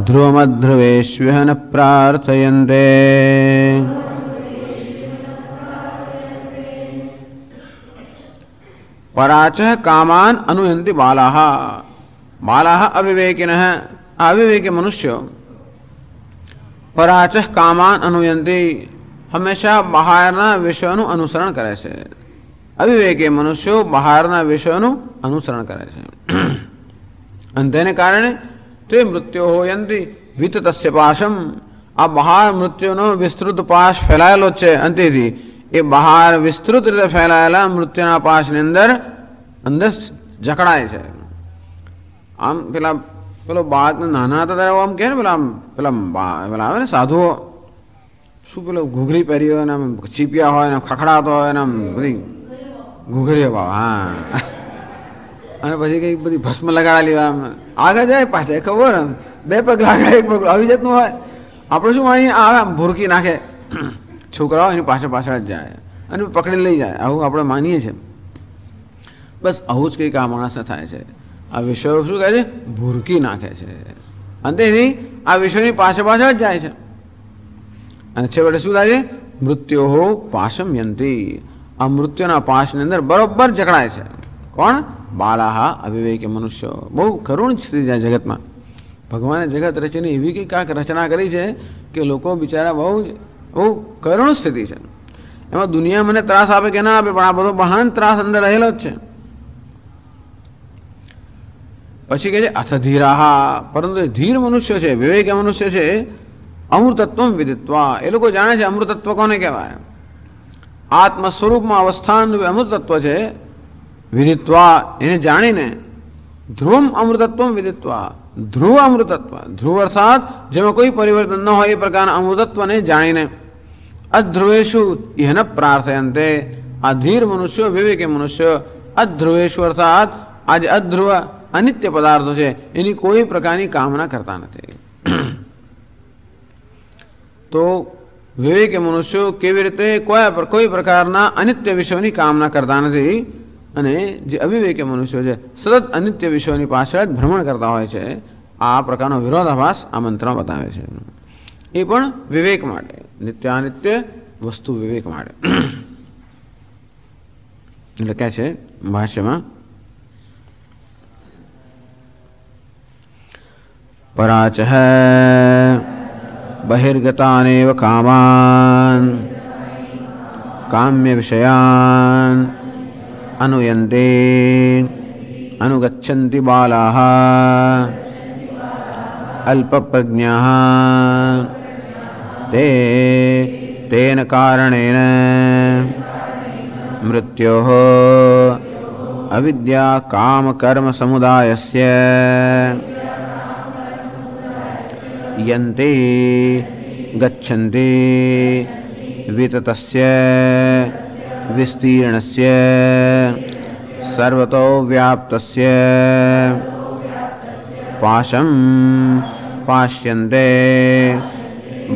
ધ્રુવમધ્રુવેષ્વ્યઃ ન પ્રાર્થયન્તે. પરાચઃ કામાન અનુયંતિ બાલાઃ, બાલાઃ અવિવેકિનઃ, અવિવેકી મનુષ્યો. પરાચઃ કામાન અનુયંતિ, હંમેશા બહારના વિષયોનું અનુસરણ કરે છે. અવિવેકી મનુષ્યો બહારના વિષયોનું અનુસરણ કરે છે, અને તેને કારણે તે મૃત્યુ હોયંતિ વિતતસ્ય પાશમ, આ બહાર મૃત્યુનો વિસ્તૃત પાશ ફેલાયેલો છે. અંતેથી એ બહાર વિસ્તૃત રીતે ફેલાયેલા મૃત્યુના પાશની અંદર જકડાય છે. આમ પેલો બાળકને નાના હતા ત્યારે આમ કહે ને પેલા આવે ને સાધુઓ, શું પેલો ઘૂઘરી પહેરી હોય ને આમ ચીપિયા હોય ને ખખડાતો હોય ને આમ બધી ઘૂઘરીઓ ભાવ, હા. અને પછી કંઈક બધી ભસ્મ લગાડેલી હોય, આમ આગળ જાય પાછળ ખબર બે પગલા આગળ એક પગલું આવી જતું હોય. આપણે શું અહીં આવે આમ ભૂરકી નાખે છોકરાઓ, એની પાછળ પાછળ જ જાય અને પકડી લઈ જાય, આવું આપણે માનીએ છીએ. બસ આવું જ કંઈક આ માણસને થાય છે. આ વિષયો શું કહે છે? ભૂરકી નાખે છે. અંતેથી આ વિષયની પાછળ પાછળ જ જાય છે, અને છેવટે શું થાય છે? મૃત્યોહો પાશમ યંતી, આ મૃત્યુના પાશની અંદર બરોબર જકડાય છે. કોણ? બાલાહ, અવિવેકી મનુષ્યો. બહુ કરુણ સ્થિતિ છે જગતમાં. ભગવાને જગત રચીને એવી કંઈ કાંક રચના કરી છે કે લોકો બિચારા બહુ કરુણ સ્થિતિ છે. એમાં દુનિયા મને ત્રાસ આપે કે ના આપે, પણ આ બધો મહાન ત્રાસ અંદર રહેલો જ છે. પછી કહે છે અથ ધીરાહ, પરંતુ ધીર મનુષ્ય છે, વિવેકી મનુષ્ય છે, અમૃતત્વ વિદિત્વા, એ લોકો જાણે છે અમૃતત્વ કોને કહેવાય. આત્મ સ્વરૂપમાં અવસ્થાન અમૃતત્વ છે. વિદિત્વા, એને જાણીને, ધ્રુવમ અમૃતત્વ વિદિત્વા, ધ્રુવ અમૃતત્વ, ધ્રુવ અર્થાત જેમાં કોઈ પરિવર્તન ન હોય એ પ્રકારના અમૃતત્વને જાણીને, અધ્રુવેશુ ઇહ ન પ્રાર્થયંતે, આ ધીર મનુષ્યો, વિવેકી મનુષ્યો, અધ્રુવેશુ અર્થાત આજે અધ્રુવ અનિત્ય પદાર્થો છે એની કોઈ પ્રકારની કામના કરતા નથી. તો વિવેકી મનુષ્યો કેવી રીતે કોઈ પ્રકારના અનિત્ય વિષયોની કામના કરતા નથી, અને જે અવિવેકી મનુષ્યો છે સતત અનિત્ય વિષયોની પાછળ જ ભ્રમણ કરતા હોય છે. આ પ્રકારનો વિરોધાભાસ આ મંત્રમાં બતાવે છે. એ પણ વિવેક માટે, નિત્યાનિત્ય વસ્તુ વિવેક માટે. એટલે કહે છે ભાષ્યમાં पराचः बहिर्गतानेव कामान् काम्य विषयान् अनुयन्ते अनुगच्छन्ति बालाः अल्पप्रज्ञाः ते तेन कारणेन मृत्योः अविद्या काम कर्म समुदायस्य यन्ते गच्छन्ति विततस्य विस्तीर्णस्य सर्वतो व्याप्तस्य पाशं पाश्यन्ते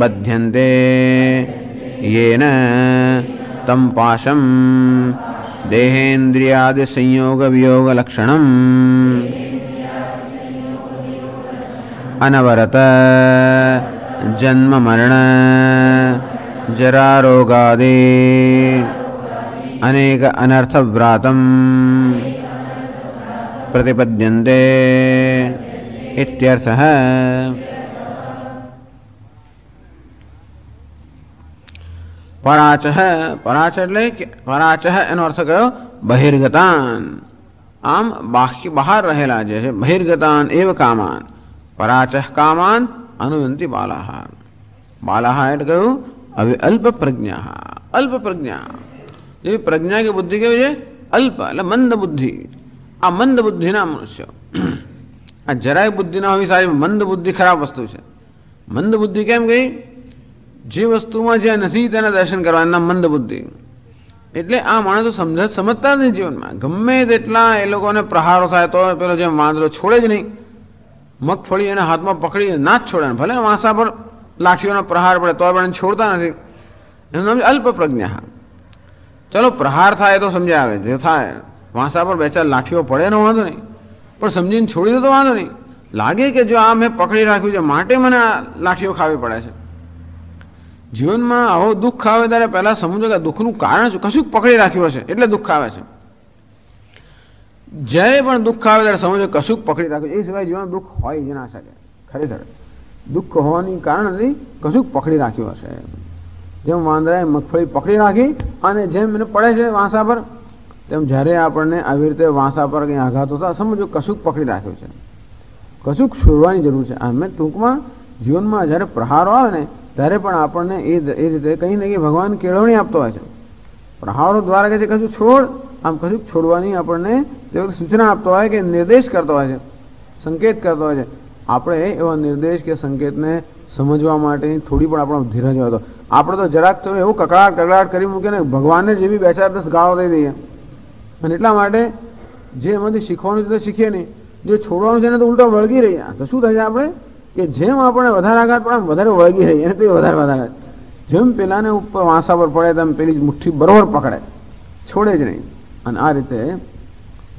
बध्यन्ते येन तं पाशं देहेन्द्रियादि संयोग वियोग लक्षणम् अनवरत जन्म मरण जरा रोगादि अनेक अनर्थव्रातं प्रतिपद्यन्ते इत्यर्थः। पराचः पराच એટલે પરાચઃ એનો અર્થ કયો? બહિર્ગતાન, આમ બાહ્ય બહાર રહેલા જે છે બહિર્ગતાન એવ કામાન પરાચઃ કામાન અનુયંતિ બાલાહ. બાલાહ એટલે કયું? હવે અલ્પ પ્રજ્ઞા, અલ્પ પ્રજ્ઞા જેવી પ્રજ્ઞા કે બુદ્ધિ કેવી છે? અલ્પ એટલે મંદ બુદ્ધિ. આ મંદ બુદ્ધિના મનુષ્ય, આ જરાય બુદ્ધિ ના હોવી સારી, મંદ બુદ્ધિ ખરાબ વસ્તુ છે. મંદ બુદ્ધિ કેમ ગઈ? જે વસ્તુમાં જે નથી તેના દર્શન કરવા, એના મંદ બુદ્ધિ. એટલે આ માણસો સમજતા નથી જીવનમાં. ગમે તેટલા એ લોકોને પ્રહારો થાય તો પેલો જેમ વાંદરો છોડે જ નહીં. મગફળી એના હાથમાં પકડી ના જ છોડે, ભલે વાંસા પર લાઠીઓનો પ્રહાર પડે તો પણ છોડતા નથી. એનું નામ છે અલ્પ પ્રજ્ઞા. ચલો પ્રહાર થાય તો સમજ્યા આવે, જે થાય વાંસા પર બે ચાર લાઠીઓ પડે એનો વાંધો નહીં, પણ સમજીને છોડી દો તો વાંધો નહીં. લાગે કે જો આ મેં પકડી રાખ્યું છે માટે મને આ લાઠીઓ ખાવી પડે છે. જીવનમાં આવો દુઃખ આવે ત્યારે પહેલાં સમજો કે દુઃખનું કારણ શું? કશું પકડી રાખ્યું હશે એટલે દુઃખ આવે છે. જ્યારે પણ દુઃખ આવે ત્યારે સમજો કશું પકડી રાખ્યું, એ સિવાય જીવનમાં દુઃખ હોય જ ના શકે. ખરેખર દુઃખ હોવાની કારણ નથી, કશું પકડી રાખ્યું હશે. જેમ વાંદરાએ મગફળી પકડી રાખી અને જેમ એને પડે છે વાંસા પર, તેમ જ્યારે આપણને આવી રીતે વાંસા પર કંઈ આઘાત થતા સમજો કશું પકડી રાખ્યું છે, કશું છોડવાની જરૂર છે. અમે ટૂંકમાં જીવનમાં જ્યારે પ્રહારો આવે ને ત્યારે પણ આપણને એ રીતે કંઈ ને કંઈ ભગવાન કેળવણી આપતો હોય છે. પ્રહારો દ્વારા કહે છે કશું છોડ, આમ કશું છોડવાની આપણને તે વખતે સૂચના આપતો હોય કે નિર્દેશ કરતો હોય છે, સંકેત કરતો હોય છે. આપણે એવા નિર્દેશ કે સંકેતને સમજવા માટેની થોડી પણ આપણો ધીરજ હોય તો આપણે તો જરાક તો એવું કકડાટ કરી મૂકે ને ભગવાનને જેવી 2-4-10 ગાળો દઈ દઈએ. અને એટલા માટે જે એમાંથી શીખવાનું છે તો શીખીએ નહીં, જે છોડવાનું છે ને તો ઉલટા વળગી રહીએ. તો શું થશે આપણે કે જેમ આપણે વધારે આઘાત પડે વધારે વળગી રહીએ, એને તો વધારે જેમ પેલાને ઉપર વાંસા પર પડે તેમ પેલી મુઠ્ઠી બરોબર પકડે, છોડે જ નહીં. અને આ રીતે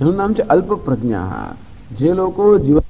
એનું નામ છે અલ્પ પ્રજ્ઞા. જે લોકો જીવન